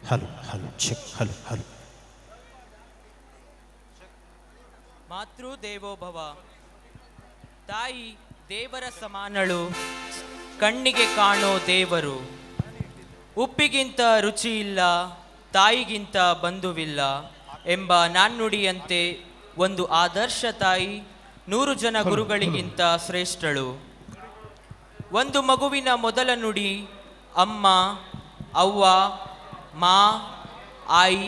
Hello hello check hello hello. ಮಾತೃ ದೇವೋಭವ, ತಾಯಿ ದೇವರ ಸಮಾನಳು, ಕಣ್ಣಿಗೆ ಕಾಣೋ ದೇವರು. ಉಪ್ಪಿಗಿಂತ ರುಚಿ ಇಲ್ಲ, ತಾಯಿಗಿಂತ ಬಂಧುವಿಲ್ಲ ಎಂಬ ನಾಣ್ಣುಡಿಯಂತೆ ಒಂದು ಆದರ್ಶ ತಾಯಿ 100 ಜನ ಗುರುಗಳಿಗಿಂತ ಶ್ರೇಷ್ಠಳು. ಒಂದು ಮಗುವಿನ ಮೊದಲ ನುಡಿ ಅಮ್ಮ, ಅವ್ವ, ಮಾ, ಆಯಿ,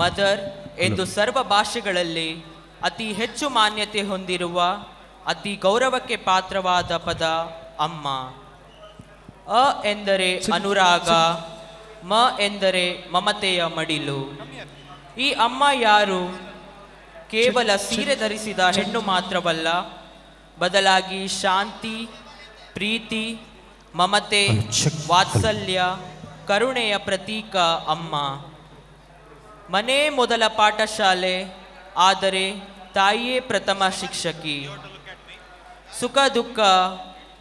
ಮದರ್ ಎಂದು ಸರ್ವ ಭಾಷೆಗಳಲ್ಲಿ ಅತಿ ಹೆಚ್ಚು ಮಾನ್ಯತೆ ಹೊಂದಿರುವ ಅತಿ ಗೌರವಕ್ಕೆ ಪಾತ್ರವಾದ ಪದ ಅಮ್ಮ. ಅ ಎಂದರೆ ಅನುರಾಗ, ಮ ಎಂದರೆ ಮಮತೆಯ ಮಡಿಲು. ಈ ಅಮ್ಮ ಯಾರು? ಕೇವಲ ಸೀರೆ ಧರಿಸಿದ ಹೆಣ್ಣು ಮಾತ್ರವಲ್ಲ, ಬದಲಾಗಿ ಶಾಂತಿ, ಪ್ರೀತಿ, ಮಮತೆ, ವಾತ್ಸಲ್ಯ, ಕರುಣೆಯ ಪ್ರತೀಕ ಅಮ್ಮ. ಮನೆ ಮೊದಲ ಪಾಠಶಾಲೆ, ಆದರೆ ತಾಯಿಯೇ ಪ್ರಥಮ ಶಿಕ್ಷಕಿ. ಸುಖ ದುಃಖ,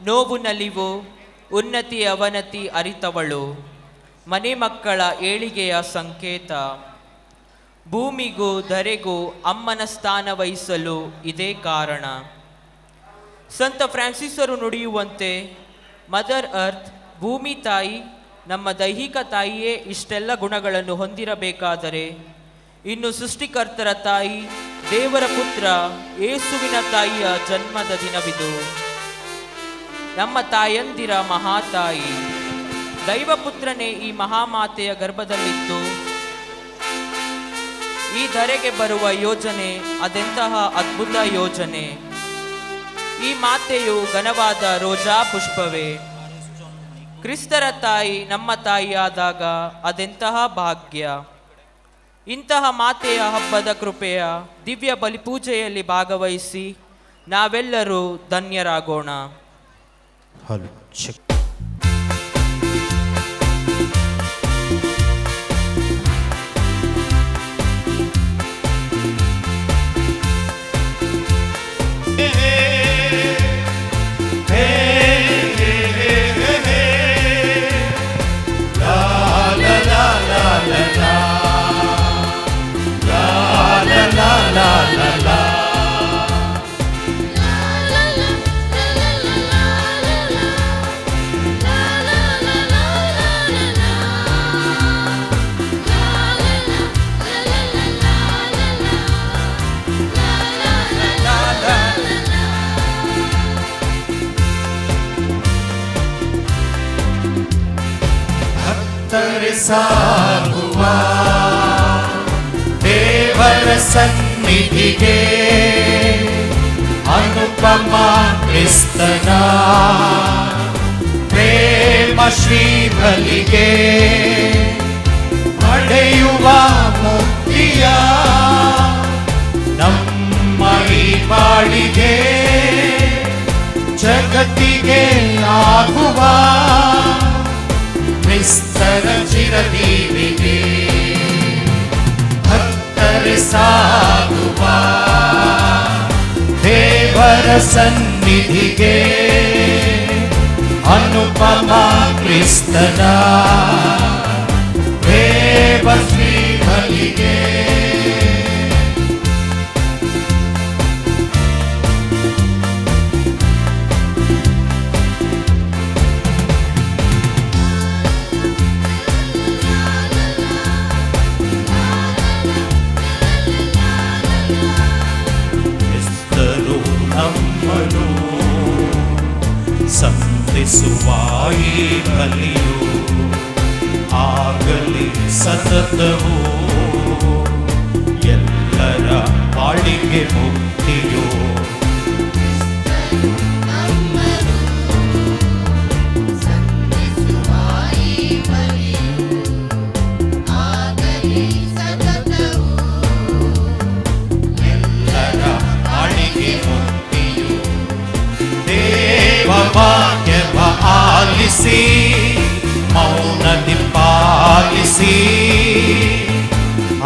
ನೋವು ನಲಿವು, ಉನ್ನತಿ ಅವನತಿ ಅರಿತವಳು. ಮನೆ ಮಕ್ಕಳ ಏಳಿಗೆಯ ಸಂಕೇತ. ಭೂಮಿಗೂ ಧರೆಗೂ ಅಮ್ಮನ ಸ್ಥಾನ ವಹಿಸಲು ಇದೇ ಕಾರಣ. ಸಂತ ಫ್ರಾನ್ಸಿಸರು ನುಡಿಯುವಂತೆ, ಮದರ್ ಅರ್ತ್, ಭೂಮಿ ತಾಯಿ, ನಮ್ಮ ದೈಹಿಕ ತಾಯಿಯೇ ಇಷ್ಟೆಲ್ಲ ಗುಣಗಳನ್ನು ಹೊಂದಿರಬೇಕಾದರೆ ಇನ್ನು ಸೃಷ್ಟಿಕರ್ತರ ತಾಯಿ, ದೇವರ ಪುತ್ರ ಯೇಸುವಿನ ತಾಯಿಯ ಜನ್ಮದ ದಿನವಿದು. ನಮ್ಮ ತಾಯಂದಿರ ಮಹಾತಾಯಿ ದೈವಪುತ್ರನೇ ಈ ಮಹಾಮಾತೆಯ ಗರ್ಭದಲ್ಲಿದ್ದು ಈ ಧರೆಗೆ ಬರುವ ಯೋಜನೆ ಅದೆಂತಹ ಅದ್ಭುತ ಯೋಜನೆ. ಈ ಮಾತೆಯು ಘನವಾದ ರೋಜಾ ಪುಷ್ಪವೇ. ಕ್ರಿಸ್ತರ ತಾಯಿ ನಮ್ಮ ತಾಯಿಯಾದಾಗ ಅದೆಂತಹ ಭಾಗ್ಯ. ಇಂತಹ ಮಾತೆಯ ಹಬ್ಬದ ಕೃಪೆಯ ದಿವ್ಯ ಬಲಿಪೂಜೆಯಲ್ಲಿ ಭಾಗವಹಿಸಿ ನಾವೆಲ್ಲರೂ ಧನ್ಯರಾಗೋಣ. Hello check. ಸಾಗುವ ದೇವರ ಸನ್ನಿಧಿಗೆ ಅನುಪಮ ಕ್ರಿಸ್ತನ ಪ್ರೇಮ ಶ್ರೀಬಲಿಗೆ ಪಡೆಯುವ ಮುಕ್ತಿಯ ನಮ್ಮ ಈ ಬಾಳಿಗೆ ಜಗತ್ತಿಗೆ ಆಗುವ ಕ್ರಿಸ್ತರ ಚಿರದೀವಿಗೆ ಭಕ್ತರೆ ಸಾಗುವ ದೇವರ ಸನ್ನಿಧಿಗೆ ಅನುಪಮ ಕ್ರಿಸ್ತನ ದೇವ ಶ್ರೀಬಲಿಗೆ ಸಂಧಿಸುವ ಈ ಬಲಿಯು ಆಗಲಿ ಸತತವೂ ಎಲ್ಲರ ಬಾಳಿಗೆ ಮುಕ್ತಿಯೋ. ಎಲ್ಲರ ಬಾಳಿಗೆ ಮುಕ್ತಿಯೋ. ವಾಕ್ಯವ ಆಲಿಸಿ ಮೌನದಿ ಪಾಲಿಸಿ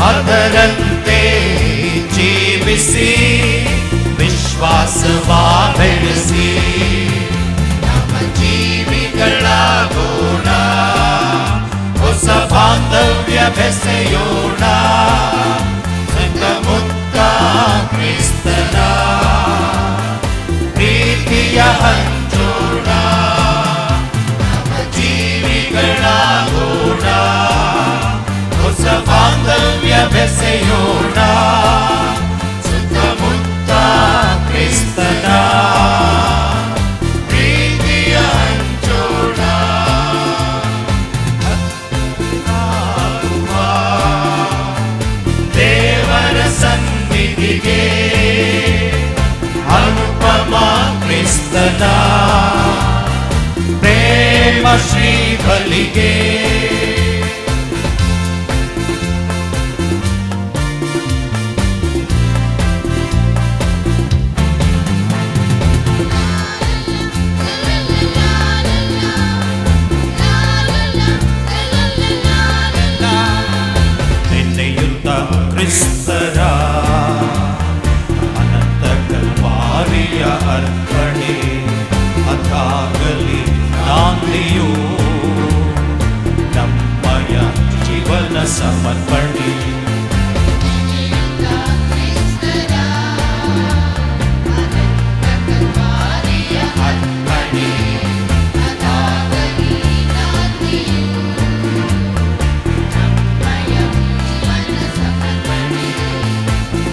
ಅದರಂತೆ ಜೀವಿಸಿ ವಿಶ್ವಾಸವ ಬೆಳೆಸಿ ನಮ್ಮ ಜೀವಿಗಳಾಗೋಣ. ಹೊಸ ಬಾಂಧವ್ಯ ಬೆಸೆಯೋಣ, ಸುತ್ತಮುತ್ತ ಕ್ರಿಸ್ತನ ಪ್ರೀತಿಯ ಹಂಚೋಣ, ಜೀವಿಗಳಾಗೋಣ, ಹೊಸ ಬಾಂಧವ್ಯ ಬೆಸೆಯೋಣ, ಸುತ್ತಮುತ್ತ ಕ್ರಿಸ್ತನ ಪ್ರೀತಿಯ ಹಂಚೋಣ. ದೇವರ ಸನ್ನಿಧಿಗೆ ಅನುಪಮ ಕ್ರಿಸ್ತನ ಪ್ರೇಮ ಶ್ರೀ ಬಲಿಗೆ, ನಿನ್ನೆಯುತ್ತ ಕ್ರಿಸ್ತರ ಅನಂತ ಕಲ್ವಾರಿಯ ಅರ್ಪಣೆ, ಅದಾಗಲಿ ನಾಂದಿಯೋ ನಮ್ಮಯ ಜೀವನ ಸಮರ್ಪಣೆ.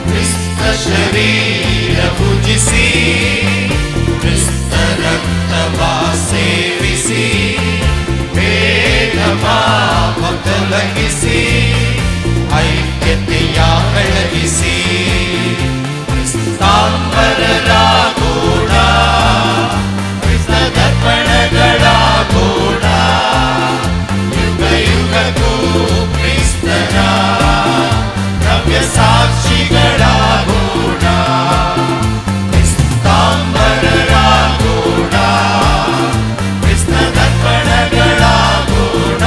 ಕ್ರಿಸ್ತ ಶರೀರ ಭುಜಿಸಿ, ಕ್ರಿಸ್ತ ರಕ್ತವ ಸೇವಿಸಿ, ಭೇದ ಭಾವ ತೊಲಗಿಸಿ, ಐಕ್ಯತೆಯ ಬೆಳಗಿಸಿ, ಕ್ರಿಸ್ತಾಂಬರರಾಗೋಣ, ಕ್ರಿಸ್ತ ದರ್ಪಣಗಳಾಗೋಣ, ಯುಗ ಯುಗಕ್ಕೂ ಕ್ರಿಸ್ತನ ನವ್ಯ ಸಾಕ್ಷಿಗಳಾಗೋಣ, ಕ್ರಿಸ್ತಾಂಬರರಾಗೋಣ, ಕ್ರಿಸ್ತ ದರ್ಪಣಗಳಾಗೋಣ,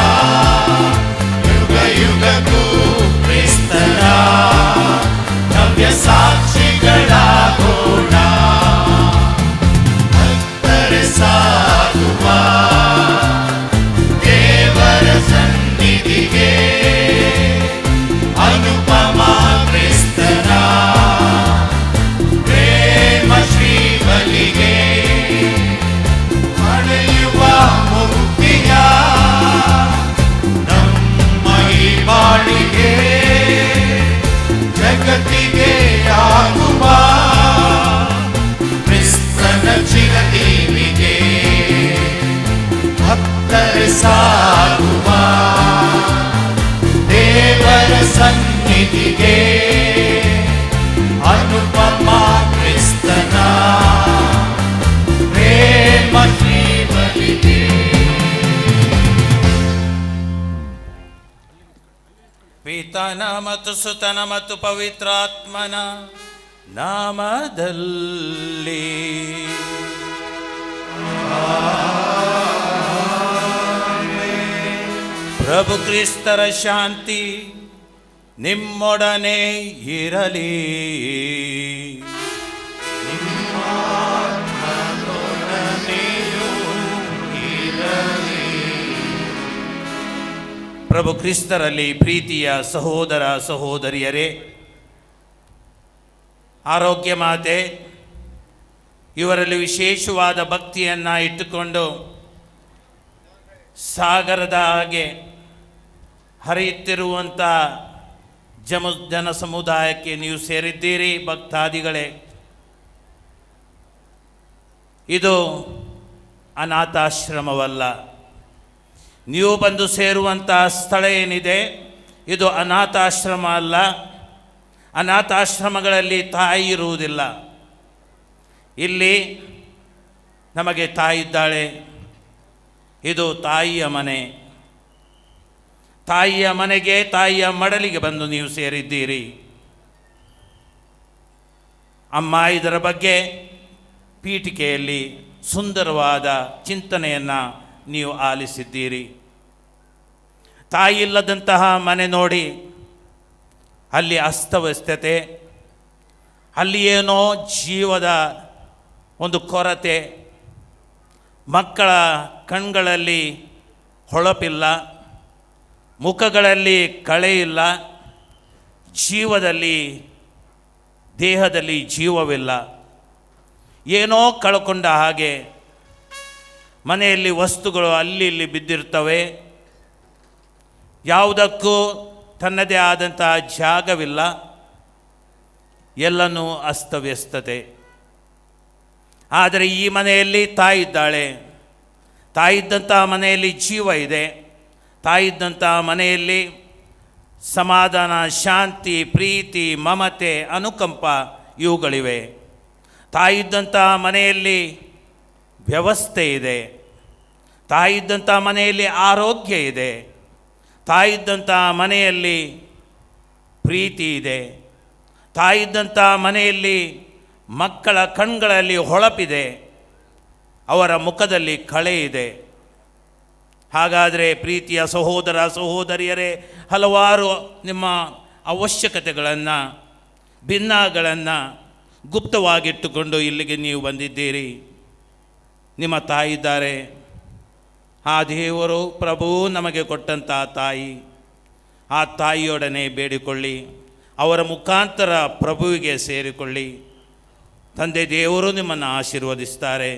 ಯುಗ ಯುಗಕ್ಕೂ ಕ್ರಿಸ್ತನ ನವ್ಯ ಸಾಕ್ಷಿಗಳಾಗೋಣ. ಭಕ್ತರೆ ಸಾಗುವ ದೇವರ ಸನ್ನಿಧಿಗೆ ಅನುಪಮ ಕ್ರಿಸ್ತನ ಪ್ರೇಮ ಶ್ರೀ ಬಲಿಗೆ, ಪಡೆಯುವ ಮುಕ್ತಿಯ ನಮ್ಮ ಈ ಬಾಳಿಗೆ, ಜಗತ್ತಿಗೆ ಆಗುವ ಕ್ರಿಸ್ತನ ಚಿರದೀವಿಗೆ, ಭಕ್ತರೆ ಸಾಗುವ ದೇವರ ಸನ್ನಿಧಿಗೆ ಅನುಪಮ ಕ್ರಿಸ್ತನ ಪ್ರೇಮ ಶ್ರೀ ಬಲಿಗೆ. ಪಿತನ ಮತ್ತು ಸುತನ ಮತ್ತು ಪವಿತ್ರಾತ್ಮನ ನಾಮದಲ್ಲಿ ಪ್ರಭು ಕ್ರಿಸ್ತರ ಶಾಂತಿ ನಿಮ್ಮೊಡನೆ ಇರಲಿ. ಪ್ರಭು ಕ್ರಿಸ್ತರಲ್ಲಿ ಪ್ರೀತಿಯ ಸಹೋದರ ಸಹೋದರಿಯರೇ, ಆರೋಗ್ಯ ಮಾತೆ ಇವರಲ್ಲಿ ವಿಶೇಷವಾದ ಭಕ್ತಿಯನ್ನು ಇಟ್ಟುಕೊಂಡು ಸಾಗರದ ಹಾಗೆ ಹರಿಯುತ್ತಿರುವಂಥ ಜನ ಸಮುದಾಯಕ್ಕೆ ನೀವು ಸೇರಿದ್ದೀರಿ. ಭಕ್ತಾದಿಗಳೇ, ಇದು ಅನಾಥಾಶ್ರಮವಲ್ಲ. ನೀವು ಬಂದು ಸೇರುವಂಥ ಸ್ಥಳ ಏನಿದೆ ಇದು ಅನಾಥಾಶ್ರಮ ಅಲ್ಲ. ಅನಾಥಾಶ್ರಮಗಳಲ್ಲಿ ತಾಯಿ ಇರುವುದಿಲ್ಲ. ಇಲ್ಲಿ ನಮಗೆ ತಾಯಿ ಇದ್ದಾಳೆ. ಇದು ತಾಯಿಯ ಮನೆ. ತಾಯಿಯ ಮನೆಗೆ, ತಾಯಿಯ ಮಡಲಿಗೆ ಬಂದು ನೀವು ಸೇರಿದ್ದೀರಿ. ಅಮ್ಮ ಇದರ ಬಗ್ಗೆ ಪೀಠಿಕೆಯಲ್ಲಿ ಸುಂದರವಾದ ಚಿಂತನೆಯನ್ನು ನೀವು ಆಲಿಸಿದ್ದೀರಿ. ತಾಯಿ ಇಲ್ಲದಂತಹ ಮನೆ ನೋಡಿ, ಅಲ್ಲಿ ಅಸ್ತವ್ಯಸ್ತತೆ, ಅಲ್ಲಿ ಏನೋ ಜೀವದ ಒಂದು ಕೊರತೆ, ಮಕ್ಕಳ ಕಣ್ಗಳಲ್ಲಿ ಹೊಳಪಿಲ್ಲ, ಮುಖಗಳಲ್ಲಿ ಕಳೆ ಇಲ್ಲ, ಜೀವದಲ್ಲಿ ದೇಹದಲ್ಲಿ ಜೀವವಿಲ್ಲ. ಏನೋ ಕಳ್ಕೊಂಡ ಹಾಗೆ ಮನೆಯಲ್ಲಿ ವಸ್ತುಗಳು ಅಲ್ಲಿ ಇಲ್ಲಿ ಬಿದ್ದಿರ್ತವೆ. ಯಾವುದಕ್ಕೂ ತನ್ನದೇ ಆದಂತಹ ಜಾಗವಿಲ್ಲ. ಎಲ್ಲನೂ ಅಸ್ತವ್ಯಸ್ತತೆ. ಆದರೆ ಈ ಮನೆಯಲ್ಲಿ ತಾಯಿ ಇದ್ದಾಳೆ. ತಾಯಿ ಇದ್ದಂತಹ ಮನೆಯಲ್ಲಿ ಜೀವ ಇದೆ. ತಾಯಿ ಇದ್ದಂತಹ ಮನೆಯಲ್ಲಿ ಸಮಾಧಾನ, ಶಾಂತಿ, ಪ್ರೀತಿ, ಮಮತೆ, ಅನುಕಂಪ ಇವುಗಳಿವೆ. ತಾಯಿ ಇದ್ದಂತಹ ಮನೆಯಲ್ಲಿ ವ್ಯವಸ್ಥೆ ಇದೆ. ತಾಯಿ ಇದ್ದಂತಹ ಮನೆಯಲ್ಲಿ ಆರೋಗ್ಯ ಇದೆ. ತಾಯಿ ಇದ್ದಂತಹ ಮನೆಯಲ್ಲಿ ಪ್ರೀತಿ ಇದೆ. ತಾಯಿ ಇದ್ದಂತಹ ಮನೆಯಲ್ಲಿ ಮಕ್ಕಳ ಕಣ್ಗಳಲ್ಲಿ ಹೊಳಪಿದೆ, ಅವರ ಮುಖದಲ್ಲಿ ಕಳೆ ಇದೆ. ಹಾಗಾದರೆ ಪ್ರೀತಿಯ ಸಹೋದರ ಸಹೋದರಿಯರೇ, ಹಲವಾರು ನಿಮ್ಮ ಅವಶ್ಯಕತೆಗಳನ್ನು, ಭಿನ್ನಗಳನ್ನು ಗುಪ್ತವಾಗಿಟ್ಟುಕೊಂಡು ಇಲ್ಲಿಗೆ ನೀವು ಬಂದಿದ್ದೀರಿ. ನಿಮ್ಮ ತಾಯಿ ಇದ್ದಾರೆ. ಆ ದೇವರು ಪ್ರಭು ನಮಗೆ ಕೊಟ್ಟಂಥ ತಾಯಿ, ಆ ತಾಯಿಯೊಡನೆ ಬೇಡಿಕೊಳ್ಳಿ. ಅವರ ಮುಖಾಂತರ ಪ್ರಭುವಿಗೆ ಸೇರಿಕೊಳ್ಳಿ. ತಂದೆ ದೇವರು ನಿಮ್ಮನ್ನು ಆಶೀರ್ವದಿಸ್ತಾರೆ.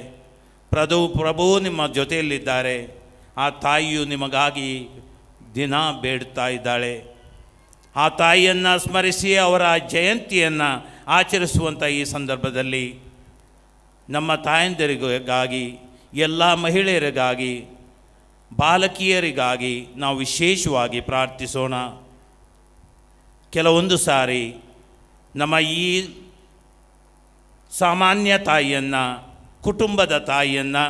ಪ್ರಭು ನಿಮ್ಮ ಜೊತೆಯಲ್ಲಿದ್ದಾರೆ. ಆ ತಾಯಿಯು ನಿಮಗಾಗಿ ದಿನ ಬೇಡ್ತಾ ಇದ್ದಾಳೆ. ಆ ತಾಯಿಯನ್ನು ಸ್ಮರಿಸಿ ಅವರ ಜಯಂತಿಯನ್ನು ಆಚರಿಸುವಂಥ ಈ ಸಂದರ್ಭದಲ್ಲಿ ನಮ್ಮ ತಾಯಂದಿರಿಗಾಗಿ, ಎಲ್ಲ ಮಹಿಳೆಯರಿಗಾಗಿ, ಬಾಲಕಿಯರಿಗಾಗಿ ನಾವು ವಿಶೇಷವಾಗಿ ಪ್ರಾರ್ಥಿಸೋಣ. ಕೆಲವೊಂದು ಸಾರಿ ನಮ್ಮ ಈ ಸಾಮಾನ್ಯ ತಾಯಿಯನ್ನು, ಕುಟುಂಬದ ತಾಯಿಯನ್ನು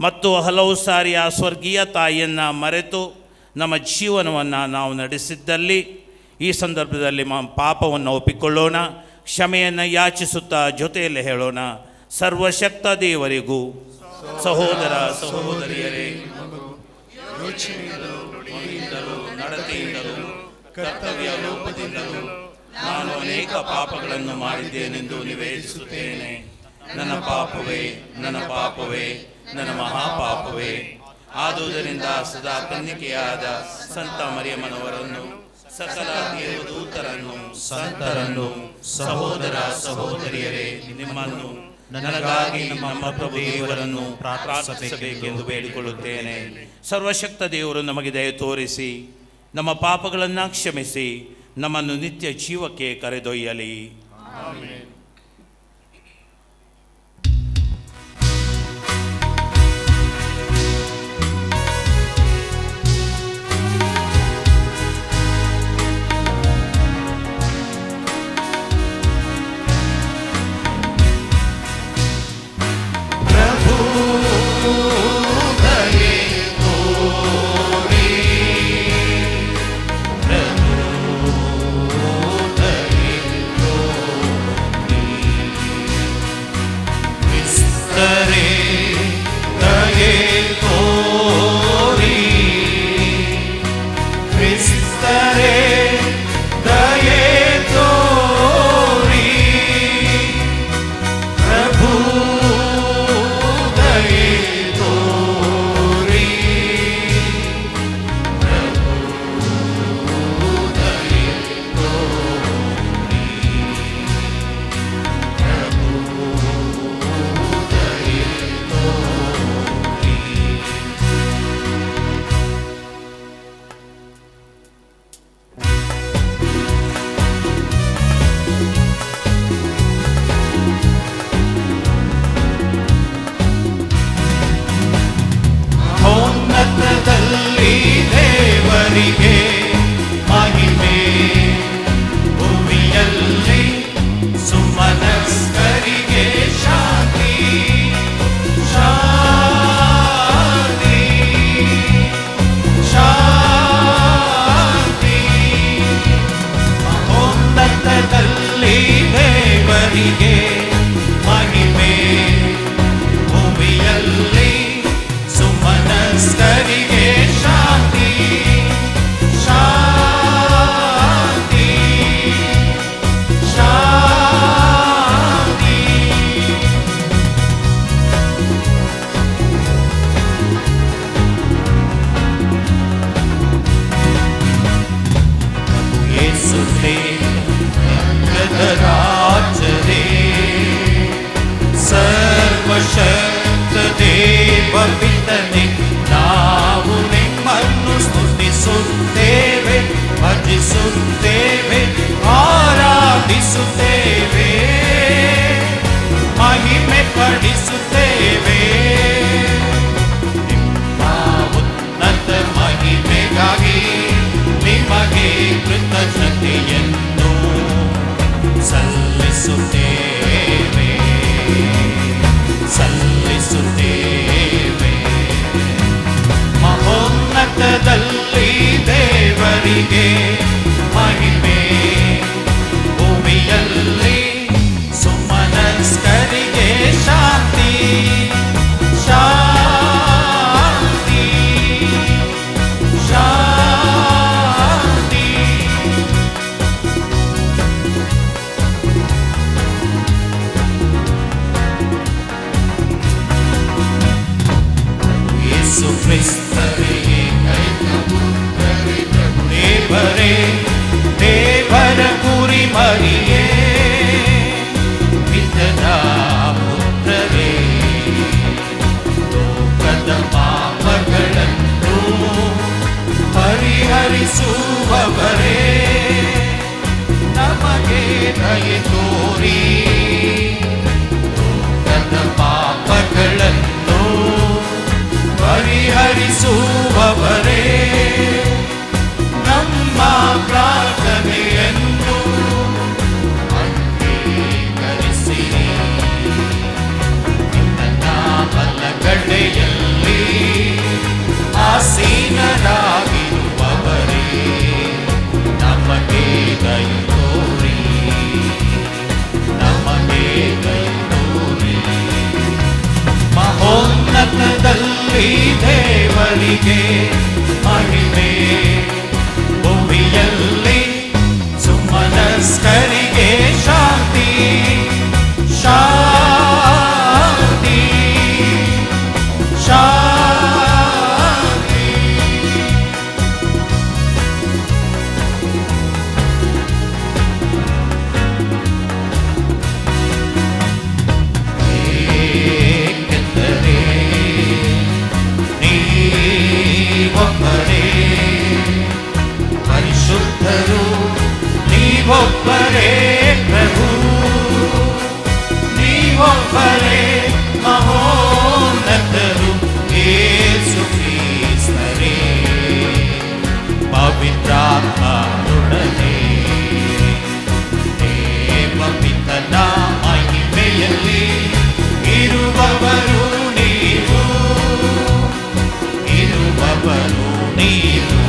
ಮತ್ತು ಹಲವು ಸಾರಿ ಆ ಸ್ವರ್ಗೀಯ ತಾಯಿಯನ್ನು ಮರೆತು ನಮ್ಮ ಜೀವನವನ್ನು ನಾವು ನಡೆಸಿದ್ದಲ್ಲಿ ಈ ಸಂದರ್ಭದಲ್ಲಿ ಪಾಪವನ್ನು ಒಪ್ಪಿಕೊಳ್ಳೋಣ. ಕ್ಷಮೆಯನ್ನು ಯಾಚಿಸುತ್ತಾ ಜೊತೆಯಲ್ಲಿ ಹೇಳೋಣ. ಸರ್ವಶಕ್ತ ದೇವರಿಗೂ ಸಹೋದರ ಸಹೋದರಿಯರೇ, ಯೋಚನೆಯಿಂದಲೂ ನಡತೆಯಿಂದಲೂ ಕರ್ತವ್ಯ ಲೋಪದಿಂದಲೂ ನಾನು ಅನೇಕ ಪಾಪಗಳನ್ನು ಮಾಡಿದ್ದೇನೆಂದು ನಿವೇದಿಸುತ್ತೇನೆ. ನನ್ನ ಪಾಪವೇ, ನನ್ನ ಪಾಪವೇ, ನನ್ನ ಮಹಾಪಾಪವೇ. ಆದುದರಿಂದ ಸದಾ ಕನ್ನಿಕೆಯಾದ ಸಂತ ಮರಿಯಮ್ಮನವರನ್ನು, ಸಕಲ ದೇವದೂತರನ್ನು, ಸಂತರನ್ನು, ಸಹೋದರ ಸಹೋದರಿಯರೇ, ನಿಮ್ಮನ್ನು ನನಗಾಗಿ ನಮ್ಮ ಪ್ರಭು ದೇವರನ್ನು ಪ್ರಾರ್ಥಿಸಬೇಕೆಂದು ಬೇಡಿಕೊಳ್ಳುತ್ತೇನೆ. ಸರ್ವಶಕ್ತ ದೇವರು ನಮಗೆ ದಯ ತೋರಿಸಿ ನಮ್ಮ ಪಾಪಗಳನ್ನು ಕ್ಷಮಿಸಿ ನಮ್ಮನ್ನು ನಿತ್ಯ ಜೀವಕ್ಕೆ ಕರೆದೊಯ್ಯಲಿ. ಆಮೆನ್. ಸನ್ನಿಧಿಗೆ ಮಹಿಮೆ, ಭೂಮಿಯಲ್ಲಿ ಸುಮನಸ್ಕರಿಗೆ ಶಾಂತಿ, ಶಾಂತಿ, ಶಾಂತಿ. ಯೇಸು ಕ್ರಿಸ್ತರಿಗೆ ದೇವರೇ, ದೇವರ ಕುರಿ ಮರಿಯೇ, ಪಿತನ ಪುತ್ರರೇ, ಲೋಕದ ಪಾಪಗಳನ್ನು ಪರಿಹರಿಸುವವರೇ, ನಮಗೆ ದಯೆ ತೋರಿ ಲೋಕದ ಪಾಪಗಳನ್ನು ಪರಿಹರಿಸುವವರೇ, ನಮ್ಮ ಪ್ರಾರ್ಥನೆಯನ್ನು ಅಂಗೀಕರಿಸಿರಿ. ನಿನ್ನ ಬಲಗಡೆಯಲ್ಲಿ ಆಸೀನರಾಗಿರುವವರೇ, ನಮಗೆ ದಯೆ ತೋರಿ, ನಮಗೆ ದಯೆ ತೋರಿ. ಮಹೋನ್ನತದಲ್ಲಿ ದೇವರಿಗೆ ಮಹಿಮೆ, ಭೂಮಿಯಲ್ಲಿ ಸುಮನಸ್ಕರಿಗೆ ಶಾಂತಿ, ಶಾಂತಿ, ಶಾಂತಿ. ಏಕೆಂದರೆ ನೀವೊಬ್ಬರೇ ಪರಿಶುದ್ಧರು, ನೀವೊಬ್ಬರೇ ಪ್ರಭು, ನೀವೊಬ್ಬರೇ ಮಹೋನ್ನತರು, ಯೇಸು ಕ್ರಿಸ್ತರೇ, ಪವಿತ್ರಾತ್ಮರೊಡನೆ ದೇವಪಿತನ ಮಹಿಮೆಯಲ್ಲಿ ಇರುವವರು ನೀವು, ಇರುವವರು ನೀವು.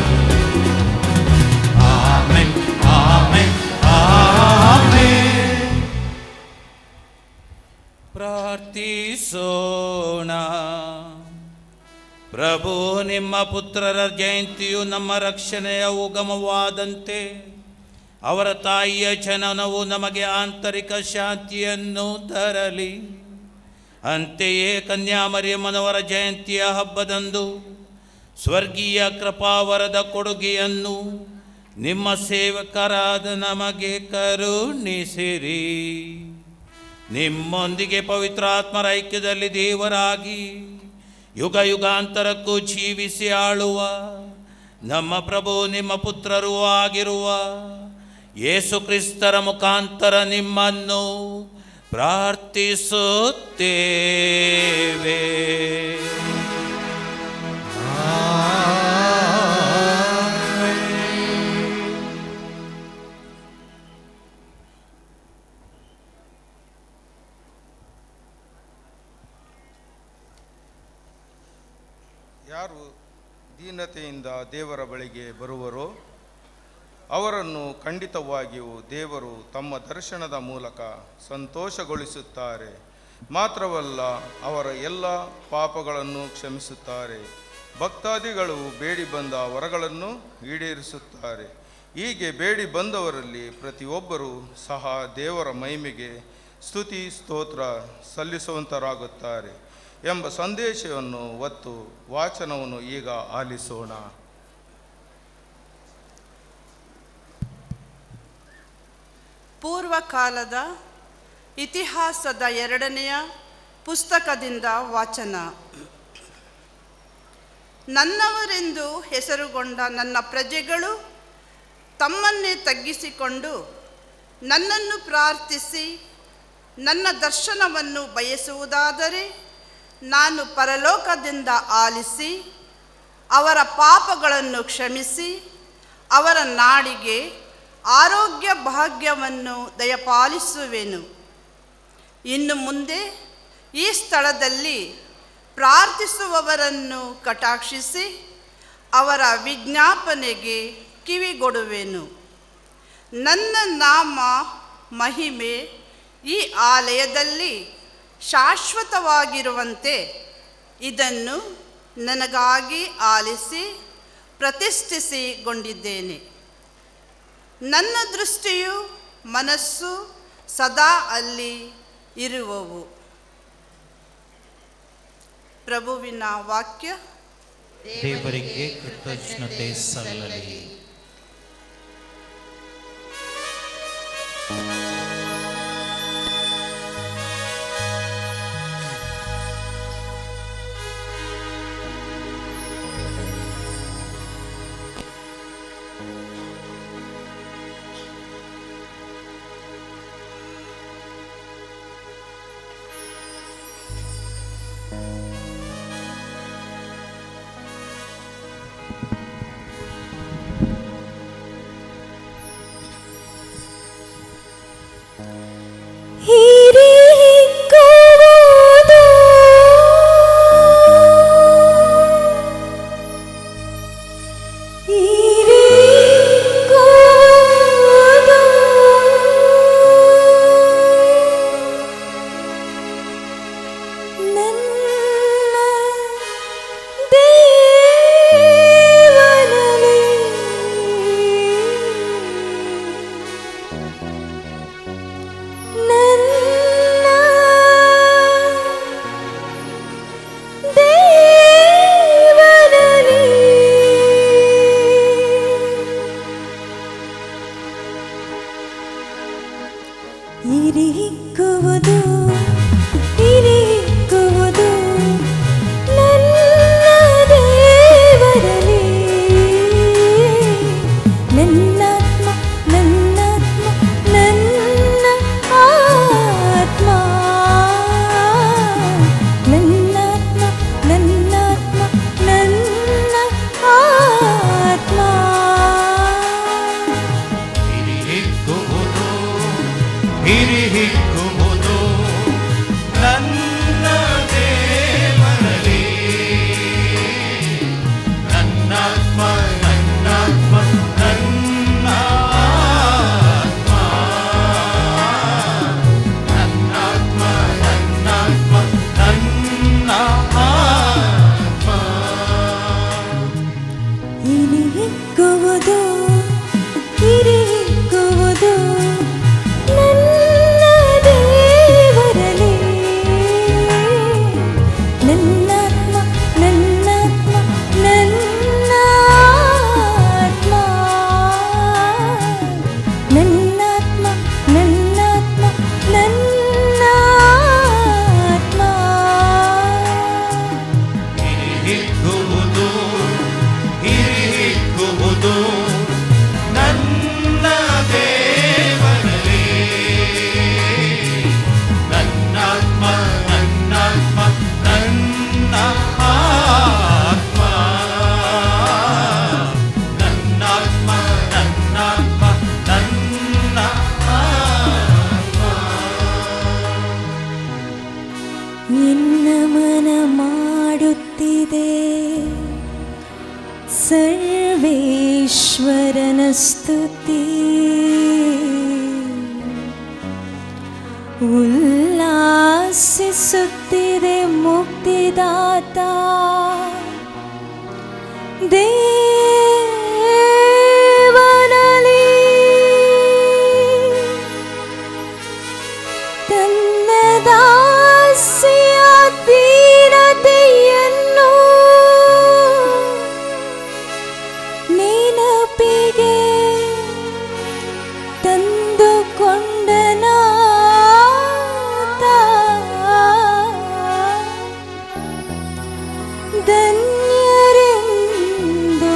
Amen, amen, amen. ಪ್ರಾರ್ಥಿಸೋಣ. ಪ್ರಭು, ನಿಮ್ಮ ಪುತ್ರರ ಜಯಂತಿಯು ನಮ್ಮ ರಕ್ಷಣೆಯ ಉಗಮವಾದಂತೆ ಅವರ ತಾಯಿಯ ಜನನವು ನಮಗೆ ಆಂತರಿಕ ಶಾಂತಿಯನ್ನು ತರಲಿ. ಅಂತೆಯೇ ಕನ್ಯಾಮರಿಯಮ್ಮನವರ ಜಯಂತಿಯ ಹಬ್ಬದಂದು ಸ್ವರ್ಗೀಯ ಕೃಪಾವರದ ಕೊಡುಗೆಯನ್ನು ನಿಮ್ಮ ಸೇವಕರಾದ ನಮಗೆ ಕರುಣಿಸಿರಿ. ನಿಮ್ಮೊಂದಿಗೆ ಪವಿತ್ರಾತ್ಮರ ಐಕ್ಯದಲ್ಲಿ ದೇವರಾಗಿ ಯುಗ ಯುಗಾಂತರಕ್ಕೂ ಜೀವಿಸಿ ಆಳುವ ನಮ್ಮ ಪ್ರಭು ನಿಮ್ಮ ಪುತ್ರರೂ ಆಗಿರುವ ಯೇಸು ಕ್ರಿಸ್ತರ ಮುಖಾಂತರ ನಿಮ್ಮನ್ನು ಪ್ರಾರ್ಥಿಸುತ್ತೇವೆ. ಯಾರು ದೀನತೆಯಿಂದ ದೇವರ ಬಳಿಗೆ ಬರುವರೋ ಅವರನ್ನು ಖಂಡಿತವಾಗಿಯೂ ದೇವರು ತಮ್ಮ ದರ್ಶನದ ಮೂಲಕ ಸಂತೋಷಗೊಳಿಸುತ್ತಾರೆ. ಮಾತ್ರವಲ್ಲ, ಅವರ ಎಲ್ಲ ಪಾಪಗಳನ್ನು ಕ್ಷಮಿಸುತ್ತಾರೆ. ಭಕ್ತಾದಿಗಳು ಬೇಡಿ ಬಂದ ವರಗಳನ್ನು ಈಡೇರಿಸುತ್ತಾರೆ. ಹೀಗೆ ಬೇಡಿ ಬಂದವರಲ್ಲಿ ಪ್ರತಿಯೊಬ್ಬರೂ ಸಹ ದೇವರ ಮಹಿಮೆಗೆ ಸ್ತುತಿ ಸ್ತೋತ್ರ ಸಲ್ಲಿಸುವಂತರಾಗುತ್ತಾರೆ ಎಂಬ ಸಂದೇಶವನ್ನು ಹೊತ್ತು ವಾಚನವನ್ನು ಈಗ ಆಲಿಸೋಣ. ಪೂರ್ವಕಾಲದ ಇತಿಹಾಸದ 2ನೆಯ ಪುಸ್ತಕದಿಂದ ವಾಚನ. ನನ್ನವರೆಂದು ಹೆಸರುಗೊಂಡ ನನ್ನ ಪ್ರಜೆಗಳು ತಮ್ಮನ್ನೇ ತಗ್ಗಿಸಿಕೊಂಡು ನನ್ನನ್ನು ಪ್ರಾರ್ಥಿಸಿ ನನ್ನ ದರ್ಶನವನ್ನು ಬಯಸುವುದಾದರೆ ನಾನು ಪರಲೋಕದಿಂದ ಆಲಿಸಿ ಅವರ ಪಾಪಗಳನ್ನು ಕ್ಷಮಿಸಿ ಅವರ ನಾಡಿಗೆ ಆರೋಗ್ಯ ಭಾಗ್ಯವನ್ನು ದಯಪಾಲಿಸುವೆನು. ಇನ್ನು ಮುಂದೆ ಈ ಸ್ಥಳದಲ್ಲಿ ಪ್ರಾರ್ಥಿಸುವವರನ್ನು ಕಟಾಕ್ಷಿಸಿ ಅವರ ವಿಜ್ಞಾಪನೆಗೆ ಕಿವಿಗೊಡುವೆನು. ನನ್ನ ನಾಮ ಮಹಿಮೆ ಈ ಆಲಯದಲ್ಲಿ ಶಾಶ್ವತವಾಗಿರುವಂತೆ ಇದನ್ನು ನನಗಾಗಿ ಆಲಿಸಿ ಪ್ರತಿಷ್ಠಿಸಿಕೊಂಡಿದ್ದೇನೆ. ನನ್ನ ದೃಷ್ಟಿಯು ಮನಸ್ಸು ಸದಾ ಅಲ್ಲಿ ಇರುವವು. ಪ್ರಭುವಿನ ವಾಕ್ಯ. ದೇವರಿಗೆ ಕೃತಜ್ಞತೆ ಸಲ್ಲಲಿ. ಸರ್ವೇಶ್ವರನ ಸ್ತುತಿ ಉಲ್ಲಾಸಿಸುತ್ತಿದೆ ಮುಕ್ತಿದಾತ ದೇವನಲ್ಲಿ ತನ್ನ ದಾಸಿಯ ದೀನತೆಯನ್ನು ನೆನಪಿಗೆ ತಂದುಕೊಂಡನಾತ ಧನ್ಯರೆಂದು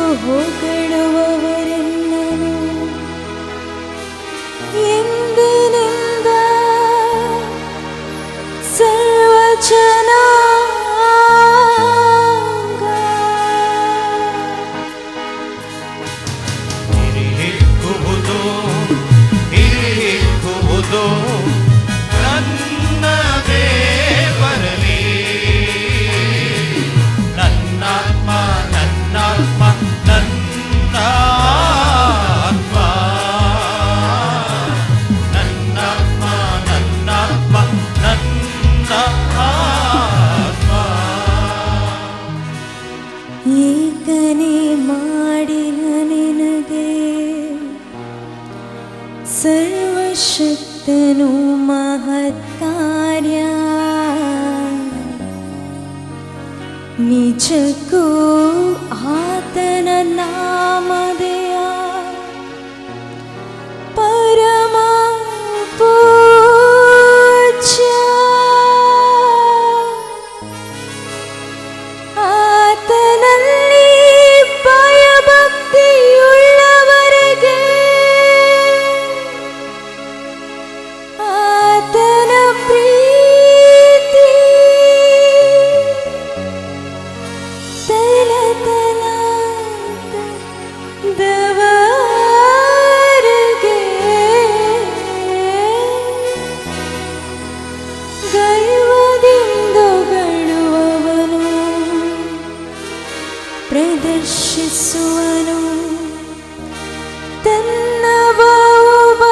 ನಿಜಕ್ಕೂ ಆತನ ನಾಮಧೇಯ ಪರಮ ಪೂಜ್ಯ. ಆತನಲ್ಲಿ ಭಯಭಕ್ತಿಯುಳ್ಳವರಿಗೆ ಆತನ ಪ್ರೀತಿ ತಲತಲಾಂತರದವರೆಗೆ ಗರ್ವದಿಂದೊಗಳುವವನು ಪ್ರದರ್ಶಿಸುವನು ತನ್ನ ಬಹುಬಲವನ್ನು.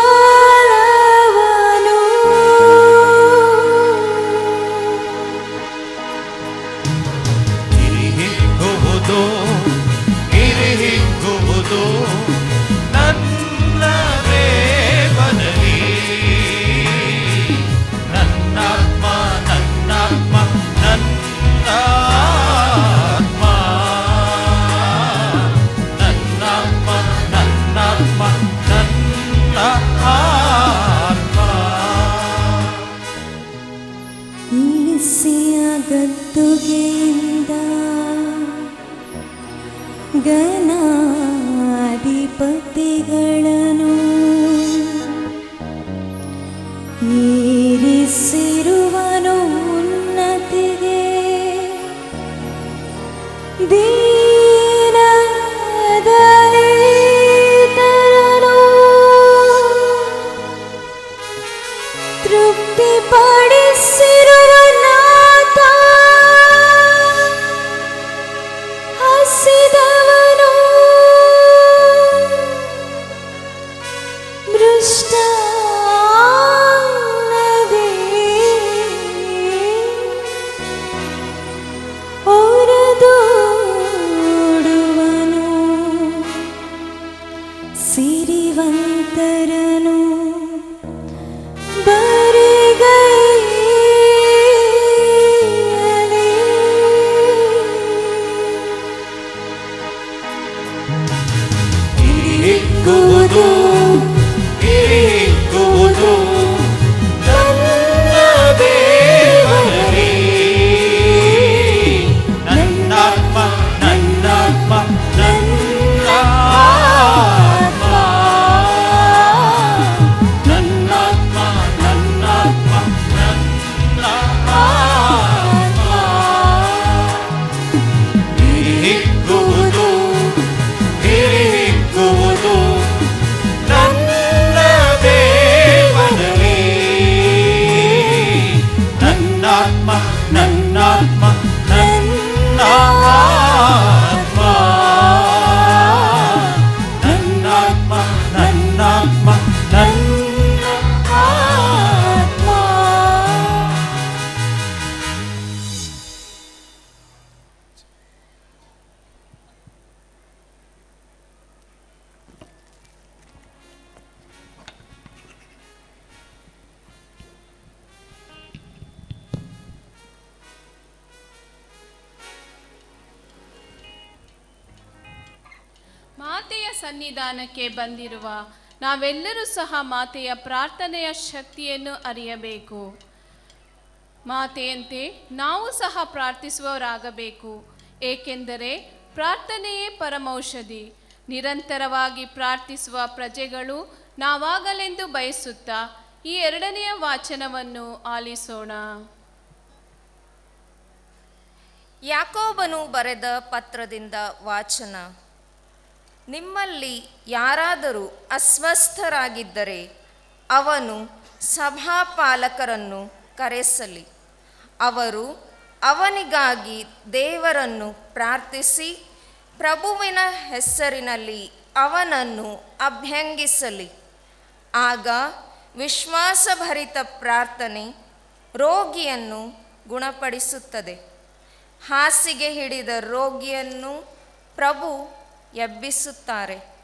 ಹಿಗ್ಗುವುದು ನನ್ನ ದೇವನಲ್ಲಿ. ನನ್ನಾತ್ಮ ನನ್ನಾತ್ಮ ನನ್ನಾತ್ಮ ನನ್ನಾತ್ಮ ನನ್ನಾತ್ಮ ನನ್ನ ಆತ್ಮ. ಇಳಿಸಿಯ ಗದ್ದುಗೆಯಿಂದ ಗಣಾಧಿಪತಿಗಳನ್ನು ಏರಿಸಿರುವನು ಉನ್ನತಿಗೆ. ದೀನದಲಿತರನು ತೃಪ್ತಿಪಡಿಸಿರುವ ನಾಥ ಹಸಿದವನು ಮೃಷ್ಟಾನ್ನದೇ ಹೊರದೋಡುವನು. ಸಿರಿವಂತರನು ಬರಿಗೈಯಲ್ಲಿ ಹಿಗ್ಗುವುದು ಹಿಗ್ಗುವುದು ನನ್ನ ದೇವರಲ್ಲಿ. ನನ್ನಾತ್ಮ ನನ್ನಾತ್ಮ ನನ್ನ ಆತ್ಮ ನನ್ನಾತ್ಮ ನನ್ನಾತ್ಮ ನನ್ನ ಆತ್ಮ. ಹಿಗ್ಗುವುದು ಹಿಗ್ಗುವುದು ನನ್ನ ದೇವನಲ್ಲಿ. ನನ್ನಾತ್ಮ ನನ್ನಾತ್ಮ ನನ್ನ ಆತ್ಮ ನನ್ನಾತ್ಮ ನನ್ನಾತ್ಮ ನನ್ನ ಆತ್ಮ. ಮಾತೆಯ ಸನ್ನಿಧಾನಕ್ಕೆ ಬಂದಿರುವ ನಾವೆಲ್ಲರೂ ಸಹ ಮಾತೆಯ ಪ್ರಾರ್ಥನೆಯ ಶಕ್ತಿಯನ್ನು ಅರಿಯಬೇಕು. ಮಾತೆಯಂತೆ ನಾವು ಸಹ ಪ್ರಾರ್ಥಿಸುವವರಾಗಬೇಕು. ಏಕೆಂದರೆ ಪ್ರಾರ್ಥನೆಯೇ ಪರಮೌಷಧಿ. ನಿರಂತರವಾಗಿ ಪ್ರಾರ್ಥಿಸುವ ಪ್ರಜೆಗಳು ನಾವಾಗಲೆಂದು ಬಯಸುತ್ತಾ ಈ ಎರಡನೆಯ ವಾಚನವನ್ನು ಆಲಿಸೋಣ. ಯಾಕೋಬನು ಬರೆದ ಪತ್ರದಿಂದ ವಾಚನ. ನಿಮ್ಮಲ್ಲಿ ಯಾರಾದರೂ ಅಸ್ವಸ್ಥರಾಗಿದ್ದರೆ ಅವನು ಸಭಾಪಾಲಕರನ್ನು ಕರೆಸಲಿ. ಅವರು ಅವನಿಗಾಗಿ ದೇವರನ್ನು ಪ್ರಾರ್ಥಿಸಿ ಪ್ರಭುವಿನ ಹೆಸರಿನಲ್ಲಿ ಅವನನ್ನು ಅಭ್ಯಂಗಿಸಲಿ. ಆಗ ವಿಶ್ವಾಸಭರಿತ ಪ್ರಾರ್ಥನೆ ರೋಗಿಯನ್ನು ಗುಣಪಡಿಸುತ್ತದೆ. ಹಾಸಿಗೆ ಹಿಡಿದ ರೋಗಿಯನ್ನು ಪ್ರಭು ಎಬ್ಬಿಸುತ್ತಾರೆ.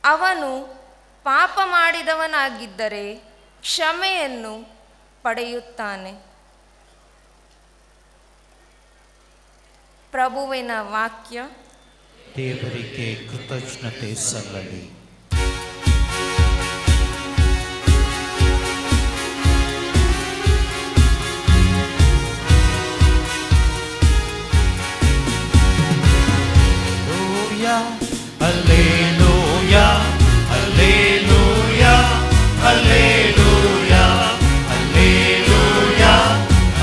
ಅವನು ಪಾಪ ಮಾಡಿದವನಾಗಿದ್ದರೆ ಕ್ಷಮೆಯನ್ನು ಪಡೆಯುತ್ತಾನೆ. ಪ್ರಭುವಿನ ವಾಕ್ಯ. ದೇವರಿಗೆ ಕೃತಜ್ಞತೆ ಸಲ್ಲಲಿ. Alleluia, alleluia, alleluia, alleluia, alleluia,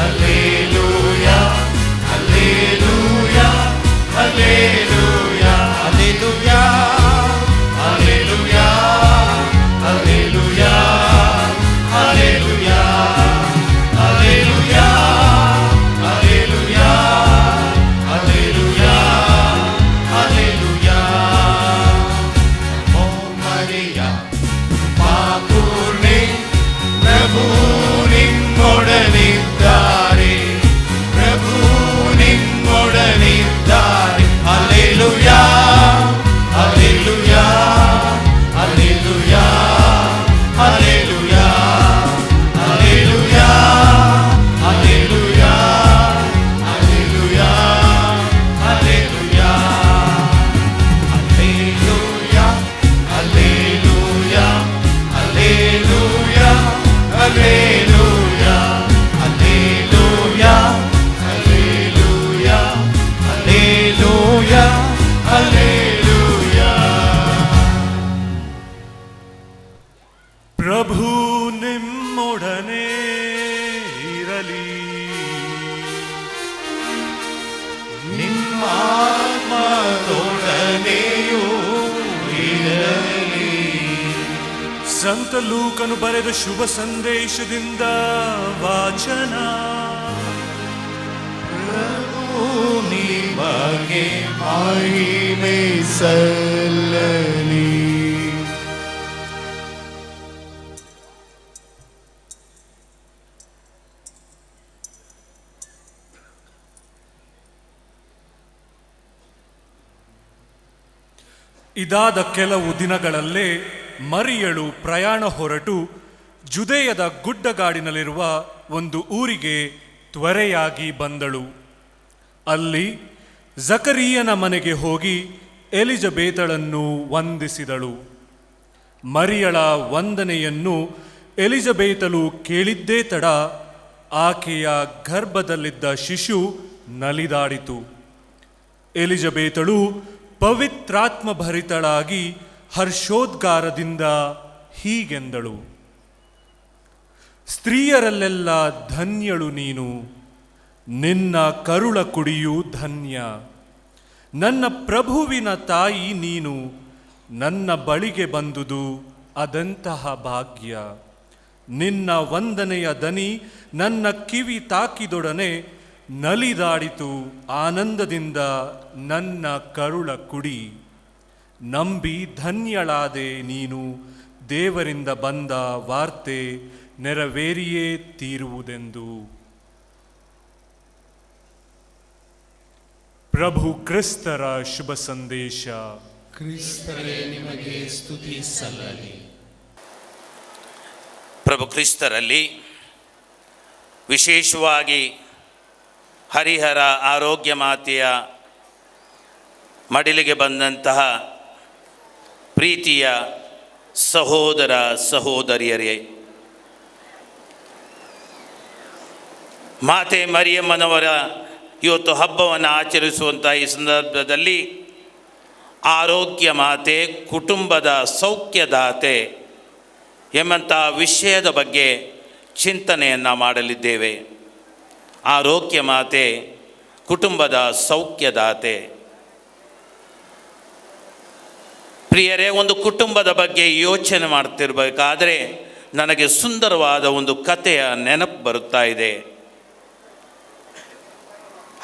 alleluia, alleluia, alleluia, alleluia, alleluia, alleluia, alleluia, alleluia, alleluia, alleluia. ಓ ಮರಿಯ ಪಾಪೂರ್ಣೆ, ಪ್ರಭು ನಿಮ್ಮೊಡನಿದ್ದಾರೆ, ಪ್ರಭು ನಿಮ್ಮೊಡನಿದ್ದಾರೆ. Alleluia, alleluia, alleluia, alleluia, alleluia, alleluia, alleluia, alleluia, alleluia, alleluia, alleluia, alleluia, alleluia, alleluia, alleluia. ಪ್ರಭು ನಿಮ್ಮೊಡನೆ ಇರಲಿ, ನಿಮ್ಮ ಆತ್ಮದೊಡನೆಯೂ ಇರಲಿ. ಸಂತ ಲೂಕನು ಬರೆದ ಶುಭ ಸಂದೇಶದಿಂದ ವಾಚನ. ಪ್ರಭು ನಿಮಗೆ ಮಹಿಮೆ ಸಲ್ಲಲಿ. ಇದಾದ ಕೆಲವು ದಿನಗಳಲ್ಲೇ ಮರಿಯಳು ಪ್ರಯಾಣ ಹೊರಟು ಜುದೇಯದ ಗುಡ್ಡಗಾಡಿನಲ್ಲಿರುವ ಒಂದು ಊರಿಗೆ ತ್ವರೆಯಾಗಿ ಬಂದಳು. ಅಲ್ಲಿ ಜಕರೀಯನ ಮನೆಗೆ ಹೋಗಿ ಎಲಿಜಬೇತಳನ್ನು ವಂದಿಸಿದಳು. ಮರಿಯಳ ವಂದನೆಯನ್ನು ಎಲಿಜಬೇತಳು ಕೇಳಿದ್ದೇ ತಡ ಆಕೆಯ ಗರ್ಭದಲ್ಲಿದ್ದ ಶಿಶು ನಲಿದಾಡಿತು. ಎಲಿಜಬೇತಳು ಪವಿತ್ರಾತ್ಮಭರಿತಳಾಗಿ ಹರ್ಷೋದ್ಗಾರದಿಂದ ಹೀಗೆಂದಳು: ಸ್ತ್ರೀಯರಲ್ಲೆಲ್ಲ ಧನ್ಯಳು ನೀನು, ನಿನ್ನ ಕರುಳ ಕುಡಿಯು ಧನ್ಯ. ನನ್ನ ಪ್ರಭುವಿನ ತಾಯಿ ನೀನು, ನನ್ನ ಬಳಿಗೆ ಬಂದುದು ಅದೆಂತಹ ಭಾಗ್ಯ. ನಿನ್ನ ವಂದನೆಯ ದನಿ ನನ್ನ ಕಿವಿ ತಾಕಿದೊಡನೆ ನಲಿದಾಡಿತು ಆನಂದದಿಂದ ನನ್ನ ಕರುಳ ಕುಡಿ. ನಂಬಿ ಧನ್ಯಳಾದೆ ನೀನು, ದೇವರಿಂದ ಬಂದ ವಾರ್ತೆ ನೆರವೇರಿಯೇ ತೀರುವುದೆಂದು. ಪ್ರಭು ಕ್ರಿಸ್ತರ ಶುಭ ಸಂದೇಶ. ಕ್ರಿಸ್ತರೇ ನಿಮಗೆ ಸ್ತುತಿ ಸಲ್ಲಲಿ. ಪ್ರಭು ಕ್ರಿಸ್ತರಲ್ಲಿ ವಿಶೇಷವಾಗಿ ಹರಿಹರ ಆರೋಗ್ಯ ಮಾತೆಯ ಮಡಿಲಿಗೆ ಬಂದಂತಹ ಪ್ರೀತಿಯ ಸಹೋದರ ಸಹೋದರಿಯರೇ, ಮಾತೆ ಮರಿಯಮ್ಮನವರ ಇವತ್ತು ಹಬ್ಬವನ್ನು ಆಚರಿಸುವಂಥ ಈ ಸಂದರ್ಭದಲ್ಲಿ ಆರೋಗ್ಯ ಮಾತೆ, ಕುಟುಂಬದ ಸೌಖ್ಯದಾತೆ ಎಂಬಂಥ ವಿಷಯದ ಬಗ್ಗೆ ಚಿಂತನೆಯನ್ನು ಮಾಡಲಿದ್ದೇವೆ. ಆರೋಗ್ಯ ಮಾತೆ, ಕುಟುಂಬದ ಸೌಖ್ಯದಾತೆ. ಪ್ರಿಯರೇ, ಒಂದು ಕುಟುಂಬದ ಬಗ್ಗೆ ಯೋಚನೆ ಮಾಡ್ತಿರ್ಬೇಕಾದ್ರೆ ನನಗೆ ಸುಂದರವಾದ ಒಂದು ಕಥೆಯ ನೆನಪು ಬರುತ್ತಾ ಇದೆ.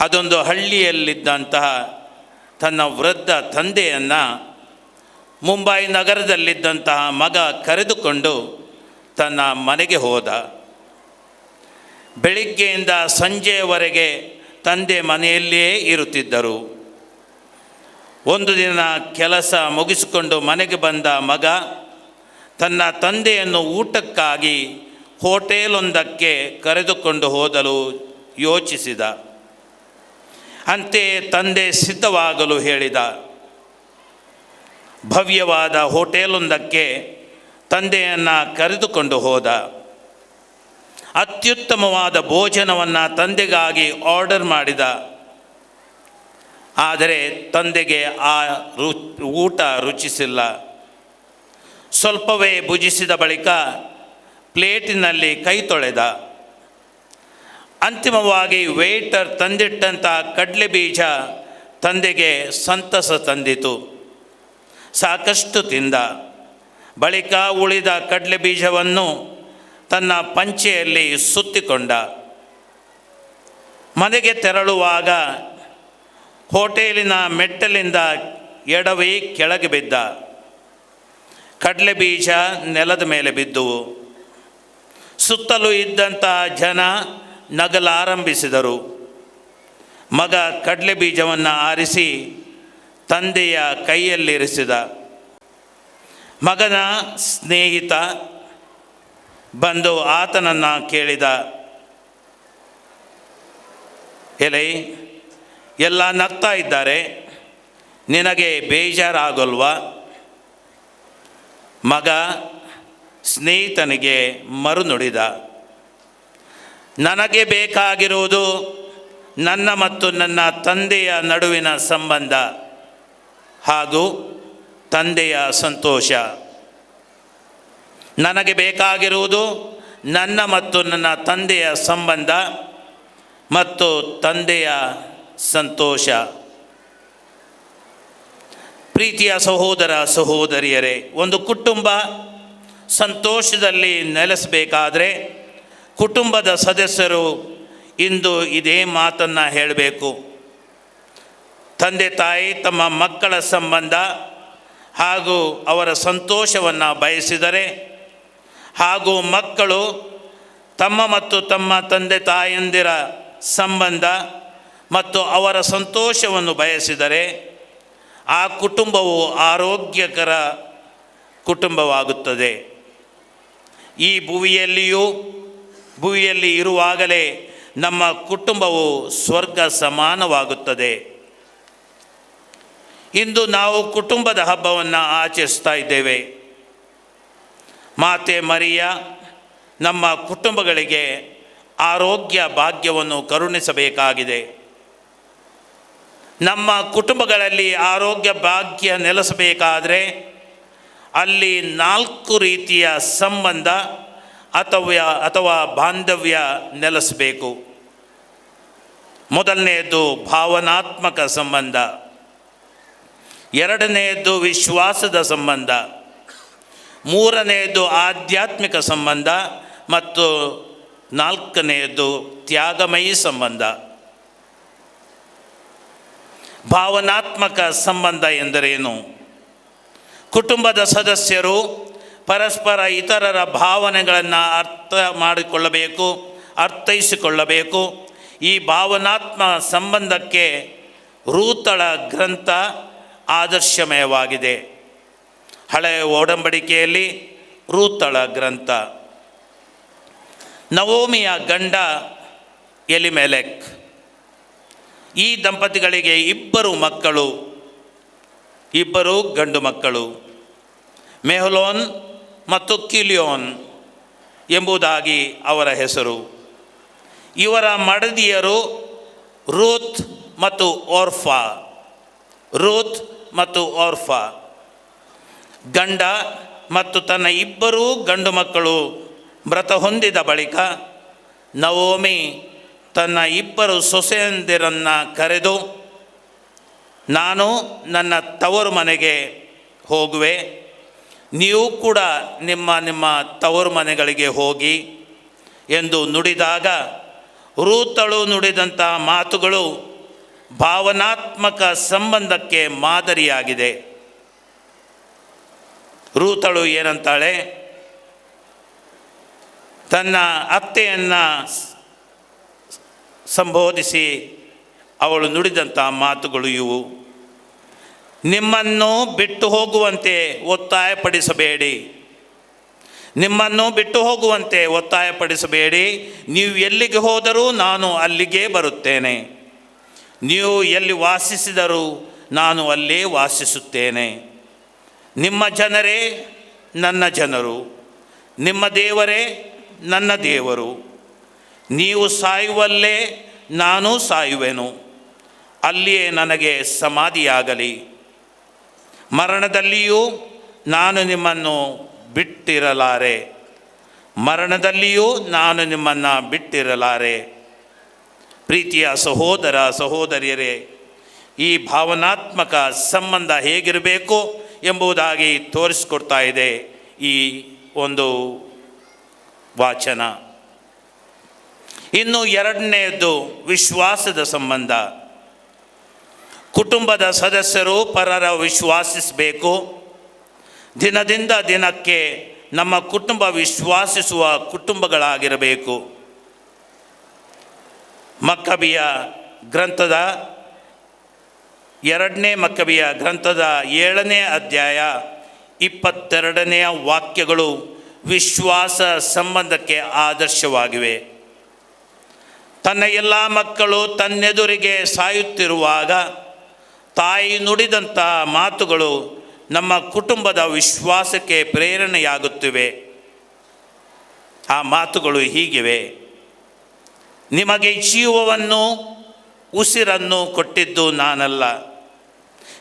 ಅದೊಂದು ಹಳ್ಳಿಯಲ್ಲಿದ್ದಂತಹ ತನ್ನ ವೃದ್ಧ ತಂದೆಯನ್ನು ಮುಂಬೈ ನಗರದಲ್ಲಿದ್ದಂತಹ ಮಗ ಕರೆದುಕೊಂಡು ತನ್ನ ಮನೆಗೆ ಹೋದ. ಬೆಳಿಗ್ಗೆಯಿಂದ ಸಂಜೆಯವರೆಗೆ ತಂದೆ ಮನೆಯಲ್ಲಿಯೇ ಇರುತ್ತಿದ್ದರು. ಒಂದು ದಿನ ಕೆಲಸ ಮುಗಿಸಿಕೊಂಡು ಮನೆಗೆ ಬಂದ ಮಗ ತನ್ನ ತಂದೆಯನ್ನು ಊಟಕ್ಕಾಗಿ ಹೋಟೆಲೊಂದಕ್ಕೆ ಕರೆದುಕೊಂಡು ಹೋದಲು ಯೋಚಿಸಿದ. ಅಂತೆಯೇ ತಂದೆ ಸಿದ್ಧವಾಗಲು ಹೇಳಿದ. ಭವ್ಯವಾದ ಹೋಟೆಲೊಂದಕ್ಕೆ ತಂದೆಯನ್ನು ಕರೆದುಕೊಂಡು ಹೋದ. ಅತ್ಯುತ್ತಮವಾದ ಭೋಜನವನ್ನು ತಂದೆಗಾಗಿ ಆರ್ಡರ್ ಮಾಡಿದ. ಆದರೆ ತಂದೆಗೆ ಆ ಊಟ ರುಚಿಸಿಲ್ಲ. ಸ್ವಲ್ಪವೇ ಭುಜಿಸಿದ ಬಳಿಕ ಪ್ಲೇಟಿನಲ್ಲಿ ಕೈ ತೊಳೆದ. ಅಂತಿಮವಾಗಿ ವೇಟರ್ ತಂದಿಟ್ಟಂಥ ಕಡಲೆ ಬೀಜ ತಂದೆಗೆ ಸಂತಸ ತಂದಿತು. ಸಾಕಷ್ಟು ತಿಂದ. ಬಳಿಕ ಉಳಿದ ಕಡಲೆ ಬೀಜವನ್ನು ತನ್ನ ಪಂಚೆಯಲ್ಲಿ ಸುತ್ತಿಕೊಂಡ. ಮನೆಗೆ ತೆರಳುವಾಗ ಹೋಟೆಲಿನ ಮೆಟ್ಟಲಿಂದ ಎಡವಿ ಕೆಳಗೆ ಬಿದ್ದ. ಕಡಲೆ ಬೀಜ ನೆಲದ ಮೇಲೆ ಬಿದ್ದುವು. ಸುತ್ತಲೂ ಇದ್ದಂಥ ಜನ ನಗಲಾರಂಭಿಸಿದರು. ಮಗ ಕಡಲೆ ಬೀಜವನ್ನು ಆರಿಸಿ ತಂದೆಯ ಕೈಯಲ್ಲಿರಿಸಿದ. ಮಗನ ಸ್ನೇಹಿತ ಬಂದು ಆತನನ್ನು ಕೇಳಿದ, ಎಲೈ, ಎಲ್ಲ ನಗ್ತಾ ಇದ್ದಾರೆ, ನಿನಗೆ ಬೇಜಾರಾಗಲ್ವಾ? ಮಗ ಸ್ನೇಹಿತನಿಗೆ ಮರುನುಡಿದ, ನನಗೆ ಬೇಕಾಗಿರುವುದು ನನ್ನ ಮತ್ತು ನನ್ನ ತಂದೆಯ ನಡುವಿನ ಸಂಬಂಧ ಹಾಗೂ ತಂದೆಯ ಸಂತೋಷ. ನನಗೆ ಬೇಕಾಗಿರುವುದು ನನ್ನ ಮತ್ತು ನನ್ನ ತಂದೆಯ ಸಂಬಂಧ ಮತ್ತು ತಂದೆಯ ಸಂತೋಷ. ಪ್ರೀತಿಯ ಸಹೋದರ ಸಹೋದರಿಯರೇ, ಒಂದು ಕುಟುಂಬ ಸಂತೋಷದಲ್ಲಿ ನೆಲೆಸಬೇಕಾದ್ರೆ ಕುಟುಂಬದ ಸದಸ್ಯರು ಇಂದು ಇದೇ ಮಾತನ್ನು ಹೇಳಬೇಕು. ತಂದೆ ತಾಯಿ ತಮ್ಮ ಮಕ್ಕಳ ಸಂಬಂಧ ಹಾಗೂ ಅವರ ಸಂತೋಷವನ್ನು ಬಯಸಿದರೆ, ಹಾಗೂ ಮಕ್ಕಳು ತಮ್ಮ ಮತ್ತು ತಮ್ಮ ತಂದೆ ತಾಯಂದಿರ ಸಂಬಂಧ ಮತ್ತು ಅವರ ಸಂತೋಷವನ್ನು ಬಯಸಿದರೆ ಆ ಕುಟುಂಬವು ಆರೋಗ್ಯಕರ ಕುಟುಂಬವಾಗುತ್ತದೆ. ಈ ಭುವಿಯಲ್ಲಿ ಇರುವಾಗಲೇ ನಮ್ಮ ಕುಟುಂಬವು ಸ್ವರ್ಗ ಸಮಾನವಾಗುತ್ತದೆ. ಇಂದು ನಾವು ಕುಟುಂಬದ ಹಬ್ಬವನ್ನು ಆಚರಿಸ್ತಾ ಇದ್ದೇವೆ. ಮಾತೆ ಮರಿಯ ನಮ್ಮ ಕುಟುಂಬಗಳಿಗೆ ಆರೋಗ್ಯ ಭಾಗ್ಯವನ್ನು ಕರುಣಿಸಬೇಕಾಗಿದೆ. ನಮ್ಮ ಕುಟುಂಬಗಳಲ್ಲಿ ಆರೋಗ್ಯ ಭಾಗ್ಯ ನೆಲೆಸಬೇಕಾದರೆ ಅಲ್ಲಿ 4 ರೀತಿಯ ಸಂಬಂಧ ಅಥವಾ ಬಾಂಧವ್ಯ ನೆಲೆಸಬೇಕು. ಮೊದಲನೆಯದು ಭಾವನಾತ್ಮಕ ಸಂಬಂಧ, ಎರಡನೆಯದು ವಿಶ್ವಾಸದ ಸಂಬಂಧ, ಮೂರನೆಯದು ಆಧ್ಯಾತ್ಮಿಕ ಸಂಬಂಧ ಮತ್ತು ನಾಲ್ಕನೆಯದು ತ್ಯಾಗಮಯಿ ಸಂಬಂಧ. ಭಾವನಾತ್ಮಕ ಸಂಬಂಧ ಎಂದರೇನು? ಕುಟುಂಬದ ಸದಸ್ಯರು ಪರಸ್ಪರ ಇತರರ ಭಾವನೆಗಳನ್ನು ಅರ್ಥೈಸಿಕೊಳ್ಳಬೇಕು. ಈ ಭಾವನಾತ್ಮಕ ಸಂಬಂಧಕ್ಕೆ ರೂತಳ ಗ್ರಂಥ ಆದರ್ಶಮಯವಾಗಿದೆ. ಹಳೆಯ ಒಡಂಬಡಿಕೆಯಲ್ಲಿ ರೂತಳ ಗ್ರಂಥ. ನವೋಮಿಯ ಗಂಡ ಎಲಿಮೆಲೆಕ್. ಈ ದಂಪತಿಗಳಿಗೆ 2 ಮಕ್ಕಳು, 2 ಗಂಡು ಮಕ್ಕಳು, ಮೆಹಲೋನ್ ಮತ್ತು ಕಿಲಿಯೋನ್ ಎಂಬುದಾಗಿ ಅವರ ಹೆಸರು. ಇವರ ಮಡದಿಯರು ರೂತ್ ಮತ್ತು ಓರ್ಫಾ. ಗಂಡ ಮತ್ತು ತನ್ನ 2 ಗಂಡು ಮಕ್ಕಳು ಮೃತ ಹೊಂದಿದ ಬಳಿಕ ನವೋಮಿ ತನ್ನ 2 ಸೊಸೆಯಂದಿರನ್ನು ಕರೆದು, ನಾನು ನನ್ನ ತವರು ಮನೆಗೆ ಹೋಗುವೆ, ನೀವು ಕೂಡ ನಿಮ್ಮ ತವರು ಮನೆಗಳಿಗೆ ಹೋಗಿ ಎಂದು ನುಡಿದಾಗ, ರೂತಳು ನುಡಿದಂಥ ಮಾತುಗಳು ಭಾವನಾತ್ಮಕ ಸಂಬಂಧಕ್ಕೆ ಮಾದರಿಯಾಗಿದೆ. ರೂತಳು ಏನಂತಾಳೆ? ತನ್ನ ಅತ್ತೆಯನ್ನು ಸಂಬೋಧಿಸಿ ಅವಳು ನುಡಿದಂಥ ಮಾತುಗಳು ಇವು: ನಿಮ್ಮನ್ನು ಬಿಟ್ಟು ಹೋಗುವಂತೆ ಒತ್ತಾಯಪಡಿಸಬೇಡಿ. ನೀವು ಎಲ್ಲಿಗೆ ಹೋದರೂ ನಾನು ಅಲ್ಲಿಗೆ ಬರುತ್ತೇನೆ. ನೀವು ಎಲ್ಲಿ ವಾಸಿಸಿದರೂ ನಾನು ಅಲ್ಲೇ ವಾಸಿಸುತ್ತೇನೆ. ನಿಮ್ಮ ಜನರೇ ನನ್ನ ಜನರು, ನಿಮ್ಮ ದೇವರೇ ನನ್ನ ದೇವರು. ನೀವು ಸಾಯುವಲ್ಲೇ ನಾನು ಸಾಯುವೆನು, ಅಲ್ಲಿಯೇ ನನಗೆ ಸಮಾಧಿಯಾಗಲಿ. ಮರಣದಲ್ಲಿಯೂ ನಾನು ನಿಮ್ಮನ್ನು ಬಿಟ್ಟಿರಲಾರೆ, ಮರಣದಲ್ಲಿಯೂ ನಾನು ನಿಮ್ಮನ್ನು ಬಿಟ್ಟಿರಲಾರೆ. ಪ್ರೀತಿಯ ಸಹೋದರ ಸಹೋದರಿಯರೇ, ಈ ಭಾವನಾತ್ಮಕ ಸಂಬಂಧ ಹೇಗಿರಬೇಕು ಎಂಬುದಾಗಿ ತೋರಿಸ್ಕೊಡ್ತಾ ಇದೆ ಈ ಒಂದು ವಾಚನ. ಇನ್ನು ಎರಡನೆಯದು ವಿಶ್ವಾಸದ ಸಂಬಂಧ. ಕುಟುಂಬದ ಸದಸ್ಯರು ಪರರ ವಿಶ್ವಾಸಿಸಬೇಕು. ದಿನದಿಂದ ದಿನಕ್ಕೆ ನಮ್ಮ ಕುಟುಂಬ ವಿಶ್ವಾಸಿಸುವ ಕುಟುಂಬಗಳಾಗಿರಬೇಕು. ಮಕ್ಕಬಿಯ ಗ್ರಂಥದ 2ನೇ ಮಕ್ಕಬಿಯ ಗ್ರಂಥದ 7ನೇ ಅಧ್ಯಾಯ 22ನೆಯ ವಾಕ್ಯಗಳು ವಿಶ್ವಾಸ ಸಂಬಂಧಕ್ಕೆ ಆದರ್ಶವಾಗಿವೆ. ತನ್ನ ಎಲ್ಲ ಮಕ್ಕಳು ತನ್ನೆದುರಿಗೆ ಸಾಯುತ್ತಿರುವಾಗ ತಾಯಿ ನುಡಿದಂಥ ಮಾತುಗಳು ನಮ್ಮ ಕುಟುಂಬದ ವಿಶ್ವಾಸಕ್ಕೆ ಪ್ರೇರಣೆಯಾಗುತ್ತಿವೆ. ಆ ಮಾತುಗಳು ಹೀಗಿವೆ: ನಿಮಗೆ ಜೀವವನ್ನು ಉಸಿರನ್ನು ಕೊಟ್ಟಿದ್ದು ನಾನಲ್ಲ,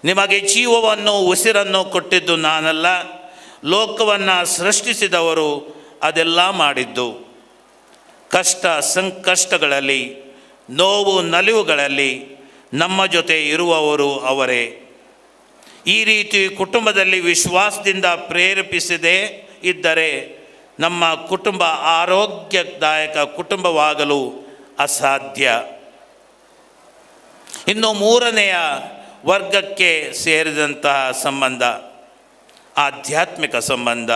ನಿಮಗೆ ಜೀವವನ್ನು ಉಸಿರನ್ನು ಕೊಟ್ಟಿದ್ದು ನಾನಲ್ಲ, ಲೋಕವನ್ನು ಸೃಷ್ಟಿಸಿದವರು ಅದೆಲ್ಲ ಮಾಡಿದ್ದು. ಕಷ್ಟ ಸಂಕಷ್ಟಗಳಲ್ಲಿ, ನೋವು ನಲಿವುಗಳಲ್ಲಿ ನಮ್ಮ ಜೊತೆ ಇರುವವರು ಅವರೇ. ಈ ರೀತಿ ಕುಟುಂಬದಲ್ಲಿ ವಿಶ್ವಾಸದಿಂದ ಪ್ರೇರೇಪಿಸದೇ ಇದ್ದರೆ ನಮ್ಮ ಕುಟುಂಬ ಆರೋಗ್ಯದಾಯಕ ಕುಟುಂಬವಾಗಲು ಅಸಾಧ್ಯ. ಇನ್ನು 3ನೆಯ ವರ್ಗಕ್ಕೆ ಸೇರಿದಂತಹ ಸಂಬಂಧ ಆಧ್ಯಾತ್ಮಿಕ ಸಂಬಂಧ.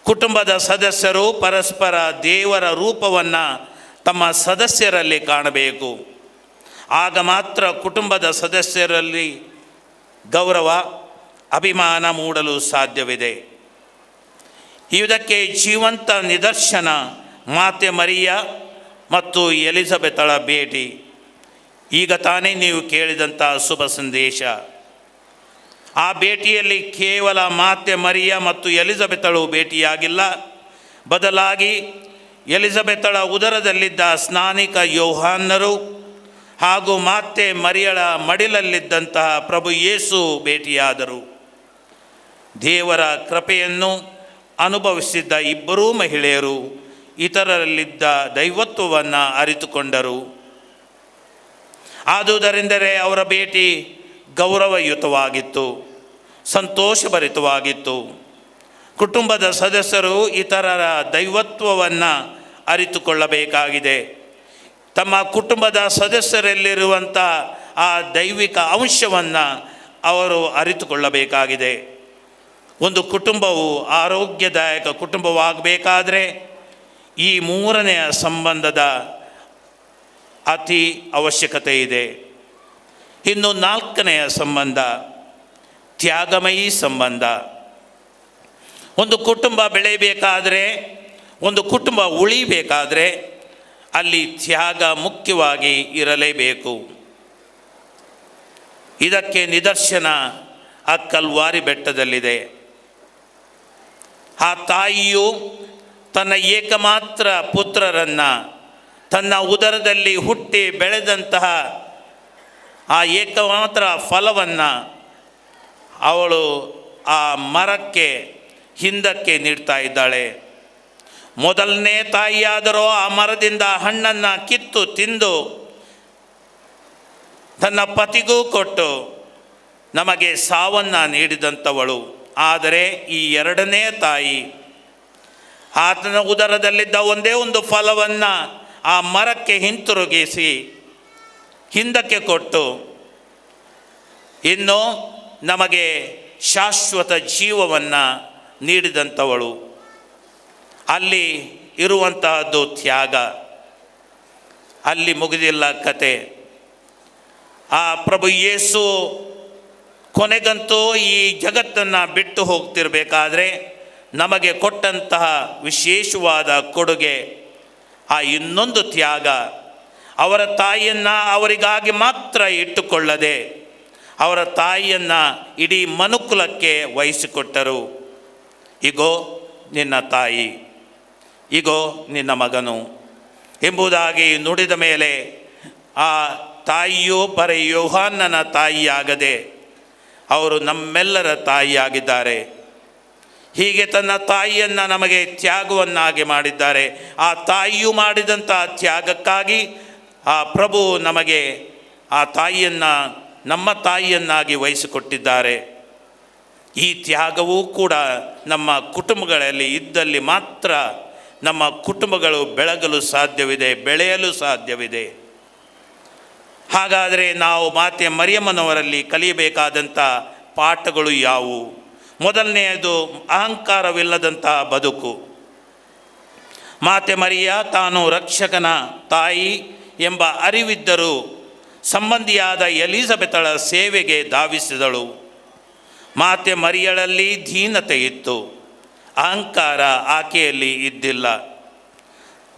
ಕುಟುಂಬದ ಸದಸ್ಯರು ಪರಸ್ಪರ ದೇವರ ರೂಪವನ್ನು ತಮ್ಮ ಸದಸ್ಯರಲ್ಲಿ ಕಾಣಬೇಕು. ಆಗ ಮಾತ್ರ ಕುಟುಂಬದ ಸದಸ್ಯರಲ್ಲಿ ಗೌರವ, ಅಭಿಮಾನ ಮೂಡಲು ಸಾಧ್ಯವಿದೆ. ಇದಕ್ಕೆ ಜೀವಂತ ನಿದರ್ಶನ ಮಾತೆ ಮರಿಯ ಮತ್ತು ಎಲಿಜಬೆತಳ ಭೇಟಿ. ಈಗ ತಾನೇ ನೀವು ಕೇಳಿದಂಥ ಶುಭ ಸಂದೇಶ. ಆ ಭೇಟಿಯಲ್ಲಿ ಕೇವಲ ಮಾತೆ ಮರಿಯ ಮತ್ತು ಎಲಿಜಬೆತಳು ಭೇಟಿಯಾಗಿಲ್ಲ, ಬದಲಾಗಿ ಎಲಿಜಬೆತಳ ಉದರದಲ್ಲಿದ್ದ ಸ್ನಾನಿಕ ಯೋಹಾನರು ಹಾಗೂ ಮಾತೆ ಮರಿಯಳ ಮಡಿಲಲ್ಲಿದ್ದಂತಹ ಪ್ರಭು ಯೇಸು ಭೇಟಿಯಾದರು. ದೇವರ ಕೃಪೆಯನ್ನು ಅನುಭವಿಸಿದ್ದ ಇಬ್ಬರೂ ಮಹಿಳೆಯರು ಇತರರಲ್ಲಿದ್ದ ದೈವತ್ವವನ್ನು ಅರಿತುಕೊಂಡರು. ಆದುದರಿಂದಲೇ ಅವರ ಭೇಟಿ ಗೌರವಯುತವಾಗಿತ್ತು, ಸಂತೋಷಭರಿತವಾಗಿತ್ತು. ಕುಟುಂಬದ ಸದಸ್ಯರು ಇತರರ ದೈವತ್ವವನ್ನು ಅರಿತುಕೊಳ್ಳಬೇಕಾಗಿದೆ. ತಮ್ಮ ಕುಟುಂಬದ ಸದಸ್ಯರಲ್ಲಿರುವಂಥ ಆ ದೈವಿಕ ಅಂಶವನ್ನು ಅವರು ಅರಿತುಕೊಳ್ಳಬೇಕಾಗಿದೆ. ಒಂದು ಕುಟುಂಬವು ಆರೋಗ್ಯದಾಯಕ ಕುಟುಂಬವಾಗಬೇಕಾದ್ರೆ ಈ 3ನೆಯ ಸಂಬಂಧದ ಅತಿ ಅವಶ್ಯಕತೆ ಇದೆ. ಇನ್ನು 4ನೆಯ ಸಂಬಂಧ ತ್ಯಾಗಮಯಿ ಸಂಬಂಧ. ಒಂದು ಕುಟುಂಬ ಬೆಳೆಯಬೇಕಾದ್ರೆ, ಒಂದು ಕುಟುಂಬ ಉಳಿಬೇಕಾದ್ರೆ ಅಲ್ಲಿ ತ್ಯಾಗ ಮುಖ್ಯವಾಗಿ ಇರಲೇಬೇಕು. ಇದಕ್ಕೆ ನಿದರ್ಶನ ಆ ಕಲ್ವಾರಿ ಬೆಟ್ಟದಲ್ಲಿದೆ. ಆ ತಾಯಿಯು ತನ್ನ ಏಕಮಾತ್ರ ಪುತ್ರರನ್ನು, ತನ್ನ ಉದರದಲ್ಲಿ ಹುಟ್ಟಿ ಬೆಳೆದಂತಹ ಆ ಏಕಮಾತ್ರ ಫಲವನ್ನು ಅವಳು ಆ ಮರಕ್ಕೆ ಹಿಂದಕ್ಕೆ ನೀಡ್ತಾ ಇದ್ದಾಳೆ. ಮೊದಲನೇ ತಾಯಿಯಾದರೂ ಆ ಮರದಿಂದ ಹಣ್ಣನ್ನು ಕಿತ್ತು ತಿಂದು ತನ್ನ ಪತಿಗೂ ಕೊಟ್ಟು ನಮಗೆ ಸಾವನ್ನು ನೀಡಿದಂಥವಳು. ಆದರೆ ಈ 2ನೇ ತಾಯಿ ಆತನ ಉದರದಲ್ಲಿದ್ದ ಒಂದೇ ಒಂದು ಫಲವನ್ನು ಆ ಮರಕ್ಕೆ ಹಿಂತಿರುಗಿಸಿ ಹಿಂದಕ್ಕೆ ಕೊಟ್ಟು ಇನ್ನು ನಮಗೆ ಶಾಶ್ವತ ಜೀವವನ್ನು ನೀಡಿದಂಥವಳು. ಅಲ್ಲಿ ಇರುವಂತಹದ್ದು ತ್ಯಾಗ. ಅಲ್ಲಿ ಮುಗಿದಿಲ್ಲ ಕತೆ. ಆ ಪ್ರಭು ಯೇಸು ಕೊನೆಗಂತೂ ಈ ಜಗತ್ತನ್ನು ಬಿಟ್ಟು ಹೋಗ್ತಿರ್ಬೇಕಾದ್ರೆ ನಮಗೆ ಕೊಟ್ಟಂತಹ ವಿಶೇಷವಾದ ಕೊಡುಗೆ ಆ ಇನ್ನೊಂದು ತ್ಯಾಗ. ಅವರ ತಾಯಿಯನ್ನು ಅವರಿಗಾಗಿ ಮಾತ್ರ ಇಟ್ಟುಕೊಳ್ಳದೆ ಅವರ ತಾಯಿಯನ್ನು ಇಡೀ ಮನುಕುಲಕ್ಕೆ ವಹಿಸಿಕೊಟ್ಟರು. ಇಗೋ ನಿನ್ನ ತಾಯಿ, ಇಗೋ ನಿನ್ನ ಮಗನು ಎಂಬುದಾಗಿ ನುಡಿದ ಮೇಲೆ ಆ ತಾಯಿಯೂ ಬರೀ ಯೋಹಾನನ ತಾಯಿಯಾಗದೆ ಅವರು ನಮ್ಮೆಲ್ಲರ ತಾಯಿಯಾಗಿದ್ದಾರೆ. ಹೀಗೆ ತನ್ನ ತಾಯಿಯನ್ನು ನಮಗೆ ತ್ಯಾಗವನ್ನಾಗಿ ಮಾಡಿದ್ದಾರೆ. ಆ ತಾಯಿಯು ಮಾಡಿದಂಥ ತ್ಯಾಗಕ್ಕಾಗಿ ಆ ಪ್ರಭು ನಮಗೆ ಆ ತಾಯಿಯನ್ನು ನಮ್ಮ ತಾಯಿಯನ್ನಾಗಿ ವಹಿಸಿಕೊಟ್ಟಿದ್ದಾರೆ. ಈ ತ್ಯಾಗವೂ ಕೂಡ ನಮ್ಮ ಕುಟುಂಬಗಳಲ್ಲಿ ಇದ್ದಲ್ಲಿ ಮಾತ್ರ ನಮ್ಮ ಕುಟುಂಬಗಳು ಬೆಳಗಲು ಸಾಧ್ಯವಿದೆ, ಬೆಳೆಯಲು ಸಾಧ್ಯವಿದೆ. ಹಾಗಾದರೆ ನಾವು ಮಾತೆ ಮರಿಯಮ್ಮನವರಲ್ಲಿ ಕಲಿಯಬೇಕಾದಂಥ ಪಾಠಗಳು ಯಾವುವು? ಮೊದಲನೆಯದು ಅಹಂಕಾರವಿಲ್ಲದಂಥ ಬದುಕು. ಮಾತೆ ಮರಿಯ ತಾನು ರಕ್ಷಕನ ತಾಯಿ ಎಂಬ ಅರಿವಿದ್ದರೂ ಸಂಬಂಧಿಯಾದ ಎಲಿಜಬೆತಳ ಸೇವೆಗೆ ಧಾವಿಸಿದಳು. ಮಾತೆ ಮರಿಯಳಲ್ಲಿ ದೀನತೆ ಇತ್ತು, ಅಹಂಕಾರ ಆಕೆಯಲ್ಲಿ ಇದ್ದಿಲ್ಲ.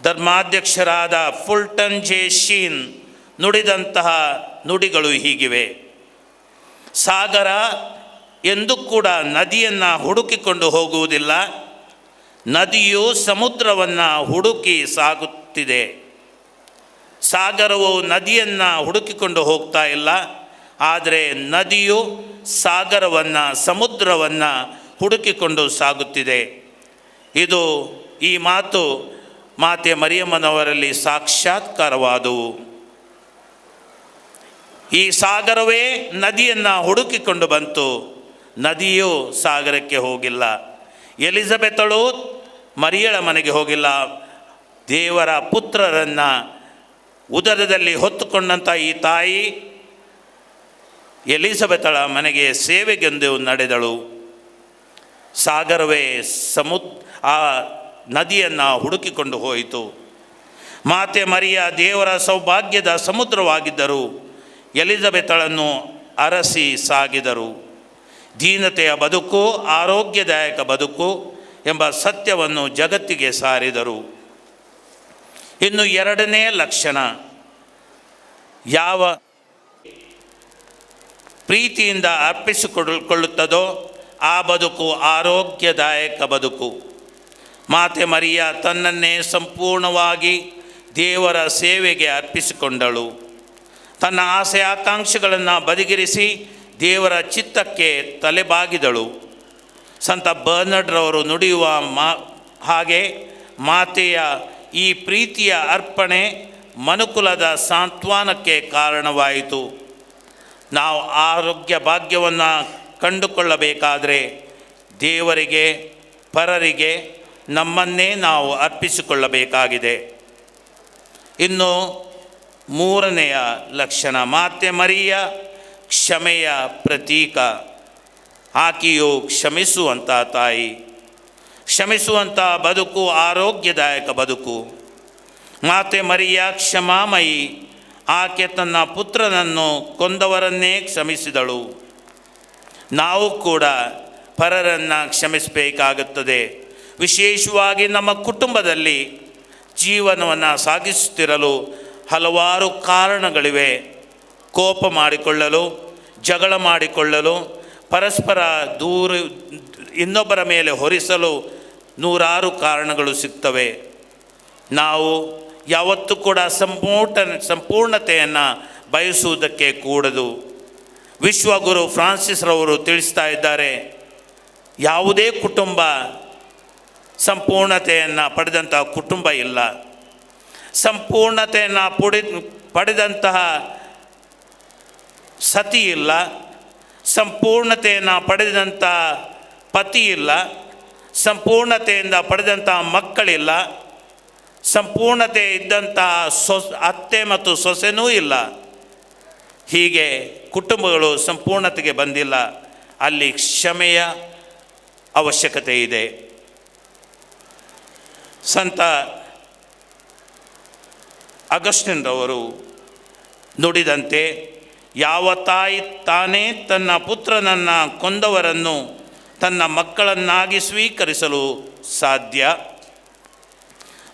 ಧರ್ಮಾಧ್ಯಕ್ಷರಾದ ಫುಲ್ಟನ್ ಜೆ ಶೀನ್ ನುಡಿದಂತಹ ನುಡಿಗಳು ಹೀಗಿವೆ: ಸಾಗರ ಎಂದು ಕೂಡ ನದಿಯನ್ನು ಹುಡುಕಿಕೊಂಡು ಹೋಗುವುದಿಲ್ಲ, ನದಿಯು ಸಮುದ್ರವನ್ನು ಹುಡುಕಿ ಸಾಗುತ್ತಿದೆ. ಸಾಗರವು ನದಿಯನ್ನು ಹುಡುಕಿಕೊಂಡು ಹೋಗ್ತಾ ಇಲ್ಲ, ಆದರೆ ನದಿಯು ಸಾಗರವನ್ನು ಸಮುದ್ರವನ್ನು ಹುಡುಕಿಕೊಂಡು ಸಾಗುತ್ತಿದೆ. ಇದು ಈ ಮಾತು ಮಾತೆ ಮರಿಯಮ್ಮನವರಲ್ಲಿ ಸಾಕ್ಷಾತ್ಕಾರವಾದವು. ಈ ಸಾಗರವೇ ನದಿಯನ್ನು ಹುಡುಕಿಕೊಂಡು ಬಂತು, ನದಿಯು ಸಾಗರಕ್ಕೆ ಹೋಗಿಲ್ಲ. ಎಲಿಜಬೆತಳು ಮರಿಯಳ ಮನೆಗೆ ಹೋಗಿಲ್ಲ, ದೇವರ ಪುತ್ರರನ್ನು ಉದರದಲ್ಲಿ ಹೊತ್ತುಕೊಂಡಂಥ ಈ ತಾಯಿ ಎಲಿಜಬೆತಳ ಮನೆಗೆ ಸೇವೆಗೆಂದು ನಡೆದಳು. ಸಾಗರವೇ ಆ ನದಿಯನ್ನು ಹುಡುಕಿಕೊಂಡು ಹೋಯಿತು. ಮಾತೆ ಮರಿಯ ದೇವರ ಸೌಭಾಗ್ಯದ ಸಮುದ್ರವಾಗಿದ್ದರು, ಎಲಿಜಬೆತಳನ್ನು ಅರಸಿ ಸಾಗಿದರು. ದೀನತೆಯ ಬದುಕು ಆರೋಗ್ಯದಾಯಕ ಬದುಕು ಎಂಬ ಸತ್ಯವನ್ನು ಜಗತ್ತಿಗೆ ಸಾರಿದರು. ಇನ್ನು ಎರಡನೇ ಲಕ್ಷಣ, ಯಾವ ಪ್ರೀತಿಯಿಂದ ಅರ್ಪಿಸಿಕೊಳ್ಳುತ್ತದೋ ಆ ಬದುಕು ಆರೋಗ್ಯದಾಯಕ ಬದುಕು. ಮಾತೆ ಮರಿಯ ತನ್ನನ್ನೇ ಸಂಪೂರ್ಣವಾಗಿ ದೇವರ ಸೇವೆಗೆ ಅರ್ಪಿಸಿಕೊಂಡಳು. ತನ್ನ ಆಸೆ ಆಕಾಂಕ್ಷೆಗಳನ್ನು ಬದಿಗಿರಿಸಿ ದೇವರ ಚಿತ್ತಕ್ಕೆ ತಲೆಬಾಗಿದಳು. ಸಂತ ಬರ್ನರ್ಡ್ರವರು ನುಡಿಯುವ ಹಾಗೆ ಮಾತೆಯ ಈ ಪ್ರೀತಿಯ ಅರ್ಪಣೆ ಮನುಕುಲದ ಸಾಂತ್ವನಕ್ಕೆ ಕಾರಣವಾಯಿತು. ನಾವು ಆರೋಗ್ಯ ಭಾಗ್ಯವನ್ನು ಕಂಡುಕೊಳ್ಳಬೇಕಾದರೆ ದೇವರಿಗೆ, ಪರರಿಗೆ ನಮ್ಮನ್ನೇ ನಾವು ಅರ್ಪಿಸಿಕೊಳ್ಳಬೇಕಾಗಿದೆ. ಇನ್ನು ಮೂರನೆಯ ಲಕ್ಷಣ, ಮಾತೆ ಮರಿಯ ಕ್ಷಮೆಯ ಪ್ರತೀಕ. ಆಕೆಯು ಕ್ಷಮಿಸುವಂಥ ತಾಯಿ. ಕ್ಷಮಿಸುವಂಥ ಬದುಕು ಆರೋಗ್ಯದಾಯಕ ಬದುಕು. ಮಾತೆ ಮರಿಯ ಕ್ಷಮಾಮಯಿ. ಆಕೆ ತನ್ನ ಪುತ್ರನನ್ನು ಕೊಂದವರನ್ನೇ ಕ್ಷಮಿಸಿದಳು. ನಾವು ಕೂಡ ಪರರನ್ನು ಕ್ಷಮಿಸಬೇಕಾಗುತ್ತದೆ. ವಿಶೇಷವಾಗಿ ನಮ್ಮ ಕುಟುಂಬದಲ್ಲಿ ಜೀವನವನ್ನು ಸಾಗಿಸುತ್ತಿರಲು ಹಲವಾರು ಕಾರಣಗಳಿವೆ. ಕೋಪ ಮಾಡಿಕೊಳ್ಳಲು, ಜಗಳ ಮಾಡಿಕೊಳ್ಳಲು, ಪರಸ್ಪರ ಇನ್ನೊಬ್ಬರ ಮೇಲೆ ಹೊರಿಸಲು ನೂರಾರು ಕಾರಣಗಳು ಸಿಗ್ತವೆ. ನಾವು ಯಾವತ್ತೂ ಕೂಡ ಸಂಪೂರ್ಣತೆಯನ್ನು ಬಯಸುವುದಕ್ಕೆ ಕೂಡದು. ವಿಶ್ವಗುರು ಫ್ರಾನ್ಸಿಸ್ರವರು ತಿಳಿಸ್ತಾ ಇದ್ದಾರೆ, ಯಾವುದೇ ಕುಟುಂಬ ಸಂಪೂರ್ಣತೆಯನ್ನು ಪಡೆದಂಥ ಕುಟುಂಬ ಇಲ್ಲ. ಸಂಪೂರ್ಣತೆಯನ್ನು ಪಡೆದಂತಹ ಸತಿ ಇಲ್ಲ, ಸಂಪೂರ್ಣತೆಯನ್ನು ಪಡೆದಂಥ ಪತಿ ಇಲ್ಲ, ಸಂಪೂರ್ಣತೆಯಿಂದ ಪಡೆದಂಥ ಮಕ್ಕಳಿಲ್ಲ, ಸಂಪೂರ್ಣತೆ ಇದ್ದಂತಹ ಅತ್ತೆ ಮತ್ತು ಸೊಸೆನೂ ಇಲ್ಲ. ಹೀಗೆ ಕುಟುಂಬಗಳು ಸಂಪೂರ್ಣತೆಗೆ ಬಂದಿಲ್ಲ. ಅಲ್ಲಿ ಕ್ಷಮೆಯ ಅವಶ್ಯಕತೆ ಇದೆ. ಸಂತ ಅಗಸ್ಟಿನ್ರವರು ನುಡಿದಂತೆ, ಯಾವ ತಾಯಿ ತಾನೇ ತನ್ನ ಪುತ್ರನನ್ನು ಕೊಂದವರನ್ನು ತನ್ನ ಮಕ್ಕಳನ್ನಾಗಿ ಸ್ವೀಕರಿಸಲು ಸಾಧ್ಯ?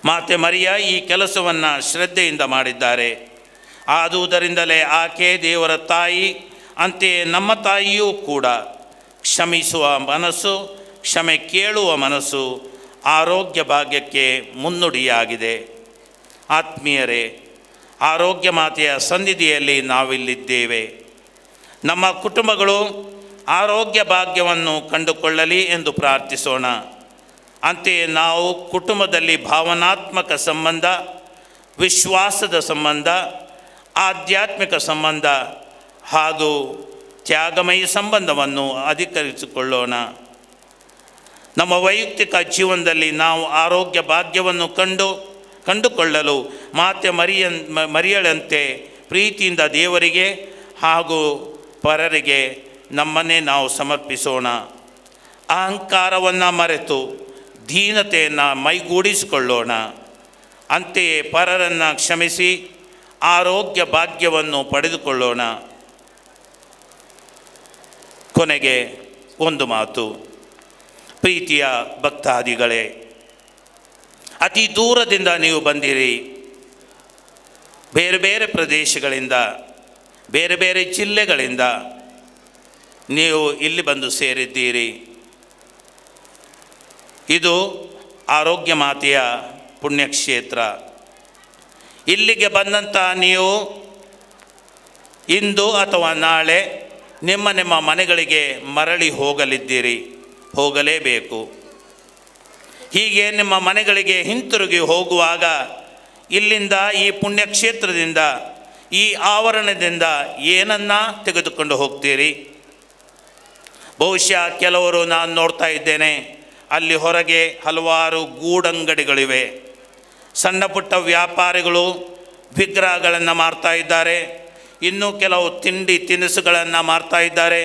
ಮಾತೆ ಮರಿಯ ಈ ಕೆಲಸವನ್ನು ಶ್ರದ್ಧೆಯಿಂದ ಮಾಡಿದ್ದಾರೆ. ಆದುದರಿಂದಲೇ ಆಕೆ ದೇವರ ತಾಯಿ, ಅಂತೆಯೇ ನಮ್ಮ ತಾಯಿಯೂ ಕೂಡ. ಕ್ಷಮಿಸುವ ಮನಸ್ಸು, ಕ್ಷಮೆ ಕೇಳುವ ಮನಸ್ಸು ಆರೋಗ್ಯ ಭಾಗ್ಯಕ್ಕೆ ಮುನ್ನುಡಿಯಾಗಿದೆ. ಆತ್ಮೀಯರೇ, ಆರೋಗ್ಯ ಮಾತೆಯ ಸನ್ನಿಧಿಯಲ್ಲಿ ನಾವಿಲ್ಲಿದ್ದೇವೆ. ನಮ್ಮ ಕುಟುಂಬಗಳು ಆರೋಗ್ಯ ಭಾಗ್ಯವನ್ನು ಕಂಡುಕೊಳ್ಳಲಿ ಎಂದು ಪ್ರಾರ್ಥಿಸೋಣ. ಅಂತೆಯೇ ನಾವು ಕುಟುಂಬದಲ್ಲಿ ಭಾವನಾತ್ಮಕ ಸಂಬಂಧ, ವಿಶ್ವಾಸದ ಸಂಬಂಧ, ಆಧ್ಯಾತ್ಮಿಕ ಸಂಬಂಧ ಹಾಗೂ ತ್ಯಾಗಮಯಿ ಸಂಬಂಧವನ್ನು ಅಧಿಕರಿಸಿಕೊಳ್ಳೋಣ. ನಮ್ಮ ವೈಯಕ್ತಿಕ ಜೀವನದಲ್ಲಿ ನಾವು ಆರೋಗ್ಯ ಭಾಗ್ಯವನ್ನು ಕಂಡುಕೊಳ್ಳಲು ಮಾತೆ ಮರಿಯಳಂತೆ ಪ್ರೀತಿಯಿಂದ ದೇವರಿಗೆ ಹಾಗೂ ಪರರಿಗೆ ನಮ್ಮನ್ನೇ ನಾವು ಸಮರ್ಪಿಸೋಣ. ಅಹಂಕಾರವನ್ನು ಮರೆತು ದೀನತೆಯನ್ನು ಮೈಗೂಡಿಸಿಕೊಳ್ಳೋಣ. ಅಂತೆಯೇ ಪರರನ್ನು ಕ್ಷಮಿಸಿ ಆರೋಗ್ಯ ಭಾಗ್ಯವನ್ನು ಪಡೆದುಕೊಳ್ಳೋಣ. ಕೊನೆಗೆ ಒಂದು ಮಾತು. ಪ್ರೀತಿಯ ಭಕ್ತಾದಿಗಳೇ, ಅತಿ ದೂರದಿಂದ ನೀವು ಬಂದಿರಿ. ಬೇರೆ ಬೇರೆ ಪ್ರದೇಶಗಳಿಂದ, ಬೇರೆ ಬೇರೆ ಜಿಲ್ಲೆಗಳಿಂದ ನೀವು ಇಲ್ಲಿ ಬಂದು ಸೇರಿದ್ದೀರಿ. ಇದು ಆರೋಗ್ಯ ಮಾತೆಯ ಪುಣ್ಯಕ್ಷೇತ್ರ. ಇಲ್ಲಿಗೆ ಬಂದಂಥ ನೀವು ಇಂದು ಅಥವಾ ನಾಳೆ ನಿಮ್ಮ ನಿಮ್ಮ ಮನೆಗಳಿಗೆ ಮರಳಿ ಹೋಗಲೇಬೇಕು. ಹೀಗೆ ನಿಮ್ಮ ಮನೆಗಳಿಗೆ ಹಿಂತಿರುಗಿ ಹೋಗುವಾಗ ಇಲ್ಲಿಂದ, ಈ ಪುಣ್ಯಕ್ಷೇತ್ರದಿಂದ, ಈ ಆವರಣದಿಂದ ಏನನ್ನು ತೆಗೆದುಕೊಂಡು ಹೋಗ್ತೀರಿ? ಬಹುಶಃ ಕೆಲವರು ನಾನು ನೋಡ್ತಾ ಇದ್ದೇನೆ, ಅಲ್ಲಿ ಹೊರಗೆ ಹಲವಾರು ಗೂಡಂಗಡಿಗಳಿವೆ. ಸಣ್ಣ ಪುಟ್ಟ ವ್ಯಾಪಾರಿಗಳು ವಿಗ್ರಹಗಳನ್ನು ಮಾರ್ತಾ ಇದ್ದಾರೆ. ಇನ್ನೂ ಕೆಲವು ತಿಂಡಿ ತಿನಿಸುಗಳನ್ನು ಮಾರ್ತಾ ಇದ್ದಾರೆ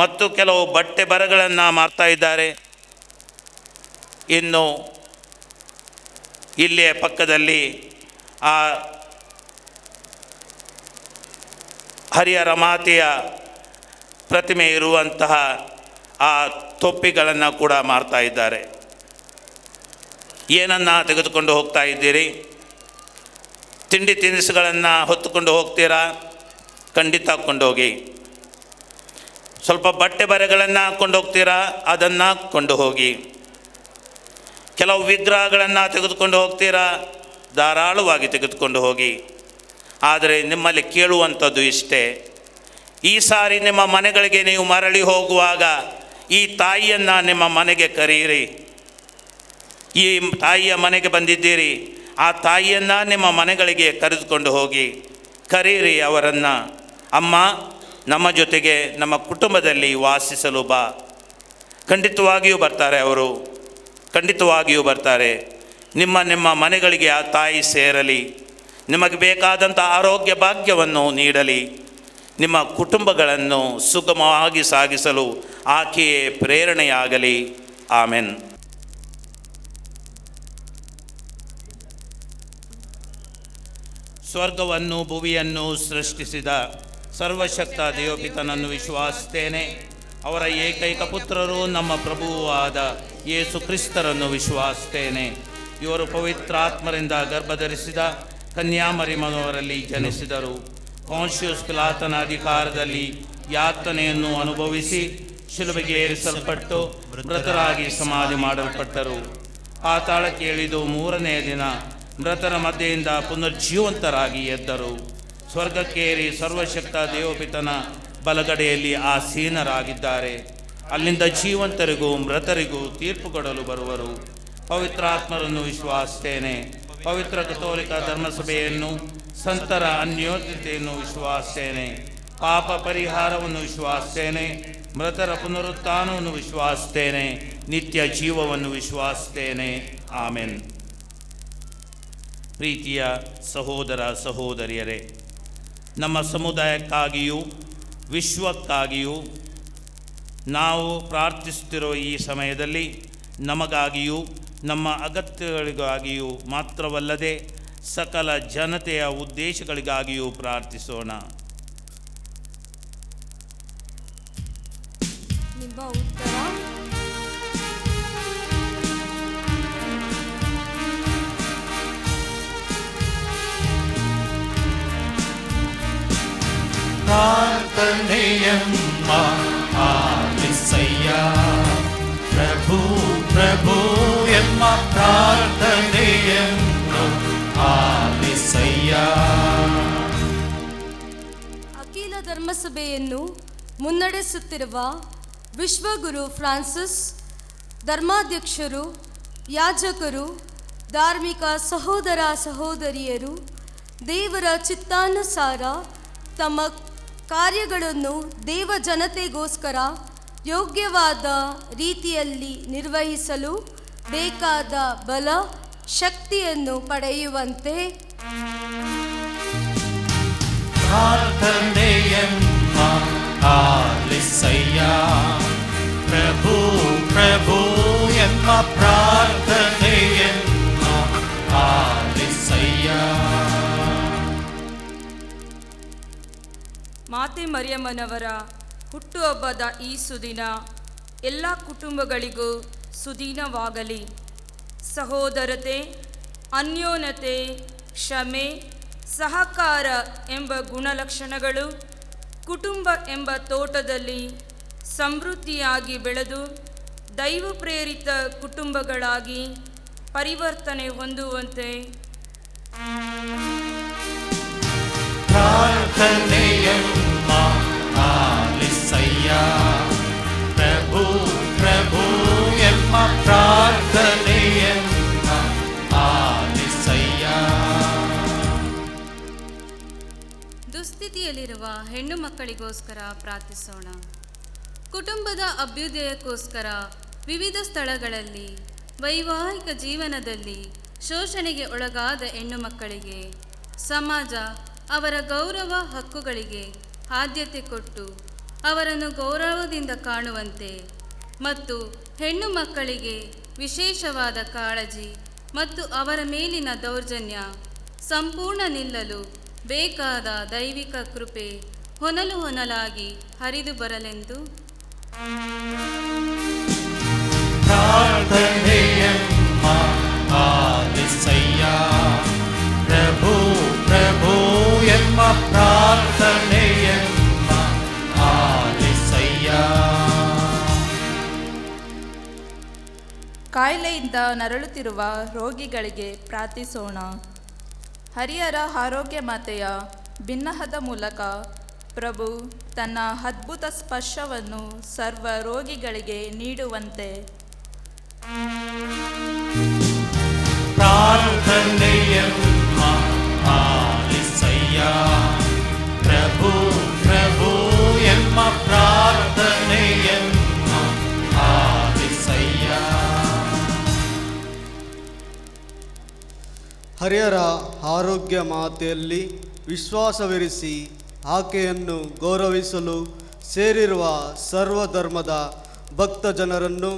ಮತ್ತು ಕೆಲವು ಬಟ್ಟೆ ಬರಗಳನ್ನು ಮಾರ್ತಾ ಇದ್ದಾರೆ. ಇನ್ನು ಇಲ್ಲಿಯ ಪಕ್ಕದಲ್ಲಿ ಆ ಹರಿಹರ ಮಾತೆಯ ಪ್ರತಿಮೆ ಇರುವಂತಹ ಆ ತೊಪ್ಪಿಗಳನ್ನು ಕೂಡ ಮಾರ್ತಾ ಇದ್ದಾರೆ. ಏನನ್ನು ತೆಗೆದುಕೊಂಡು ಹೋಗ್ತಾ ಇದ್ದೀರಿ? ತಿಂಡಿ ತಿನಿಸುಗಳನ್ನು ಹೊತ್ತುಕೊಂಡು ಹೋಗ್ತೀರಾ? ಖಂಡಿತ ಕೊಂಡೋಗಿ. ಸ್ವಲ್ಪ ಬಟ್ಟೆ ಬರೆಗಳನ್ನು ಕೊಂಡೋಗ್ತೀರಾ? ಅದನ್ನು ಕೊಂಡು ಹೋಗಿ. ಕೆಲವು ವಿಗ್ರಹಗಳನ್ನು ತೆಗೆದುಕೊಂಡು ಹೋಗ್ತೀರಾ? ಧಾರಾಳವಾಗಿ ತೆಗೆದುಕೊಂಡು ಹೋಗಿ. ಆದರೆ ನಿಮ್ಮಲ್ಲಿ ಕೇಳುವಂಥದ್ದು ಇಷ್ಟೇ, ಈ ಸಾರಿ ನಿಮ್ಮ ಮನೆಗಳಿಗೆ ನೀವು ಮರಳಿ ಹೋಗುವಾಗ ಈ ತಾಯಿಯನ್ನು ನಿಮ್ಮ ಮನೆಗೆ ಕರೆಯಿರಿ. ಈ ತಾಯಿಯ ಮನೆಗೆ ಬಂದಿದ್ದೀರಿ, ಆ ತಾಯಿಯನ್ನು ನಿಮ್ಮ ಮನೆಗಳಿಗೆ ಕರೆದುಕೊಂಡು ಹೋಗಿ ಕರೆಯಿರಿ ಅವರನ್ನು. ಅಮ್ಮ, ನಮ್ಮ ಜೊತೆಗೆ ನಮ್ಮ ಕುಟುಂಬದಲ್ಲಿ ವಾಸಿಸಲು ಬಾ. ಖಂಡಿತವಾಗಿಯೂ ಬರ್ತಾರೆ ಅವರು, ಖಂಡಿತವಾಗಿಯೂ ಬರ್ತಾರೆ. ನಿಮ್ಮ ಮನೆಗಳಿಗೆ ಆ ತಾಯಿ ಸೇರಲಿ, ನಿಮಗೆ ಬೇಕಾದಂಥ ಆರೋಗ್ಯ ಭಾಗ್ಯವನ್ನು ನೀಡಲಿ, ನಿಮ್ಮ ಕುಟುಂಬಗಳನ್ನು ಸುಗಮವಾಗಿ ಸಾಗಿಸಲು ಆಕೆಯೇ ಪ್ರೇರಣೆಯಾಗಲಿ. ಆಮೆನ್. ಸ್ವರ್ಗವನ್ನು ಭುವಿಯನ್ನು ಸೃಷ್ಟಿಸಿದ ಸರ್ವಶಕ್ತ ದೇವಪಿತನನ್ನು ವಿಶ್ವಾಸಿಸ್ತೇನೆ. ಅವರ ಏಕೈಕ ಪುತ್ರರು ನಮ್ಮ ಪ್ರಭುವೂ ಆದ ಯೇಸು ಕ್ರಿಸ್ತರನ್ನು ವಿಶ್ವಾಸಿಸ್ತೇನೆ. ಇವರು ಪವಿತ್ರಾತ್ಮರಿಂದ ಗರ್ಭಧರಿಸಿದ ಕನ್ಯಾಮರಿಯಮ್ಮನವರಲ್ಲಿ ಜನಿಸಿದರು. ಪೊಂತಿಯಸ್ ಪಿಲಾತನ ಅಧಿಕಾರದಲ್ಲಿ ಯಾತನೆಯನ್ನು ಅನುಭವಿಸಿ ಶಿಲುಬೆಗೆ ಏರಿಸಲ್ಪಟ್ಟು ಮೃತರಾಗಿ ಸಮಾಧಿ ಮಾಡಲ್ಪಟ್ಟರು. ಪಾತಾಳಕ್ಕೆ ಇಳಿದು ಮೂರನೆಯ ದಿನ ಮೃತರ ಮಧ್ಯೆಯಿಂದ ಪುನರ್ಜೀವಂತರಾಗಿ ಎದ್ದರು. ಸ್ವರ್ಗಕ್ಕೇರಿ ಸರ್ವಶಕ್ತ ದೇವಪಿತನ ಬಲಗಡೆಯಲ್ಲಿ ಆಸೀನರಾಗಿದ್ದಾರೆ. ಅಲ್ಲಿಂದ ಜೀವಂತರಿಗೂ ಮೃತರಿಗೂ ತೀರ್ಪು ಕೊಡಲು ಬರುವರು. ಪವಿತ್ರಾತ್ಮರನ್ನು ವಿಶ್ವಾಸಿಸ್ತೇನೆ. ಪವಿತ್ರ ಕಥೋಲಿಕ ಧರ್ಮಸಭೆಯನ್ನು, ಸಂತರ ಅನ್ಯೋನ್ಯತೆಯನ್ನು ವಿಶ್ವಾಸಿಸ್ತೇನೆ. ಪಾಪ ಪರಿಹಾರವನ್ನು ವಿಶ್ವಾಸಿಸ್ತೇನೆ. ಮೃತರ ಪುನರುತ್ಥಾನವನ್ನು ವಿಶ್ವಾಸಿಸ್ತೇನೆ. ನಿತ್ಯ ಜೀವವನ್ನು ವಿಶ್ವಾಸಿಸ್ತೇನೆ. ಆಮೆನ್. ಪ್ರೀತಿಯ ಸಹೋದರ ಸಹೋದರಿಯರೇ, ನಮ್ಮ ಸಮುದಾಯಕ್ಕಾಗಿಯೂ ವಿಶ್ವಕ್ಕಾಗಿಯೂ ನಾವು ಪ್ರಾರ್ಥಿಸುತ್ತಿರುವ ಈ ಸಮಯದಲ್ಲಿ ನಮಗಾಗಿಯೂ ನಮ್ಮ ಅಗತ್ಯಗಳಿಗಾಗಿಯೂ ಮಾತ್ರವಲ್ಲದೆ ಸಕಲ ಜನತೆಯ ಉದ್ದೇಶಗಳಿಗಾಗಿಯೂ ಪ್ರಾರ್ಥಿಸೋಣ. ನಿಮ್ಮ ಉತ್ತರ ಪ್ರಾರ್ಥನೆಯಮ್ಮ ಆಲಿಸಯ್ಯ. ಪ್ರಭು ಪ್ರಭು ಎಂಬ ಪ್ರಾರ್ಥನೆಯನ್ನು ಆಲಿಸಯ್ಯ. ಅಖಿಲ ಧರ್ಮಸಭೆಯನ್ನು ಮುನ್ನಡೆಸುತ್ತಿರುವ ವಿಶ್ವಗುರು ಫ್ರಾನ್ಸಿಸ್, ಧರ್ಮಾಧ್ಯಕ್ಷರು, ಯಾಜಕರು, ಧಾರ್ಮಿಕ ಸಹೋದರ ಸಹೋದರಿಯರು ದೇವರ ಚಿತ್ತಾನುಸಾರ ತಮ್ಮ ಕಾರ್ಯಗಳನ್ನು ದೇವ ಜನತೆಗೋಸ್ಕರ ಯೋಗ್ಯವಾದ ರೀತಿಯಲ್ಲಿ ನಿರ್ವಹಿಸಲು ಬೇಕಾದ ಬಲ ಶಕ್ತಿಯನ್ನು ಪಡೆಯುವಂತೆ ಪ್ರಾರ್ಥನೆಯಮ್ಮ ಆಲಿಸಯ್ಯ. ಪ್ರಭು ಪ್ರಭು ಎಂಬ ಪ್ರಾರ್ಥನೆಯನ್ನು ಆಲಿಸಯ್ಯ. ಮಾತೆ ಮರಿಯಮ್ಮನವರ ಹುಟ್ಟುಹಬ್ಬದ ಈ ಸುದಿನ ಎಲ್ಲ ಕುಟುಂಬಗಳಿಗೂ ಸುದೀನವಾಗಲಿ. ಸಹೋದರತೆ, ಅನ್ಯೋನ್ಯತೆ, ಕ್ಷಮೆ, ಸಹಕಾರ ಎಂಬ ಗುಣಲಕ್ಷಣಗಳು ಕುಟುಂಬ ಎಂಬ ತೋಟದಲ್ಲಿ ಸಮೃದ್ಧಿಯಾಗಿ ಬೆಳೆದು ದೈವ ಪ್ರೇರಿತ ಕುಟುಂಬಗಳಾಗಿ ಪರಿವರ್ತನೆ ಹೊಂದುವಂತೆ ಪ್ರಾರ್ಥನೆಯಮ್ಮ ಆಲಿಸಯ್ಯ. ಪ್ರಭು ಪ್ರಭು ಎಂಬ ಪ್ರಾರ್ಥನೆಯನ್ನು ಆಲಿಸಯ್ಯ. ದುಸ್ಥಿತಿಯಲ್ಲಿರುವ ಹೆಣ್ಣು ಮಕ್ಕಳಿಗೋಸ್ಕರ ಪ್ರಾರ್ಥಿಸೋಣ. ಕುಟುಂಬದ ಅಭ್ಯುದಯಕ್ಕೋಸ್ಕರ ವಿವಿಧ ಸ್ಥಳಗಳಲ್ಲಿ ವೈವಾಹಿಕ ಜೀವನದಲ್ಲಿ ಶೋಷಣೆಗೆ ಒಳಗಾದ ಹೆಣ್ಣು ಮಕ್ಕಳಿಗೆ ಸಮಾಜ ಅವರ ಗೌರವ ಹಕ್ಕುಗಳಿಗೆ ಆದ್ಯತೆ ಕೊಟ್ಟು ಅವರನ್ನು ಗೌರವದಿಂದ ಕಾಣುವಂತೆ ಮತ್ತು ಹೆಣ್ಣು ಮಕ್ಕಳಿಗೆ ವಿಶೇಷವಾದ ಕಾಳಜಿ ಮತ್ತು ಅವರ ಮೇಲಿನ ದೌರ್ಜನ್ಯ ಸಂಪೂರ್ಣ ನಿಲ್ಲಲು ಬೇಕಾದ ದೈವಿಕ ಕೃಪೆ ಹೊನಲು ಹೊನಲಾಗಿ ಹರಿದು ಬರಲೆಂದು ಪ್ರಾರ್ಥನೆಯಮ್ಮ ಆಲಿಸಯ್ಯ. ಪ್ರಭು ಪ್ರಭು ಎಂಬ ಪ್ರಾರ್ಥನೆಯನ್ನ ಆಲಿಸಯ್ಯ. ಕಾಯಿಲೆಯಿಂದ ನರಳುತ್ತಿರುವ ರೋಗಿಗಳಿಗೆ ಪ್ರಾರ್ಥಿಸೋಣ. ಹರಿಹರ ಆರೋಗ್ಯ ಮಾತೆಯ ಬಿನ್ನಹದ ಮೂಲಕ ಪ್ರಭು ತನ್ನ ಅದ್ಭುತ ಸ್ಪರ್ಶವನ್ನು ಸರ್ವ ರೋಗಿಗಳಿಗೆ ನೀಡುವಂತೆ ಪ್ರಾರ್ಥನೆಯಮ್ಮ ಆಲಿಸಯ್ಯ. ಪ್ರಭು ಪ್ರಭು ಎಂಬ ಪ್ರಾರ್ಥನೆಯನ್ನು ಆಲಿಸಯ್ಯ. ಹರಿಹರ ಆರೋಗ್ಯ ಮಾತೆಯಲ್ಲಿ ವಿಶ್ವಾಸವಿರಿಸಿ ಆಕೆಯನ್ನು ಗೌರವಿಸಲು ಸೇರಿರುವ ಸರ್ವಧರ್ಮದ ಭಕ್ತ ಜನರನ್ನು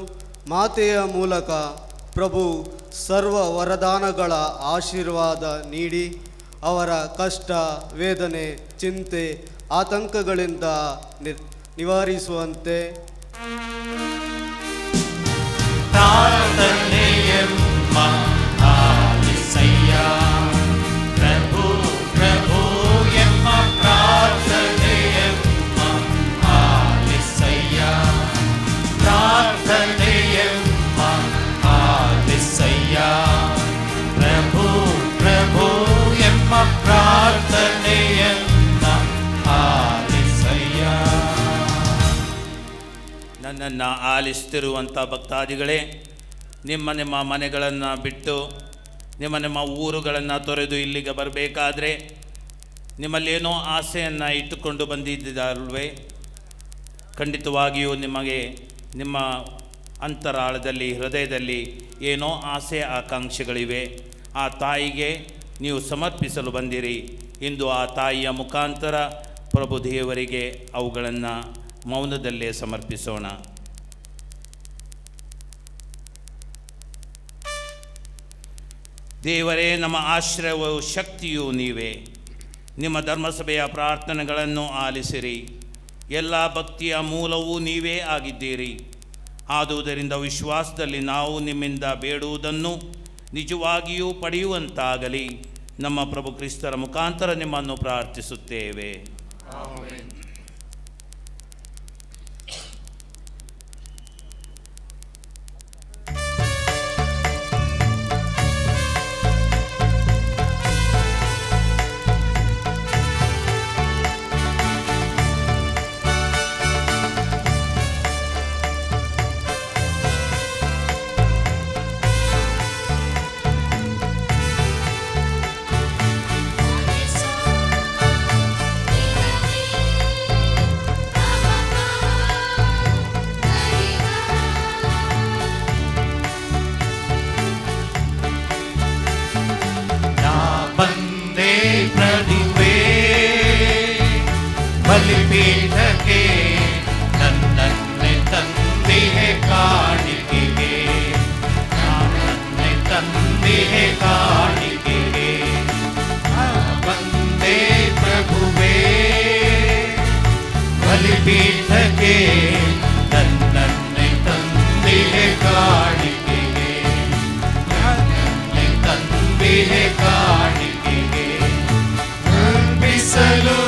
ಮಾತೆಯ ಮೂಲಕ ಪ್ರಭು ಸರ್ವ ವರದಾನಗಳ ಆಶೀರ್ವಾದ ನೀಡಿ ಅವರ ಕಷ್ಟ, ವೇದನೆ, ಚಿಂತೆ, ಆತಂಕಗಳಿಂದ ನಿವಾರಿಸುವಂತೆ ಪ್ರಾರ್ಥನೆಯಮ್ಮ ಆಲಿಸಯ್ಯ. ಪ್ರಭು ಪ್ರಭು ಎಂಬ ಪ್ರಾರ್ಥನೆಯಮ್ಮ ಆಲಿಸಯ್ಯ. ಪ್ರಾರ್ಥನೆಯಮ್ಮ ಆಲಿಸಯ್ಯ. ಪ್ರಭು ಪ್ರಭು ಎಂಬ ಪ್ರಾರ್ಥನೆಯನ್ನ ಆಲಿಸಯ್ಯ. ನನ್ನನ್ನು ಆಲಿಸ್ತಿರುವಂಥ ಭಕ್ತಾದಿಗಳೇ, ನಿಮ್ಮ ಮನೆಗಳನ್ನು ಬಿಟ್ಟು ನಿಮ್ಮ ಊರುಗಳನ್ನು ತೊರೆದು ಇಲ್ಲಿಗೆ ಬರಬೇಕಾದ್ರೆ ನಿಮ್ಮಲ್ಲೇನೋ ಆಸೆಯನ್ನು ಇಟ್ಟುಕೊಂಡು ಬಂದಿದ್ದಲ್ವೇ? ಖಂಡಿತವಾಗಿಯೂ ನಿಮಗೆ ನಿಮ್ಮ ಅಂತರಾಳದಲ್ಲಿ, ಹೃದಯದಲ್ಲಿ ಏನೋ ಆಸೆ ಆಕಾಂಕ್ಷೆಗಳಿವೆ. ಆ ತಾಯಿಗೆ ನೀವು ಸಮರ್ಪಿಸಲು ಬಂದಿರಿ. ಇಂದು ಆ ತಾಯಿಯ ಮುಖಾಂತರ ಪ್ರಭು ದೇವರಿಗೆ ಅವುಗಳನ್ನು ಮೌನದಲ್ಲೇ ಸಮರ್ಪಿಸೋಣ. ದೇವರೇ, ನಮ್ಮ ಆಶ್ರಯವೂ ಶಕ್ತಿಯೂ ನೀವೇ. ನಿಮ್ಮ ಧರ್ಮಸಭೆಯ ಪ್ರಾರ್ಥನೆಗಳನ್ನು ಆಲಿಸಿರಿ. ಎಲ್ಲ ಭಕ್ತಿಯ ಮೂಲವೂ ನೀವೇ ಆಗಿದ್ದೀರಿ. ಆದುದರಿಂದ ವಿಶ್ವಾಸದಲ್ಲಿ ನಾವು ನಿಮ್ಮಿಂದ ಬೇಡುವುದನ್ನು ನಿಜವಾಗಿಯೂ ಪಡೆಯುವಂತಾಗಲಿ. ನಮ್ಮ ಪ್ರಭು ಕ್ರಿಸ್ತರ ಮುಖಾಂತರ ನಿಮ್ಮನ್ನು ಪ್ರಾರ್ಥಿಸುತ್ತೇವೆ. ಬಲಿಪೀಠಕ್ಕೆ ನನ್ನನ್ನೇ ತಂದಿಹೆ ಕಾಣಿಕೆಗೆ, ನನ್ನನ್ನೇ ತಂದಿಹೆ ಕಾಣಿಕೆಗೆ. ಬಂದೇ ಪ್ರಭುವೇ ಬಲಿಪೀಠಕ್ಕೆ ನನ್ನನ್ನೇ ತಂದಿಹೆ ಕಾಣಿಕೆಗೆ, ನನ್ನನ್ನೇ ತಂದಿಹೆ ಕಾಣಿಕೆಗೆ. ಅರ್ಪಿಸಲು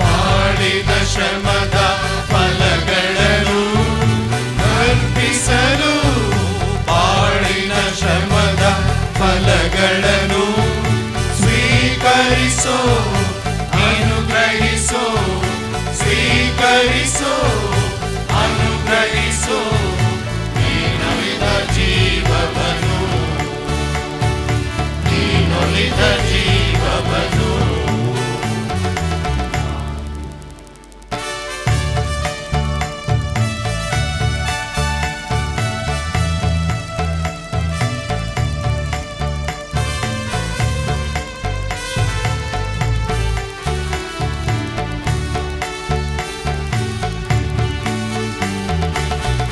ಮಾಡಿದ ಶ್ರಮದ ಫಲಗಳನ್ನು, ಅರ್ಪಿಸಲು ಬಾಳಿನ ಶ್ರಮದ ಫಲಗಳನ್ನು ಸ್ವೀಕರಿಸೋ, ಅನುಗ್ರಹಿಸೋ, ಸ್ವೀಕರಿಸೋ, ಅನುಗ್ರಹಿಸೋ ನೀನೊಲಿದ ಜೀವವನ್ನು, ನೀನೊಲಿದ ಜೀವವನ್ನು.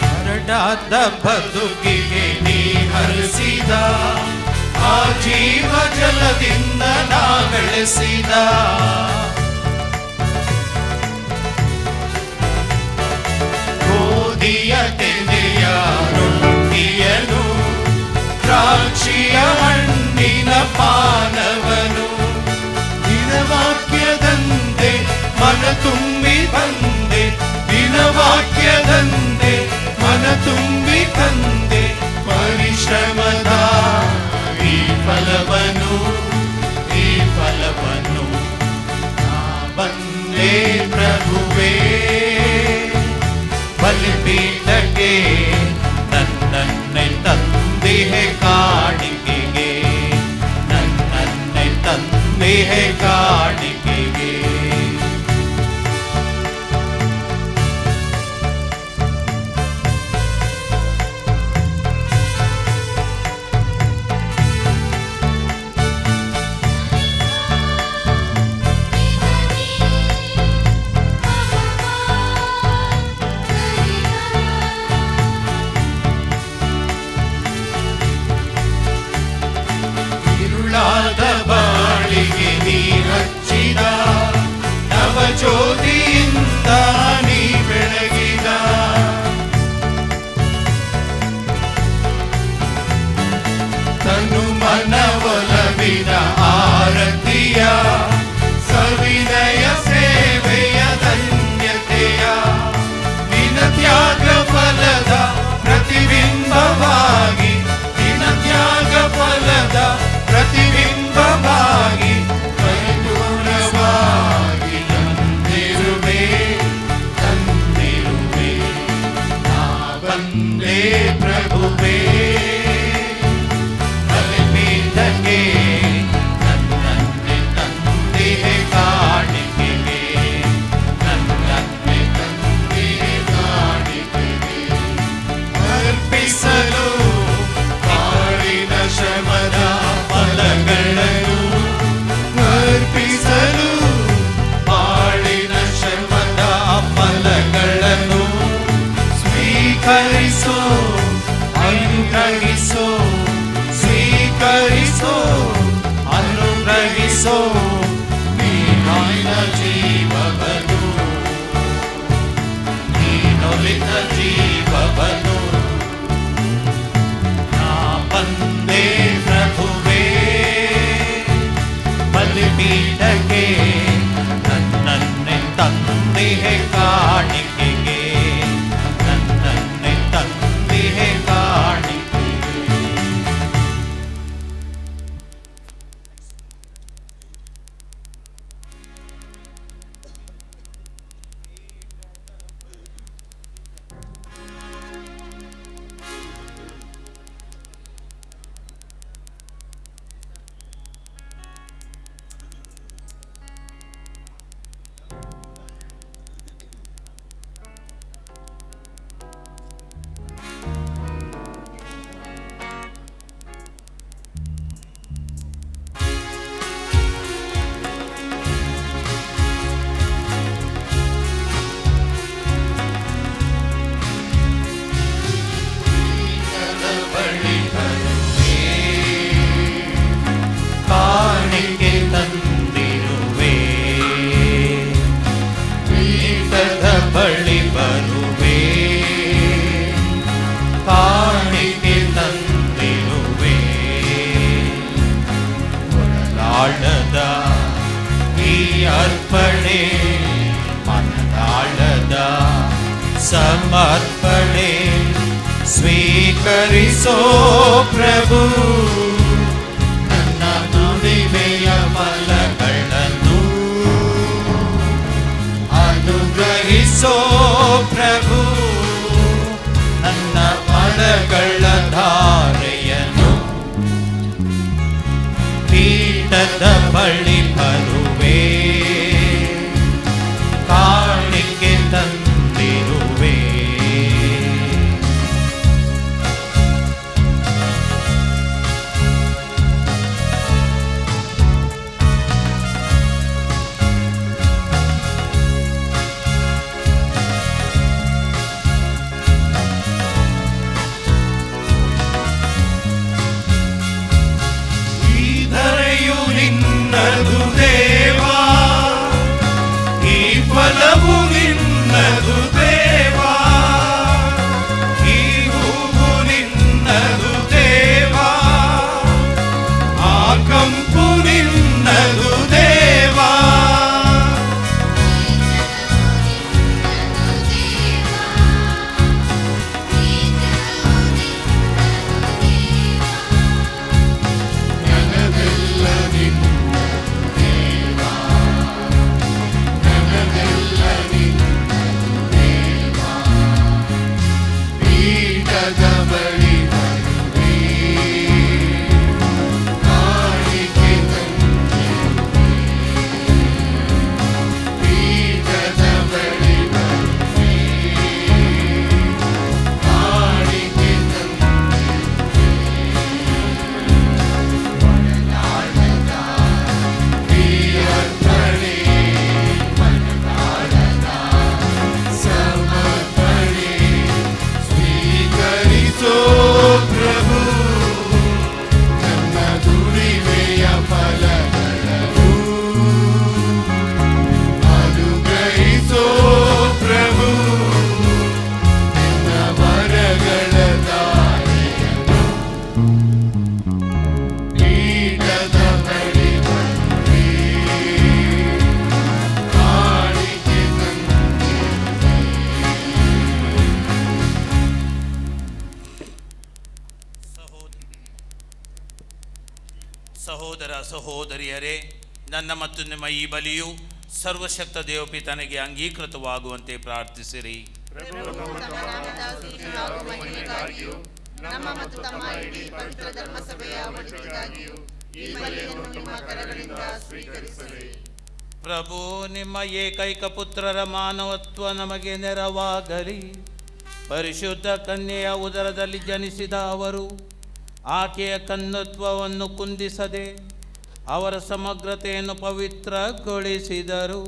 ಹರಡಾದ ಬದುಕಿಗೆ ನೀ ಹರಿಸಿದ, ಆ ಜೀವ ಜಲದಿಂದ ನಾ ಬೆಳೆಸಿದ. ಗೋಧಿಯ ತೆನೆಯ ರೊಟ್ಟಿಯನು, ದ್ರಾಕ್ಷಿಯ ಹಣ್ಣಿನ ಪಾನವನು, ದಿನವಾಕ್ಯದಂತೆ ಮನ ತುಂಬಿ ಬಂದೆ, ದಿನವಾಕ್ಯದಂತೆ ಮನ ತುಂಬಿ ತಂದೆ. ಪರಿಶ್ರಮದ ಈ ಫಲವನು, ಈ ಫಲವನು ನಾ ಬಂದೆ ಪ್ರಭುವೇ ಬಲಿಪೀಠಕ್ಕೆ ನನ್ನನ್ನೇ ತಂದಿಹೆ ಕಾಣಿಕೆಗೆ, ನನ್ನನ್ನೇ ತಂದಿಹೆ ಕಾಣಿಕೆಗೆ. ಇರುಳಾದ ಬಾಳಿಗೆ ನೀ ಹಚ್ಚಿದ, ನವ ಜ್ಯೋತಿಯಿಂದ ನೀ ಬೆಳಗಿದ. ತನು ಮನ ಒಲವಿನ ಆರತಿಯ, ಸವಿನಯ ಸೇವೆಯ ಧನ್ಯತೆಯ, ನಿನ ತ್ಯಾಗ ಫಲದ ಪ್ರತಿಬಿಂಬವಾಗಿ, ನಿನ ತ್ಯಾಗ ಫಲದ ಪ್ರತಿಬಿಂಬವಾಗಿ ಪರಿಪೂರ್ಣವಾಗಿ ತಂದಿರುವೆ, ತಂದಿರುವೆ. ನಾ ಬಂದೆ ಪ್ರಭುವೇ ಬಲಿಪೀಠಕ್ಕೆ ನನ್ನನ್ನೇ ತಂದಿಹೆ ಕಾಣಿಕೆಗೆ, ನನ್ನನ್ನೇ ತಂದಿಹೆ ಕಾಣಿಕೆಗೆ. ಅರ್ಪಿಸಲು ಬಾಳಿನ ಶ್ರಮದ ಫಲಗಳನ್ನು, ಅರ್ಪಿಸಲು ಬಾಳಿನ ಶ್ರಮದ ಫಲಗಳನ್ನು ಸ್ವೀಕರಿಸೋ, ಅನುಗ್ರಹಿಸೋ, ಸ್ವೀಕರಿಸೋ, ಅನುಗ್ರಹಿಸೋ ನೀನೊಲಿದ ಜೀವವನ್ನು, ನೀನೊಲಿದ ಜೀವವನ್ನು. ನಾ ಬಂದೆ ಪ್ರಭುವೇ ಬಲಿಪೀಠಕ್ಕೆ ನನ್ನನ್ನೇ ತಂದಿಹೆ ಕಾಣಿಕೆಗೆ, ನನ್ನನ್ನೇ ತಂದಿಹೆ ಕಾಣಿಕೆಗೆ. ಬಳಿ ಬರುವೆ, ಕಾಣಿಕೆ ತಂದಿರುವೆ. ಒಡಲಾಳದ ಈ ಅರ್ಪಣೆ, ಮನದಾಳದ ಸಮರ್ಪಣೆ ಸ್ವೀಕರಿಸೋ ಪ್ರಭು. ನನ್ನ ದುಡಿಮೆಯ ಫಲಗಳನ್ನು ಅನುಗ್ರಹಿಸೋ ಪ್ರಭು. ನನ್ನ ಫಲಗಳ ಧಾರೆಯನ್ನು ಪೀಠದ ಬಳಿ ಬರುವೆ, ಕಾಣಿಕೆ ತಂದಿರುವೆ. ನಿನ್ನದು ದೇವಾ, ಈ ಫಲವು ನಿನ್ನದು ದೇವಾ, ಈ ಹೂವು ನಿನ್ನದು ದೇವಾ, ಆ ಕಂಪು ನಿನ್ನದು ದೇವಾ. ಸಹೋದರ ಸಹೋದರಿಯರೇ, ನನ್ನ ಮತ್ತು ನಿಮ್ಮ ಈ ಬಲಿಯು ಸರ್ವಶಕ್ತ ದೇವಪಿತನಿಗೆ ಅಂಗೀಕೃತವಾಗುವಂತೆ ಪ್ರಾರ್ಥಿಸಿರಿ. ಪ್ರಭು, ನಿಮ್ಮ ಏಕೈಕ ಪುತ್ರರ ಮಾನವತ್ವ ನಮಗೆ ನೆರವಾಗಲಿ. ಪರಿಶುದ್ಧ ಕನ್ಯೆಯ ಉದರದಲ್ಲಿ ಜನಿಸಿದ ಅವರು ಆಕೆಯ ಕನ್ಯತ್ವವನ್ನು ಕುಂದಿಸದೆ ಅವರ ಸಮಗ್ರತೆಯನ್ನು ಪವಿತ್ರಗೊಳಿಸಿದರು.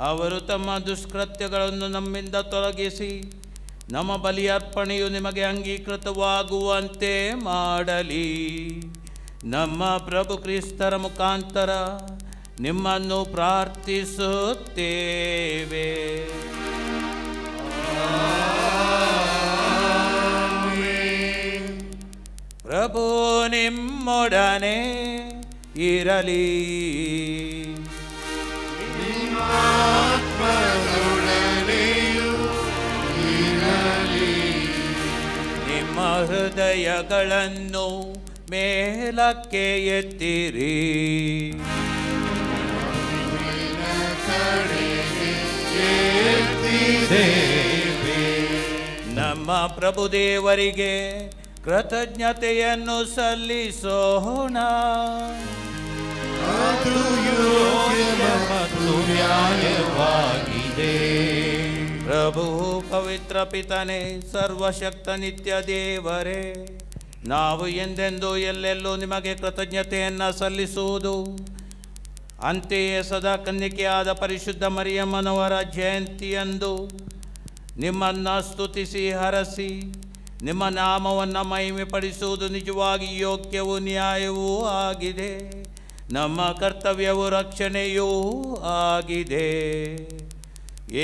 ಅವರು ತಮ್ಮ ದುಷ್ಕೃತ್ಯಗಳನ್ನು ನಮ್ಮಿಂದ ತೊಲಗಿಸಿ ನಮ್ಮ ಬಲಿಯರ್ಪಣೆಯು ನಿಮಗೆ ಅಂಗೀಕೃತವಾಗುವಂತೆ ಮಾಡಲಿ. ನಮ್ಮ ಪ್ರಭು ಕ್ರಿಸ್ತರ ಮುಖಾಂತರ ನಿಮ್ಮನ್ನು ಪ್ರಾರ್ಥಿಸುತ್ತೇವೆ. ಪ್ರಭು ನಿಮ್ಮೊಡನೆ ಇರಲಿ. ನಿಮ್ಮ ಹೃದಯಗಳನ್ನು ಮೇಲಕ್ಕೆ ಎತ್ತಿರಿ. ನಮ್ಮ ಪ್ರಭುದೇವರಿಗೆ ಕೃತಜ್ಞತೆಯನ್ನು ಸಲ್ಲಿಸೋಣ. ಅದು ಯೋಗ್ಯ ಮತ್ತು ನ್ಯಾಯವಾಗಿದೆ. ಪ್ರಭು ಪವಿತ್ರ ಪಿತನೇ, ಸರ್ವಶಕ್ತ ನಿತ್ಯ ದೇವರೇ, ನಾವು ಎಂದೆಂದೂ ಎಲ್ಲೆಲ್ಲೂ ನಿಮಗೆ ಕೃತಜ್ಞತೆಯನ್ನು ಸಲ್ಲಿಸುವುದು, ಅಂತೆಯೇ ಸದಾ ಕನ್ನಿಕೆಯಾದ ಪರಿಶುದ್ಧ ಮರಿಯಮ್ಮನವರ ಜಯಂತಿಯಂದು ನಿಮ್ಮನ್ನು ಸ್ತುತಿಸಿ ಹರಸಿ ನಿಮ್ಮ ನಾಮವನ್ನು ಮಹಿಮೆಪಡಿಸುವುದು ನಿಜವಾಗಿ ಯೋಗ್ಯವೂ ನ್ಯಾಯವೂ ಆಗಿದೆ. ನಮ್ಮ ಕರ್ತವ್ಯವೂ ರಕ್ಷಣೆಯೂ ಆಗಿದೆ.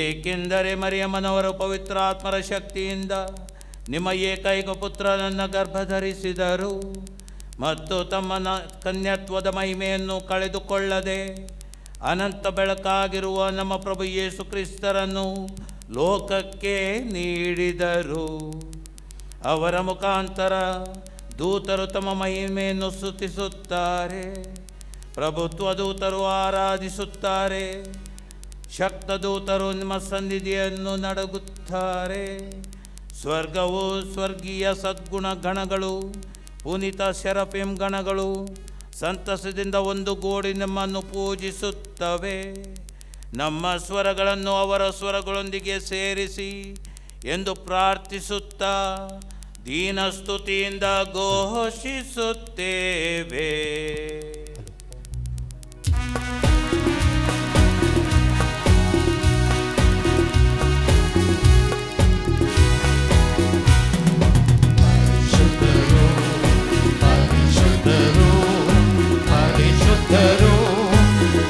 ಏಕೆಂದರೆ ಮರಿಯಮ್ಮನವರು ಪವಿತ್ರಾತ್ಮರ ಶಕ್ತಿಯಿಂದ ನಿಮ್ಮ ಏಕೈಕ ಪುತ್ರನನ್ನು ಗರ್ಭಧರಿಸಿದರು ಮತ್ತು ತಮ್ಮ ಕನ್ಯತ್ವದ ಮಹಿಮೆಯನ್ನು ಕಳೆದುಕೊಳ್ಳದೆ ಅನಂತ ಬೆಳಕಾಗಿರುವ ನಮ್ಮ ಪ್ರಭು ಯೇಸು ಕ್ರಿಸ್ತರನ್ನು ಲೋಕಕ್ಕೆ ನೀಡಿದರು. ಅವರ ಮುಖಾಂತರ ದೂತರು ತಮ್ಮ ಮಹಿಮೆಯನ್ನು ಸ್ತುತಿಸುತ್ತಾರೆ, ಪ್ರಭುತ್ವ ದೂತರು ಆರಾಧಿಸುತ್ತಾರೆ, ಶಕ್ತ ದೂತರು ನಿಮ್ಮ ಸನ್ನಿಧಿಯನ್ನು ನಡಗುತ್ತಾರೆ. ಸ್ವರ್ಗವು ಸ್ವರ್ಗೀಯ ಸದ್ಗುಣ ಗಣಗಳು, ಪುನೀತ ಶೆರಫಿಮ್ ಗಣಗಳು ಸಂತಸದಿಂದ ಒಂದುಗೂಡಿ ನಿಮ್ಮನ್ನು ಪೂಜಿಸುತ್ತವೆ. ನಮ್ಮ ಸ್ವರಗಳನ್ನು ಅವರ ಸ್ವರಗಳೊಂದಿಗೆ ಸೇರಿಸಿ ಎಂದು ಪ್ರಾರ್ಥಿಸುತ್ತಾ ದೀನಸ್ತುತಿಯಿಂದ ಘೋಷಿಸುತ್ತೇವೆ.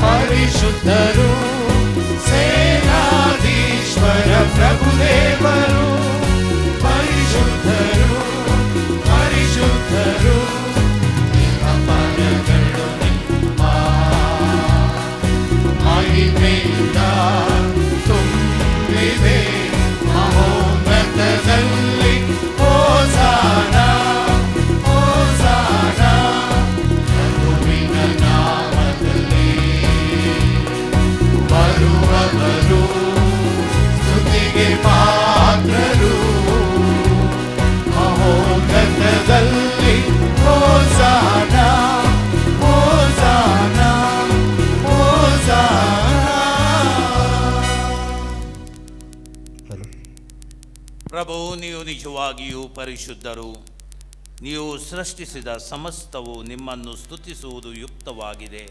ಪರಿಶುದ್ಧರು ಸೇನಾಧೀಶ್ವರ ಪ್ರಭುದೇವರು, ಪರಿಶುದ್ಧರು ಪರಿಶುದ್ಧರು ಪರಗಳು ನಿಮ್ಮ ಮಹಿಮೆಯಿಂದ ತುಂಬಿವೆ. ಮಹೋನ್ನತದಲ್ಲಿ ಹೋಸಾನ ಹೋಸಾನ, ಪ್ರಭುವಿನ ನಾಮದಲ್ಲಿ ಬರುವವರು ಸ್ತುತಿಗೆ ಪಾತ್ರರು. ಮಹೋನ್ನತದಲ್ಲಿ ಹೋಸಾನ ಹೋಸಾನ ಹೋಸಾನ. ಪ್ರಭು, ನೀವು ನಿಜವಾಗಿಯೂ ಪರಿಶುದ್ಧರು. ನೀವು ಸೃಷ್ಟಿಸಿದ ಸಮಸ್ತವು ನಿಮ್ಮನ್ನು ಸ್ತುತಿಸುವುದು ಯುಕ್ತವಾಗಿದೆ.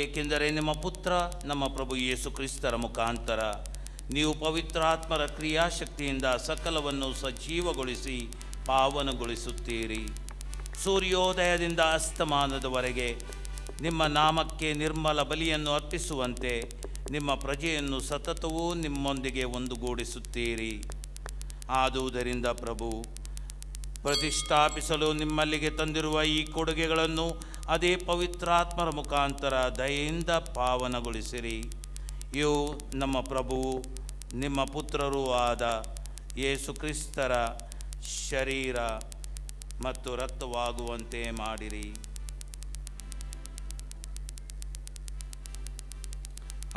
ಏಕೆಂದರೆ ನಿಮ್ಮ ಪುತ್ರ ನಮ್ಮ ಪ್ರಭು ಯೇಸು ಕ್ರಿಸ್ತರ ಮುಖಾಂತರ ನೀವು ಪವಿತ್ರಾತ್ಮರ ಕ್ರಿಯಾಶಕ್ತಿಯಿಂದ ಸಕಲವನ್ನು ಸಜೀವಗೊಳಿಸಿ ಪಾವನಗೊಳಿಸುತ್ತೀರಿ. ಸೂರ್ಯೋದಯದಿಂದ ಅಸ್ತಮಾನದವರೆಗೆ ನಿಮ್ಮ ನಾಮಕ್ಕೆ ನಿರ್ಮಲ ಬಲಿಯನ್ನು ಅರ್ಪಿಸುವಂತೆ ನಿಮ್ಮ ಪ್ರಜೆಯನ್ನು ಸತತವೂ ನಿಮ್ಮೊಂದಿಗೆ ಒಂದುಗೂಡಿಸುತ್ತೀರಿ. ಆದುದರಿಂದ ಪ್ರಭು, ಪ್ರತಿಷ್ಠಾಪಿಸಲು ನಿಮ್ಮಲ್ಲಿಗೆ ತಂದಿರುವ ಈ ಕೊಡುಗೆಗಳನ್ನು ಅದೇ ಪವಿತ್ರಾತ್ಮರ ಮುಖಾಂತರ ದಯೆಯಿಂದ ಪಾವನಗೊಳಿಸಿರಿ. ಇವು ನಮ್ಮ ಪ್ರಭುವು ನಿಮ್ಮ ಪುತ್ರರೂ ಆದ ಯೇಸು ಕ್ರಿಸ್ತರ ಶರೀರ ಮತ್ತು ರಕ್ತವಾಗುವಂತೆ ಮಾಡಿರಿ.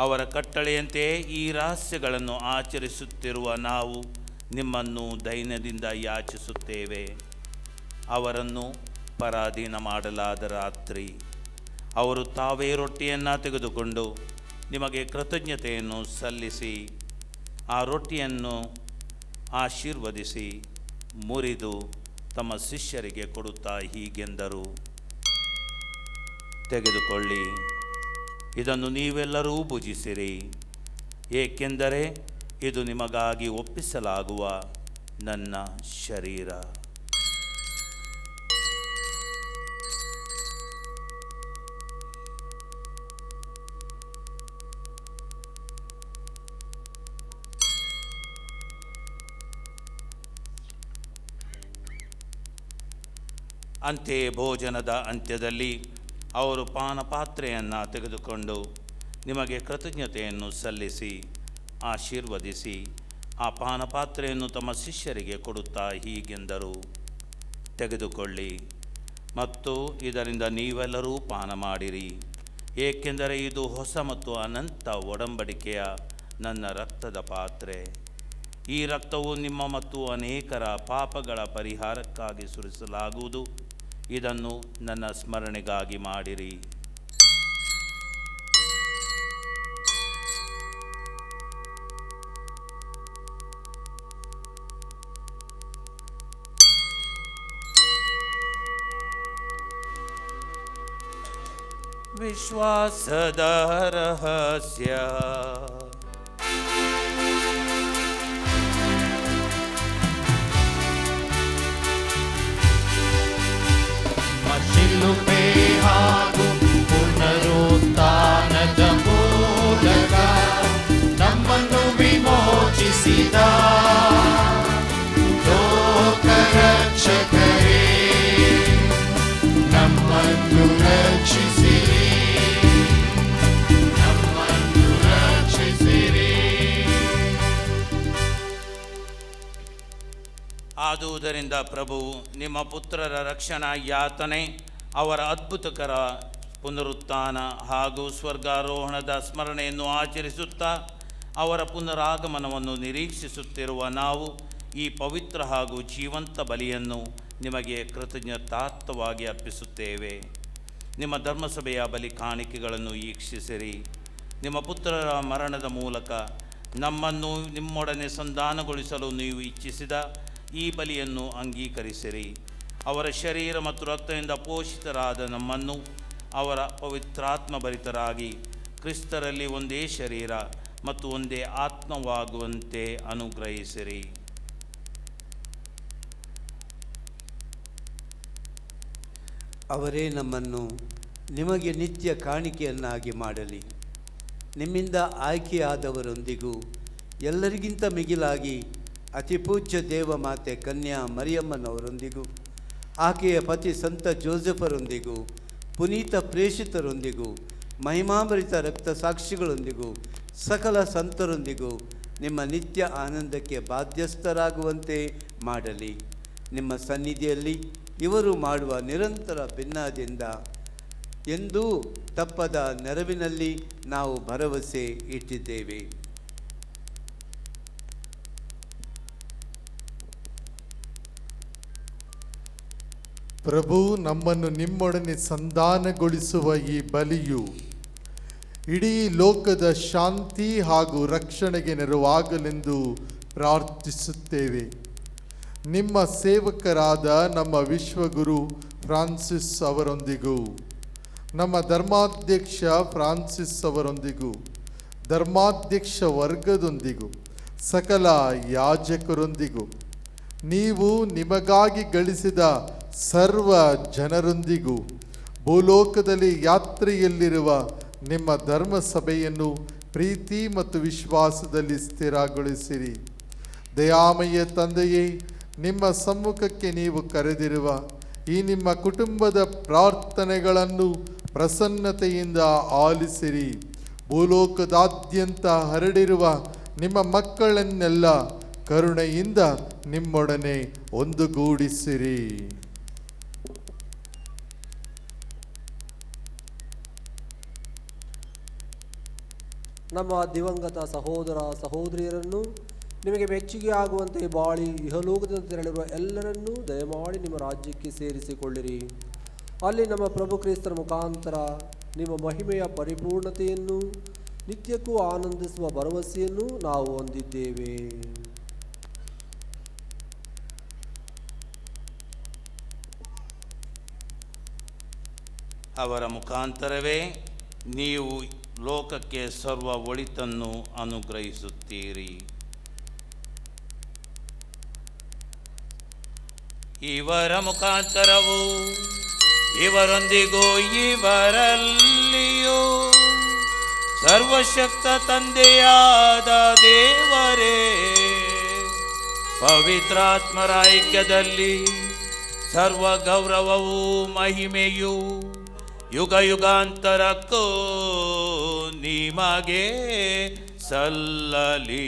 ಅವರ ಕಟ್ಟಳೆಯಂತೆ ಈ ರಹಸ್ಯಗಳನ್ನು ಆಚರಿಸುತ್ತಿರುವ ನಾವು ನಿಮ್ಮನ್ನು ದೈನ್ಯದಿಂದ ಯಾಚಿಸುತ್ತೇವೆ. ಅವರನ್ನು ಪರಾಧೀನ ಮಾಡಲಾದ ರಾತ್ರಿ ಅವರು ತಾವೇ ರೊಟ್ಟಿಯನ್ನು ತೆಗೆದುಕೊಂಡು ನಿಮಗೆ ಕೃತಜ್ಞತೆಯನ್ನು ಸಲ್ಲಿಸಿ ಆ ರೊಟ್ಟಿಯನ್ನು ಆಶೀರ್ವದಿಸಿ ಮುರಿದು ತಮ್ಮ ಶಿಷ್ಯರಿಗೆ ಕೊಡುತ್ತಾ ಹೀಗೆಂದರು, ತೆಗೆದುಕೊಳ್ಳಿ, ಇದನ್ನು ನೀವೆಲ್ಲರೂ ಭುಜಿಸಿರಿ, ಏಕೆಂದರೆ ಇದು ನಿಮಗಾಗಿ ಒಪ್ಪಿಸಲಾಗುವ ನನ್ನ ಶರೀರ. ಅಂತೆಯೇ ಭೋಜನದ ಅಂತ್ಯದಲ್ಲಿ ಅವರು ಪಾನಪಾತ್ರೆಯನ್ನು ತೆಗೆದುಕೊಂಡು ನಿಮಗೆ ಕೃತಜ್ಞತೆಯನ್ನು ಸಲ್ಲಿಸಿ ಆಶೀರ್ವದಿಸಿ ಆ ಪಾನಪಾತ್ರೆಯನ್ನು ತಮ್ಮ ಶಿಷ್ಯರಿಗೆ ಕೊಡುತ್ತಾ ಹೀಗೆಂದರು, ತೆಗೆದುಕೊಳ್ಳಿ ಮತ್ತು ಇದರಿಂದ ನೀವೆಲ್ಲರೂ ಪಾನ ಮಾಡಿರಿ, ಏಕೆಂದರೆ ಇದು ಹೊಸ ಮತ್ತು ಅನಂತ ಒಡಂಬಡಿಕೆಯ ನನ್ನ ರಕ್ತದ ಪಾತ್ರೆ. ಈ ರಕ್ತವು ನಿಮ್ಮ ಮತ್ತು ಅನೇಕರ ಪಾಪಗಳ ಪರಿಹಾರಕ್ಕಾಗಿ ಸುರಿಸಲಾಗುವುದು. ಇದನ್ನು ನನ್ನ ಸ್ಮರಣೆಗಾಗಿ ಮಾಡಿರಿ. ವಿಶ್ವಾಸದ ರಹಸ್ಯ. ಶಿಲುಬೆ ಹಾಗೂ ಪುನರುತ್ಥಾನದ ಮೂಲಕ ನಮ್ಮನ್ನು ಜನಿಸಿದ ಲೋಕರಕ್ಷಕರೇ, ನಮ್ಮನ್ನು ರಕ್ಷಿಸಿರಿ, ನಮ್ಮನ್ನು ರಕ್ಷಿಸಿರಿ. ಆದುದರಿಂದ ಪ್ರಭು, ನಿಮ್ಮ ಪುತ್ರರ ರಕ್ಷಣಾ ಯಾತನೆ, ಅವರ ಅದ್ಭುತಕರ ಪುನರುತ್ಥಾನ ಹಾಗೂ ಸ್ವರ್ಗಾರೋಹಣದ ಸ್ಮರಣೆಯನ್ನು ಆಚರಿಸುತ್ತಾ ಅವರ ಪುನರಾಗಮನವನ್ನು ನಿರೀಕ್ಷಿಸುತ್ತಿರುವ ನಾವು ಈ ಪವಿತ್ರ ಹಾಗೂ ಜೀವಂತ ಬಲಿಯನ್ನು ನಿಮಗೆ ಕೃತಜ್ಞತಾರ್ಥವಾಗಿ ಅರ್ಪಿಸುತ್ತೇವೆ. ನಿಮ್ಮ ಧರ್ಮಸಭೆಯ ಬಲಿ ಕಾಣಿಕೆಗಳನ್ನು ವೀಕ್ಷಿಸಿರಿ. ನಿಮ್ಮ ಪುತ್ರರ ಮರಣದ ಮೂಲಕ ನಮ್ಮನ್ನು ನಿಮ್ಮೊಡನೆ ಸಂಧಾನಗೊಳಿಸಲು ನೀವು ಇಚ್ಛಿಸಿದ ಈ ಬಲಿಯನ್ನು ಅಂಗೀಕರಿಸಿರಿ. ಅವರ ಶರೀರ ಮತ್ತು ರಕ್ತದಿಂದ ಪೋಷಿತರಾದ ನಮ್ಮನ್ನು ಅವರ ಪವಿತ್ರಾತ್ಮಭರಿತರಾಗಿ ಕ್ರಿಸ್ತರಲ್ಲಿ ಒಂದೇ ಶರೀರ ಮತ್ತು ಒಂದೇ ಆತ್ಮವಾಗುವಂತೆ ಅನುಗ್ರಹಿಸಿರಿ. ಅವರೇ ನಮ್ಮನ್ನು ನಿಮಗೆ ನಿತ್ಯ ಕಾಣಿಕೆಯನ್ನಾಗಿ ಮಾಡಲಿ. ನಿಮ್ಮಿಂದ ಆಯ್ಕೆಯಾದವರೊಂದಿಗೂ ಎಲ್ಲರಿಗಿಂತ ಮಿಗಿಲಾಗಿ ಅತಿಪೂಜ್ಯ ದೇವಮಾತೆ ಕನ್ಯಾ ಮರಿಯಮ್ಮನವರೊಂದಿಗೂ ಆಕೆಯ ಪತಿ ಸಂತ ಜೋಸೆಫರೊಂದಿಗೂ ಪುನೀತ ಪ್ರೇಷಿತರೊಂದಿಗೂ ಮಹಿಮಾಭರಿತ ರಕ್ತ ಸಾಕ್ಷಿಗಳೊಂದಿಗೂ ಸಕಲ ಸಂತರೊಂದಿಗೂ ನಿಮ್ಮ ನಿತ್ಯ ಆನಂದಕ್ಕೆ ಬಾಧ್ಯಸ್ಥರಾಗುವಂತೆ ಮಾಡಲಿ. ನಿಮ್ಮ ಸನ್ನಿಧಿಯಲ್ಲಿ ಇವರು ಮಾಡುವ ನಿರಂತರ ಭಿನ್ನದಿಂದ ಎಂದೂ ತಪ್ಪದ ನೆರವಿನಲ್ಲಿ ನಾವು ಭರವಸೆ ಇಟ್ಟಿದ್ದೇವೆ. ಪ್ರಭು, ನಮ್ಮನ್ನು ನಿಮ್ಮೊಡನೆ ಸಂಧಾನಗೊಳಿಸುವ ಈ ಬಲಿಯು ಇಡೀ ಲೋಕದ ಶಾಂತಿ ಹಾಗೂ ರಕ್ಷಣೆಗೆ ನೆರವಾಗಲೆಂದು ಪ್ರಾರ್ಥಿಸುತ್ತೇವೆ. ನಿಮ್ಮ ಸೇವಕರಾದ ನಮ್ಮ ವಿಶ್ವಗುರು ಫ್ರಾನ್ಸಿಸ್ ಅವರೊಂದಿಗೂ ನಮ್ಮ ಧರ್ಮಾಧ್ಯಕ್ಷ ಫ್ರಾನ್ಸಿಸ್ ಅವರೊಂದಿಗೂ ಧರ್ಮಾಧ್ಯಕ್ಷ ವರ್ಗದೊಂದಿಗೂ ಸಕಲ ಯಾಜಕರೊಂದಿಗೂ ನೀವು ನಿಮಗಾಗಿ ಗಳಿಸಿದ ಸರ್ವ ಜನರೊಂದಿಗೂ ಭೂಲೋಕದಲ್ಲಿ ಯಾತ್ರೆಯಲ್ಲಿರುವ ನಿಮ್ಮ ಧರ್ಮ ಸಭೆಯನ್ನು ಪ್ರೀತಿ ಮತ್ತು ವಿಶ್ವಾಸದಲ್ಲಿ ಸ್ಥಿರಗೊಳಿಸಿರಿ. ದಯಾಮಯ ತಂದೆಯೇ, ನಿಮ್ಮ ಸಮ್ಮುಖಕ್ಕೆ ನೀವು ಕರೆದಿರುವ ಈ ನಿಮ್ಮ ಕುಟುಂಬದ ಪ್ರಾರ್ಥನೆಗಳನ್ನು ಪ್ರಸನ್ನತೆಯಿಂದ ಆಲಿಸಿರಿ. ಭೂಲೋಕದಾದ್ಯಂತ ಹರಡಿರುವ ನಿಮ್ಮ ಮಕ್ಕಳನ್ನೆಲ್ಲ ಕರುಣೆಯಿಂದ ನಿಮ್ಮೊಡನೆ ಒಂದುಗೂಡಿಸಿರಿ. ನಮ್ಮ ದಿವಂಗತ ಸಹೋದರ ಸಹೋದರಿಯರನ್ನು ನಿಮಗೆ ಮೆಚ್ಚುಗೆ ಆಗುವಂತೆ ಬಾಳಿ ಇಹಲೋಕದಿಂದ ತೆರಳಿರುವ ಎಲ್ಲರನ್ನೂ ದಯಮಾಡಿ ನಿಮ್ಮ ರಾಜ್ಯಕ್ಕೆ ಸೇರಿಸಿಕೊಳ್ಳಿರಿ. ಅಲ್ಲಿ ನಮ್ಮ ಪ್ರಭು ಕ್ರಿಸ್ತರ ಮುಖಾಂತರ ನಿಮ್ಮ ಮಹಿಮೆಯ ಪರಿಪೂರ್ಣತೆಯನ್ನು ನಿತ್ಯಕ್ಕೂ ಆನಂದಿಸುವ ಭರವಸೆಯನ್ನು ನಾವು ಹೊಂದಿದ್ದೇವೆ. ಅವರ ಮುಖಾಂತರವೇ ನೀವು ಲೋಕಕ್ಕೆ ಸರ್ವ ಒಳಿತನ್ನು ಅನುಗ್ರಹಿಸುತ್ತೀರಿ. ಇವರ ಮುಖಾಂತರವು ಇವರೊಂದಿಗೂ ಇವರಲ್ಲಿಯೂ ಸರ್ವಶಕ್ತ ತಂದೆಯಾದ ದೇವರೇ, ಪವಿತ್ರಾತ್ಮರ ಐಕ್ಯದಲ್ಲಿ ಸರ್ವ ಗೌರವವೂ ಮಹಿಮೆಯೂ ಯುಗ ಯುಗಾಂತರಕ್ಕೂ ನಿಮಗೆ ಸಲ್ಲಲಿ.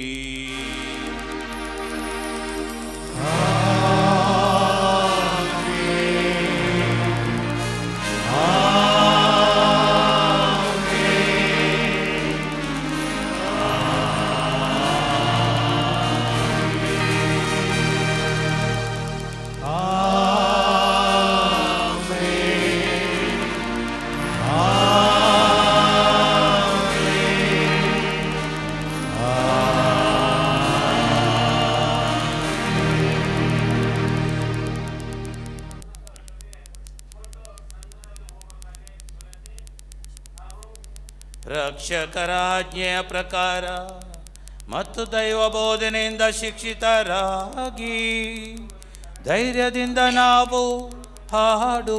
ರಕ್ಷಕರ ಆಜ್ಞೆಯ ಪ್ರಕಾರ ಮತ್ತು ದೈವ ಬೋಧನೆಯಿಂದ ಶಿಕ್ಷಿತರಾಗಿ ಧೈರ್ಯದಿಂದ ನಾವು ಹಾಡುವುದೇನೆಂದರೆ,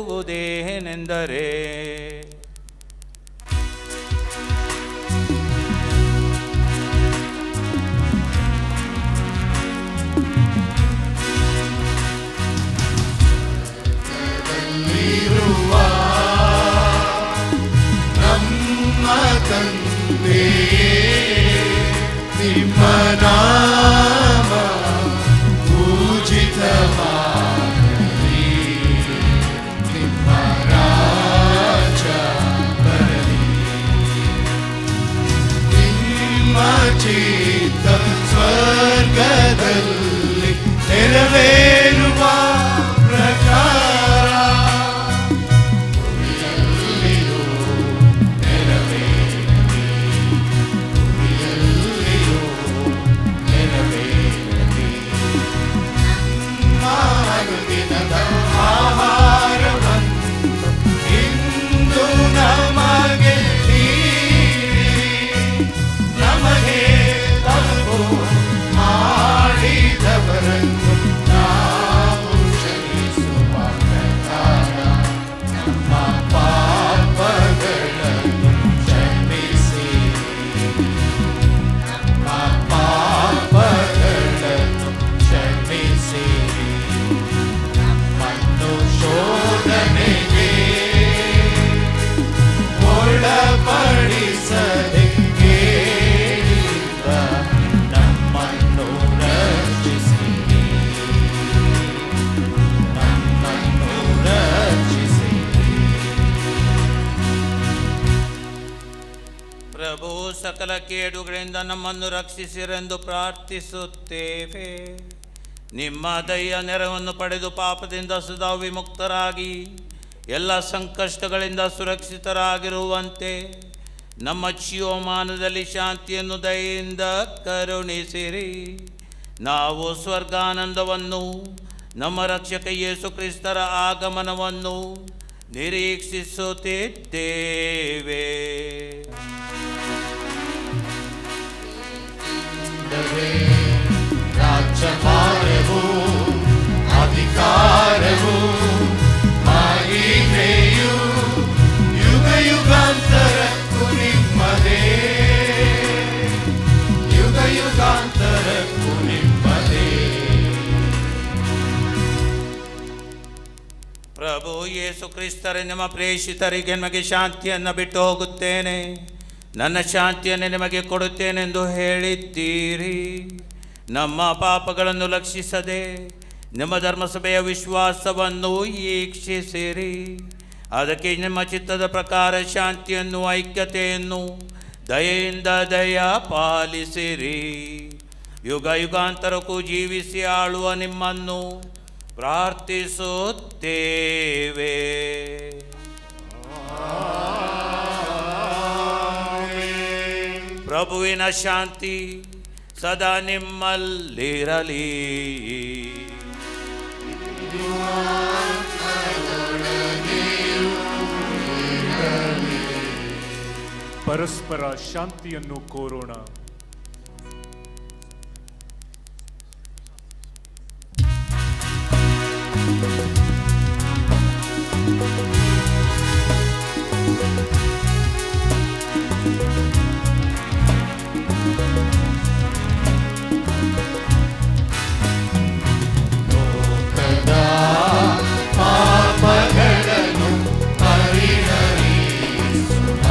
ಸ್ವರ್ಗದಲ್ಲಿ ನೆರವೇರುವ ಪ್ರಕಾರ ಭೂಮಿಯಲ್ಲಿಯೂ ನೆರವೇರಲಿ, ಭೂಮಿಯಲ್ಲಿಯೂ ನೆರವೇರಲಿ. ನಮ್ಮ ಅನುದಿನದ ಆಹಾರವನ್ನು ಇಂದು ನಮಗೆ ನೀಡಿರಿ, ನಮಗೆ ತಪ್ಪು ಮಾಡಿದವರನ್ನು ನಾವು ಕ್ಷಮಿಸುವ ಪ್ರಕಾರ ನಮ್ಮ ಪಾಪಗಳನ್ನು ಕ್ಷಮಿಸಿರಿ, ನಮ್ಮ ಪಾಪಗಳನ್ನು ಕ್ಷಮಿಸಿರಿ, ನಮ್ಮನ್ನು ಶೋಧನೆಗೆ ಒಳಪಡಿಸದೆ ಕೇಳಿದ ನಮ್ಮನ್ನು ರಕ್ಷಿಸಿರಿ, ನಮ್ಮನ್ನು ರಕ್ಷಿಸಿರಿ. ಪ್ರಭು ಸಕಲ ಕೇಡುಗಳಿಂದ ನಮ್ಮನ್ನು ರಕ್ಷಿಸಿರೆಂದು ಪ್ರಾರ್ಥಿಸುತ್ತೇವೆ. ನಿಮ್ಮ ದಯ ನೆರವನ್ನು ಪಡೆದು ಪಾಪದಿಂದ ಸದಾ ವಿಮುಕ್ತರಾಗಿ ಎಲ್ಲ ಸಂಕಷ್ಟಗಳಿಂದ ಸುರಕ್ಷಿತರಾಗಿರುವಂತೆ ನಮ್ಮ ಜೀವಮಾನದಲ್ಲಿ ಶಾಂತಿಯನ್ನು ದಯೆಯಿಂದ ಕರುಣಿಸಿರಿ. ನಾವು ಸ್ವರ್ಗಾನಂದವನ್ನು, ನಮ್ಮ ರಕ್ಷಕ ಯೇಸು ಕ್ರಿಸ್ತರ ಆಗಮನವನ್ನು ನಿರೀಕ್ಷಿಸುತ್ತಿದ್ದೇವೆ. ರಾಜ್ಯಭಾರವು, ಅಧಿಕಾರವು, ಮಹಿಮೆಯು ಯುಗ ಯುಗಾಂತರಕ್ಕೂ ನಿಮ್ಮದೇ, ಯುಗ ಯುಗಾಂತರಕ್ಕೂ ನಿಮ್ಮದೇ. ಪ್ರಭು ಯೇಸು ಕ್ರಿಸ್ತರೇ, ನಿಮ್ಮ ಪ್ರೇಷಿತರಿಗೆ ನಿಮಗೆ ಶಾಂತಿಯನ್ನು ಬಿಟ್ಟು ಹೋಗುತ್ತೇನೆ, ನನ್ನ ಶಾಂತಿಯನ್ನು ನಿಮಗೆ ಕೊಡುತ್ತೇನೆಂದು ಹೇಳಿದ್ದೀರಿ. ನಮ್ಮ ಪಾಪಗಳನ್ನು ಲಕ್ಷಿಸದೆ ನಿಮ್ಮ ಧರ್ಮಸಭೆಯ ವಿಶ್ವಾಸವನ್ನು ಈಕ್ಷಿಸಿರಿ. ಅದಕ್ಕೆ ನಿಮ್ಮ ಚಿತ್ತದ ಪ್ರಕಾರ ಶಾಂತಿಯನ್ನು, ಐಕ್ಯತೆಯನ್ನು ದಯೆಯಿಂದ ದಯ ಪಾಲಿಸಿರಿ. ಯುಗ ಯುಗಾಂತರಕ್ಕೂ ಜೀವಿಸಿ ಆಳುವ ನಿಮ್ಮನ್ನು ಪ್ರಾರ್ಥಿಸುತ್ತೇವೆ. ಪ್ರಭುವಿನ ಶಾಂತಿ ಸದಾ ನಿಮ್ಮಲ್ಲಿರಲಿ. ಪರಸ್ಪರ ಶಾಂತಿಯನ್ನು ಕೋರೋಣ. ಲೋಕದ ಪಾಪಗಳನ್ನು ಪರಿಹರಿಸುವ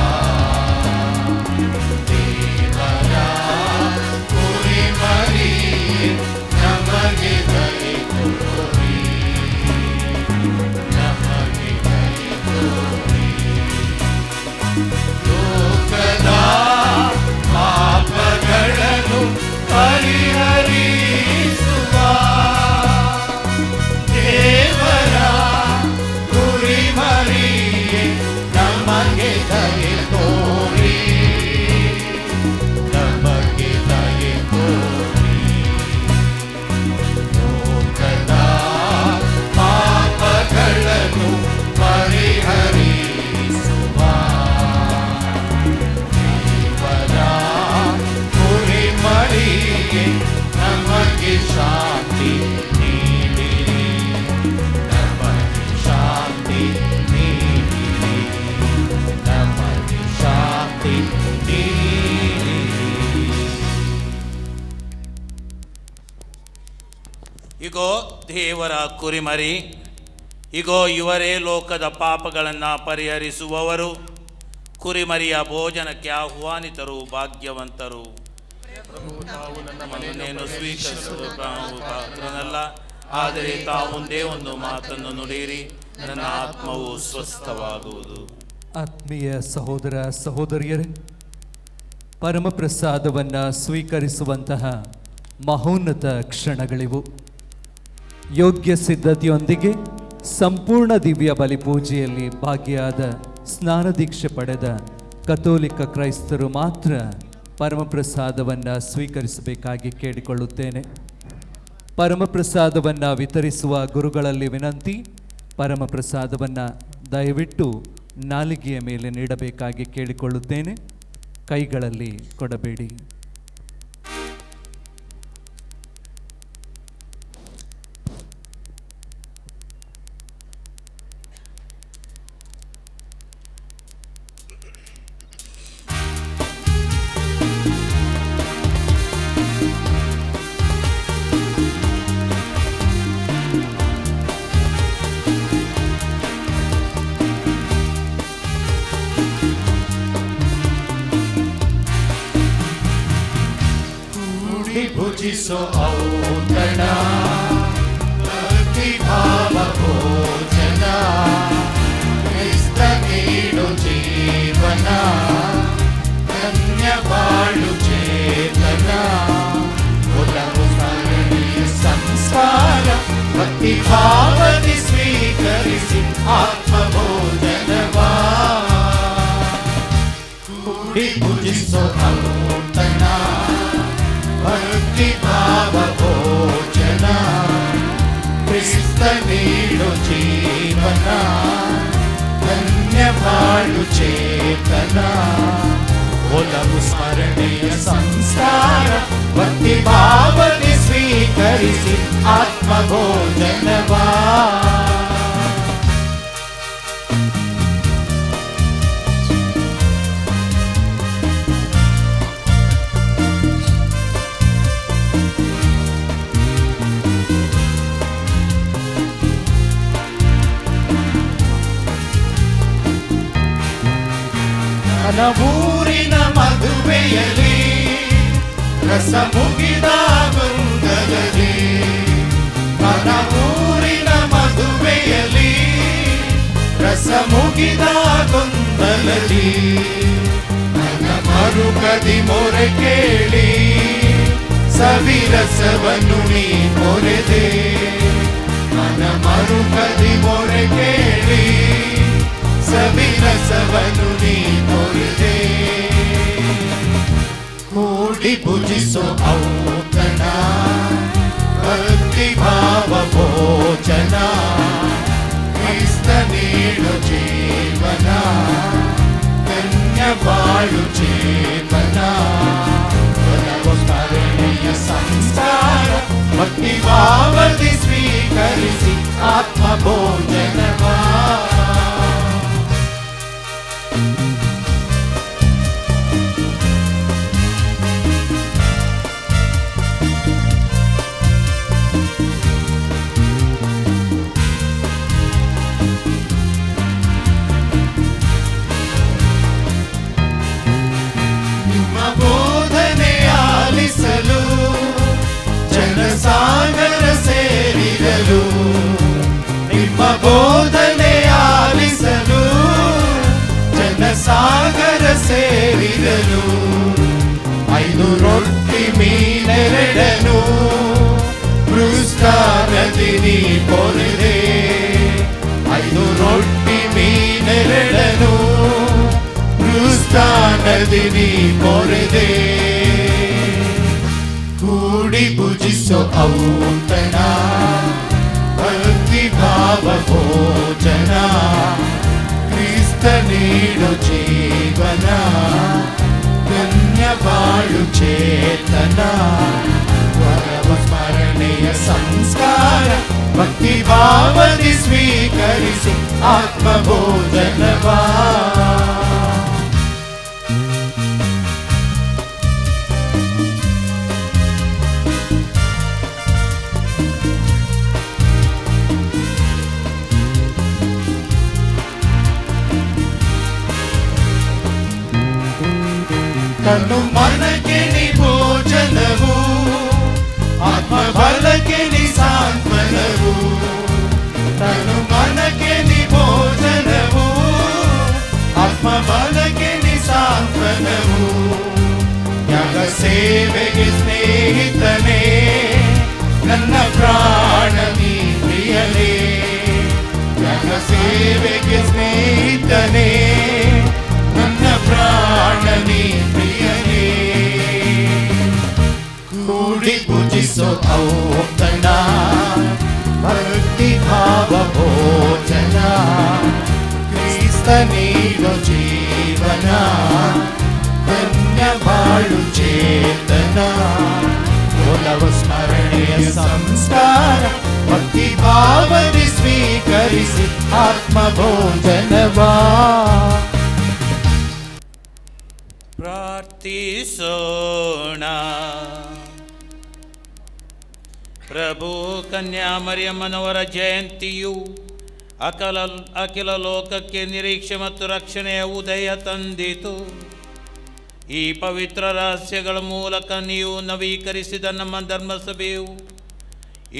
ದೇವರ ಕುರಿಮರಿಯೇ, ನಮಗೆ ದಯೆ ತೋರಿ, ನಮಗೆ ದಯೆ ತೋರಿ. ಲೋಕದ ಪಾಪಗಳನ್ನು ಪರಿಹರಿಸುವ ದೇವರ ಕುರಿಮರಿಯೇ, ನಮಗೆ ದಯೆ ತೋರಿ, ನಮಗೆ ದಯೆ ತೋರಿ. ಲೋಕದ ಪಾಪಗಳನ್ನು ಪರಿಹರಿಸುವ ದೇವರ ಕುರಿಮರಿಯೇ, ನಮಗೆ ಶಾಂತಿ ನೀಡಿರಿ, ನಮಗೆ ಶಾಂತಿ ನೀಡಿರಿ, ನಮಗೆ ಶಾಂತಿ ನೀಡಿರಿ. ಇಗೋ ದೇವರ ಕುರಿಮರಿ, ಇಗೋ ಇವರೇ ಲೋಕದ ಪಾಪಗಳನ್ನು ಪರಿಹರಿಸುವವರು. ಕುರಿಮರಿಯ ಭೋಜನಕ್ಕೆ ಆಹ್ವಾನಿತರು ಭಾಗ್ಯವಂತರು. ನನ್ನನ್ನು ಸ್ವೀಕರಿಸುವ ಪಾತ್ರನಲ್ಲ, ಆದರೆ ತಾವೊಂದೇ ಒಂದು ಮಾತನ್ನು ನುಡಿಯಿರಿ, ನನ್ನ ಆತ್ಮವು ಸ್ವಸ್ಥವಾಗುವುದು. ಆತ್ಮೀಯ ಸಹೋದರ ಸಹೋದರಿಯರೇ, ಪರಮಪ್ರಸಾದವನ್ನು ಸ್ವೀಕರಿಸುವಂತಹ ಮಹೋನ್ನತ ಕ್ಷಣಗಳಿವು. ಯೋಗ್ಯ ಸಿದ್ಧತೆಯೊಂದಿಗೆ ಸಂಪೂರ್ಣ ದಿವ್ಯ ಬಲಿಪೂಜೆಯಲ್ಲಿ ಭಾಗಿಯಾದ ಸ್ನಾನದೀಕ್ಷೆ ಪಡೆದ ಕಥೋಲಿಕ ಕ್ರೈಸ್ತರು ಮಾತ್ರ ಪರಮಪ್ರಸಾದವನ್ನು ಸ್ವೀಕರಿಸಬೇಕಾಗಿ ಕೇಳಿಕೊಳ್ಳುತ್ತೇನೆ. ಪರಮಪ್ರಸಾದವನ್ನು ವಿತರಿಸುವ ಗುರುಗಳಲ್ಲಿ ವಿನಂತಿ, ಪರಮಪ್ರಸಾದವನ್ನು ದಯವಿಟ್ಟು ನಾಲಿಗೆಯ ಮೇಲೆ ನೀಡಬೇಕಾಗಿ ಕೇಳಿಕೊಳ್ಳುತ್ತೇನೆ. ಕೈಗಳಲ್ಲಿ ಕೊಡಬೇಡಿ. ಭುಜಿಸೋ ಔತಣ ಭಕ್ತಿ ಭಾವ ಭೋಜನ ಕ್ರಿಸ್ತ ನೀಡು ಜೀವನ ಧನ್ಯ ಬಾಳು ಚೇತನ ಒಲವು ಸ್ಮರಣೀಯ ಸಂಸ್ಕಾರ ಭಕ್ತಿ ಭಾವನೆ ಸ್ವೀಕರಿಸಿ ಆತ್ಮಬೋಧನವಾ ಕೂಡಿ ಭುಜಿಸೋ ಔತಣ ಭಕ್ತಿ ಭಾವ ಭೋಜನ ಕ್ರಿಸ್ತ ನೀಡು ಜೀವನ ಧನ್ಯ ಬಾಳು ಚೇತನ ಒಲವು ಸ್ಮರಣೆಯ ಸಂಸ್ಕಾರ ಭಕ್ತಿ ಭಾವನೆ ಸ್ವೀಕರಿಸಿ ಆತ್ಮಭೋಜನವಾ ಊರಿನ ಮದುವೆಯಲ್ಲಿ ರಸ ಮುಗಿದ ಗೊಂದಲದಿ ನನ್ನ ಊರಿನ ಮದುವೆಯಲ್ಲಿ ರಸ ಮುಗಿದ ಗೊಂದಲದಿ ನನ್ನ ಮರುಕದಿ ಮೊರೆ ಕೇಳಿ ಸವಿರಸವನ್ನು ನೀ ಕೊರೆದೆ ನನ್ನ ಮರುಕದಿ ಮೊರೆ ಕೇಳಿ ಸವಿರಸವನ್ನು ನೀ ಕೊರೆದೆ ಕೂಡಿ ಭುಜಿಸೋ ಔತಣ ಭಕ್ತಿ ಭಾವ ಭೋಜನ ಕ್ರಿಸ್ತ ನೀಡು ಜೀವನ ಧನ್ಯ ಬಾಳು ಚೇತನ ಒಲವು ಸ್ಮರಣೀಯ ಸಂಸ್ಕಾರ ಭಕ್ತಿ ಭಾವದಿ ಸ್ವೀಕರಿಸಿ ಆತ್ಮಭೋಜನವಾ ಜನಸಾಗರ ಸೇರಿರಲು ನಿಮ್ಮ ಬೋಧನೆ ಆಲಿಸಲು ಜನಸಾಗರ ಸೇರಿರಲು 5 ರೊಟ್ಟಿ ಮೀನೆರಡನು ಪೃಷ್ಠಾನದಿ ನೀ ಕೊರೆದೆ 5 ರೊಟ್ಟಿ ಮೀನೆರಡನು ಪೃಷ್ಠಾನದಿ ನೀ ಕೊರೆದೆ ಕೂಡಿ ಭುಜಿಸೋ ಔತಣ ಭಕ್ತಿ ಭಾವ ಭೋಜನ ಕ್ರಿಸ್ತ ನೀಡು ಜೀವನ ಧನ್ಯ ಬಾಳು ಚೇತನ ಒಲವು ಸ್ಮರಣೆಯ ಸಂಸ್ಕಾರ ಭಕ್ತಿ ಭಾವದಿ ಸ್ವೀಕರಿಸಿ ಆತ್ಮಬೋಧನವಾ ತನು ಮನಕ್ಕೆ ನಿ ಭೋಜನವು ಆತ್ಮ ಬಲಕ್ಕೆ ನಿ ಸಾಂತ್ವನವು ತನು ಮನಕ್ಕೆ ನಿ ಭೋಜನವು ಆತ್ಮ ಬಲಕ್ಕೆ ನಿ ಸಾಂತ್ವನವು ಯಾಗ ಸೇವೆಗೆ ಸ್ನೇಹಿತನೇ ಸೇವೆಗೆ ಸ್ನೇಹಿತನೇ ನನ್ನ ಪ್ರಾಣನೇ ಪ್ರಿಯನೇ ಕೂಡಿ ಪೂಜಿಸೋ ಔತಣ ಭಕ್ತಿ ಭಾವ ಭೋಜನ ಕ್ರಿಸ್ತ ನೀಡೋ ಜೀವನ ಧನ್ಯ ಬಾಳು ಚೇತನ ಒಲವ ಸ್ಮರಣೆಯ ಸಂಸ್ಕಾರ ಭಕ್ತಿ ಭಾವನೆ ಸ್ವೀಕರಿಸಿ ಆತ್ಮ ಭೋಜನವಾ ಪ್ರಾರ್ಥಿಸೋಣ. ಪ್ರಭು ಕನ್ಯಾ ಮರಿಯಮ್ಮನವರ ಜಯಂತಿಯು ಅಖಿಲ ಲೋಕಕ್ಕೆ ನಿರೀಕ್ಷೆ ಮತ್ತು ರಕ್ಷಣೆಯ ಉದಯ ತಂದಿತು. ಈ ಪವಿತ್ರ ರಹಸ್ಯಗಳ ಮೂಲಕ ನೀವು ನವೀಕರಿಸಿದ ನಮ್ಮ ಧರ್ಮಸಭೆಯು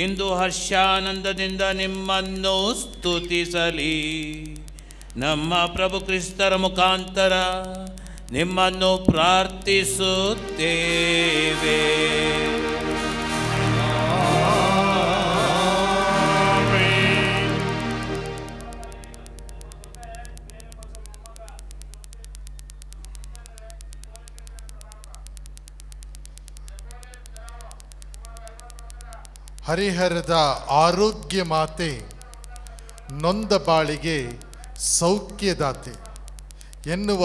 ಇಂದು ಹರ್ಷಾನಂದದಿಂದ ನಿಮ್ಮನ್ನು ಸ್ತುತಿಸಲಿ. ನಮ್ಮ ಪ್ರಭು ಕ್ರಿಸ್ತರ ಮುಖಾಂತರ ನಿಮ್ಮನ್ನು ಪ್ರಾರ್ಥಿಸುತ್ತೇವೆ. ಹರಿಹರದ ಆರೋಗ್ಯ ಮಾತೆ, ನೊಂದ ಬಾಳಿಗೆ ಸೌಖ್ಯದಾತೆ ಎನ್ನುವ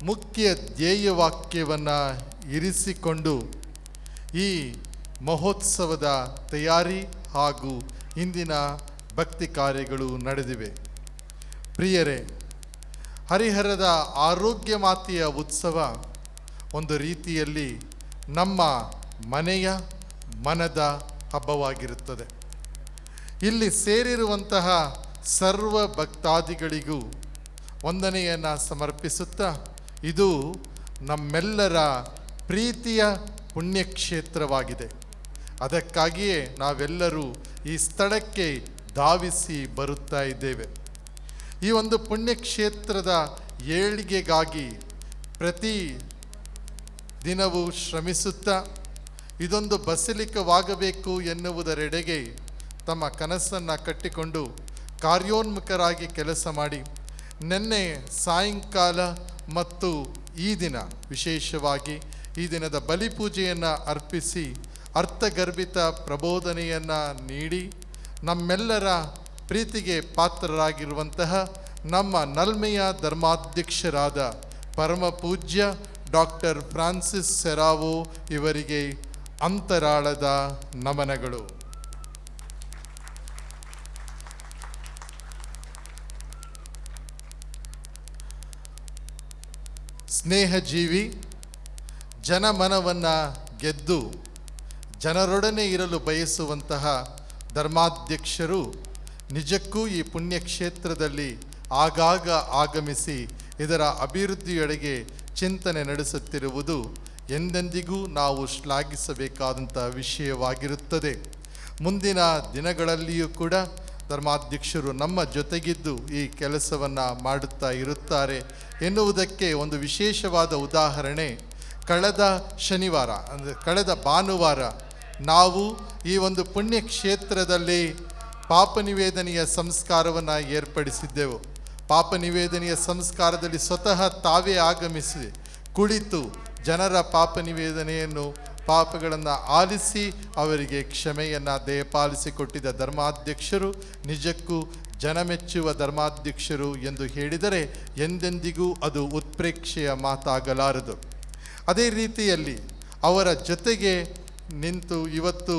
ಮುಖ್ಯ ಧ್ಯೇಯವಾಕ್ಯವನ್ನು ಇರಿಸಿಕೊಂಡು ಈ ಮಹೋತ್ಸವದ ತಯಾರಿ ಹಾಗೂ ಇಂದಿನ ಭಕ್ತಿ ಕಾರ್ಯಗಳು ನಡೆದಿವೆ. ಪ್ರಿಯರೇ, ಹರಿಹರದ ಆರೋಗ್ಯ ಮಾತೆಯ ಉತ್ಸವ ಒಂದು ರೀತಿಯಲ್ಲಿ ನಮ್ಮ ಮನೆಯ ಮನದ ಹಬ್ಬವಾಗಿರುತ್ತದೆ. ಇಲ್ಲಿ ಸೇರಿರುವಂತಹ ಸರ್ವ ಭಕ್ತಾದಿಗಳಿಗೂ ವಂದನೆಯನ್ನು ಸಮರ್ಪಿಸುತ್ತಾ, ಇದು ನಮ್ಮೆಲ್ಲರ ಪ್ರೀತಿಯ ಪುಣ್ಯಕ್ಷೇತ್ರವಾಗಿದೆ. ಅದಕ್ಕಾಗಿಯೇ ನಾವೆಲ್ಲರೂ ಈ ಸ್ಥಳಕ್ಕೆ ಧಾವಿಸಿ ಬರುತ್ತಾ ಇದ್ದೇವೆ. ಈ ಒಂದು ಪುಣ್ಯಕ್ಷೇತ್ರದ ಏಳಿಗೆಗಾಗಿ ಪ್ರತಿ ದಿನವೂ ಶ್ರಮಿಸುತ್ತಾ ಇದೊಂದು ಬಸಿಲಿಕವಾಗಬೇಕು ಎನ್ನುವುದರೆಡೆಗೆ ತಮ್ಮ ಕನಸನ್ನು ಕಟ್ಟಿಕೊಂಡು ಕಾರ್ಯೋನ್ಮುಖರಾಗಿ ಕೆಲಸ ಮಾಡಿ ನಿನ್ನೆ ಸಾಯಂಕಾಲ ಮತ್ತು ಈ ದಿನ ವಿಶೇಷವಾಗಿ ಈ ದಿನದ ಬಲಿಪೂಜೆಯನ್ನು ಅರ್ಪಿಸಿ ಅರ್ಥಗರ್ಭಿತ ಪ್ರಬೋಧನೆಯನ್ನು ನೀಡಿ ನಮ್ಮೆಲ್ಲರ ಪ್ರೀತಿಗೆ ಪಾತ್ರರಾಗಿರುವಂತಹ ನಮ್ಮ ನಲ್ಮೆಯ ಧರ್ಮಾಧ್ಯಕ್ಷರಾದ ಪರಮ ಪೂಜ್ಯ ಡಾಕ್ಟರ್ ಫ್ರಾನ್ಸಿಸ್ ಸೆರಾವೋ ಇವರಿಗೆ ಅಂತರಾಳದ ನಮನಗಳು. ಸ್ನೇಹಜೀವಿ, ಜನಮನವನ್ನು ಗೆದ್ದು ಜನರೊಡನೆ ಇರಲು ಬಯಸುವಂತಹ ಧರ್ಮಾಧ್ಯಕ್ಷರು ನಿಜಕ್ಕೂ ಈ ಪುಣ್ಯಕ್ಷೇತ್ರದಲ್ಲಿ ಆಗಾಗ ಆಗಮಿಸಿ ಇದರ ಅಭಿವೃದ್ಧಿಯೆಡೆಗೆ ಚಿಂತನೆ ನಡೆಸುತ್ತಿರುವುದು ಎಂದೆಂದಿಗೂ ನಾವು ಶ್ಲಾಘಿಸಬೇಕಾದಂಥ ವಿಷಯವಾಗಿರುತ್ತದೆ. ಮುಂದಿನ ದಿನಗಳಲ್ಲಿಯೂ ಕೂಡ ಧರ್ಮಾಧ್ಯಕ್ಷರು ನಮ್ಮ ಜೊತೆಗಿದ್ದು ಈ ಕೆಲಸವನ್ನು ಮಾಡುತ್ತಾ ಇರುತ್ತಾರೆ ಎನ್ನುವುದಕ್ಕೆ ಒಂದು ವಿಶೇಷವಾದ ಉದಾಹರಣೆ ಕಳೆದ ಶನಿವಾರ ಅಂದರೆ ಕಳೆದ ಭಾನುವಾರ ನಾವು ಈ ಒಂದು ಪುಣ್ಯಕ್ಷೇತ್ರದಲ್ಲಿ ಪಾಪನಿವೇದನೆಯ ಸಂಸ್ಕಾರವನ್ನು ಏರ್ಪಡಿಸಿದ್ದೆವು. ಪಾಪನಿವೇದನೆಯ ಸಂಸ್ಕಾರದಲ್ಲಿ ಸ್ವತಃ ತಾವೇ ಆಗಮಿಸಿ ಕುಳಿತು ಜನರ ಪಾಪನಿವೇದನೆಯನ್ನು ಪಾಪಗಳನ್ನು ಆಲಿಸಿ ಅವರಿಗೆ ಕ್ಷಮೆಯನ್ನು ದಯಪಾಲಿಸಿಕೊಟ್ಟಿದ್ದ ಧರ್ಮಾಧ್ಯಕ್ಷರು ನಿಜಕ್ಕೂ ಜನಮೆಚ್ಚುವ ಧರ್ಮಾಧ್ಯಕ್ಷರು ಎಂದು ಹೇಳಿದರೆ ಎಂದೆಂದಿಗೂ ಅದು ಉತ್ಪ್ರೇಕ್ಷೆಯ ಮಾತಾಗಲಾರದು. ಅದೇ ರೀತಿಯಲ್ಲಿ ಅವರ ಜೊತೆಗೆ ನಿಂತು ಇವತ್ತು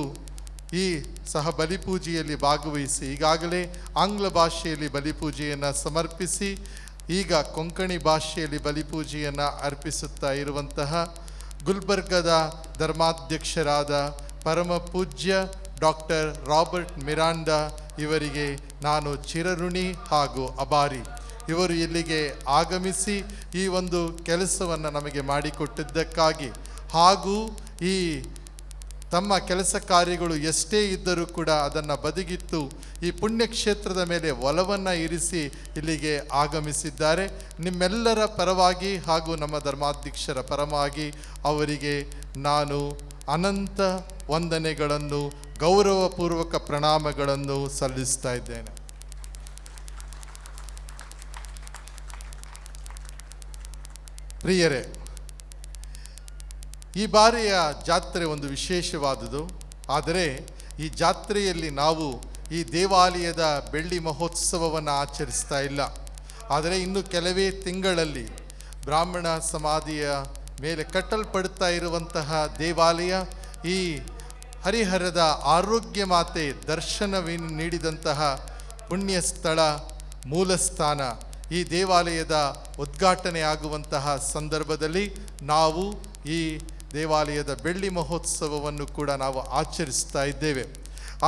ಈ ಸಹ ಬಲಿಪೂಜೆಯಲ್ಲಿ ಭಾಗವಹಿಸಿ ಈಗಾಗಲೇ ಆಂಗ್ಲ ಭಾಷೆಯಲ್ಲಿ ಬಲಿಪೂಜೆಯನ್ನು ಸಮರ್ಪಿಸಿ ಈಗ ಕೊಂಕಣಿ ಭಾಷೆಯಲ್ಲಿ ಬಲಿಪೂಜೆಯನ್ನು ಅರ್ಪಿಸುತ್ತಾ ಇರುವಂತಹ ಗುಲ್ಬರ್ಗದ ಧರ್ಮಾಧ್ಯಕ್ಷರಾದ ಪರಮ ಪೂಜ್ಯ ಡಾಕ್ಟರ್ ರಾಬರ್ಟ್ ಮಿರಾಂಡಾ ಇವರಿಗೆ ನಾನು ಚಿರಋಣಿ ಹಾಗೂ ಅಭಾರಿ. ಇವರು ಇಲ್ಲಿಗೆ ಆಗಮಿಸಿ ಈ ಒಂದು ಕೆಲಸವನ್ನು ನಮಗೆ ಮಾಡಿಕೊಟ್ಟಿದ್ದಕ್ಕಾಗಿ ಹಾಗೂ ಈ ತಮ್ಮ ಕೆಲಸ ಕಾರ್ಯಗಳು ಎಷ್ಟೇ ಇದ್ದರೂ ಕೂಡ ಅದನ್ನು ಬದಿಗಿಟ್ಟು ಈ ಪುಣ್ಯಕ್ಷೇತ್ರದ ಮೇಲೆ ಒಲವನ್ನು ಇರಿಸಿ ಇಲ್ಲಿಗೆ ಆಗಮಿಸಿದ್ದಾರೆ. ನಿಮ್ಮೆಲ್ಲರ ಪರವಾಗಿ ಹಾಗೂ ನಮ್ಮ ಧರ್ಮಾಧ್ಯಕ್ಷರ ಪರವಾಗಿ ಅವರಿಗೆ ನಾನು ಅನಂತ ಪ್ರಿಯರೇ, ಈ ಬಾರಿಯ ಜಾತ್ರೆ ಒಂದು ವಿಶೇಷವಾದುದು. ಆದರೆ ಈ ಜಾತ್ರೆಯಲ್ಲಿ ನಾವು ಈ ದೇವಾಲಯದ ಬೆಳ್ಳಿ ಮಹೋತ್ಸವವನ್ನು ಆಚರಿಸ್ತಾ ಇಲ್ಲ. ಆದರೆ ಇನ್ನು ಕೆಲವೇ ತಿಂಗಳಲ್ಲಿ ಬ್ರಾಹ್ಮಣ ಸಮಾಧಿಯ ಮೇಲೆ ಕಟ್ಟಲ್ಪಡ್ತಾ ಇರುವಂತಹ ದೇವಾಲಯ, ಈ ಹರಿಹರದ ಆರೋಗ್ಯ ಮಾತೆ ದರ್ಶನವನ್ನು ನೀಡಿದಂತಹ ಪುಣ್ಯ ಸ್ಥಳ, ಮೂಲಸ್ಥಾನ, ಈ ದೇವಾಲಯದ ಉದ್ಘಾಟನೆ ಆಗುವಂತಹ ಸಂದರ್ಭದಲ್ಲಿ ನಾವು ಈ ದೇವಾಲಯದ ಬೆಳ್ಳಿ ಮಹೋತ್ಸವವನ್ನು ಕೂಡ ನಾವು ಆಚರಿಸ್ತಾ ಇದ್ದೇವೆ.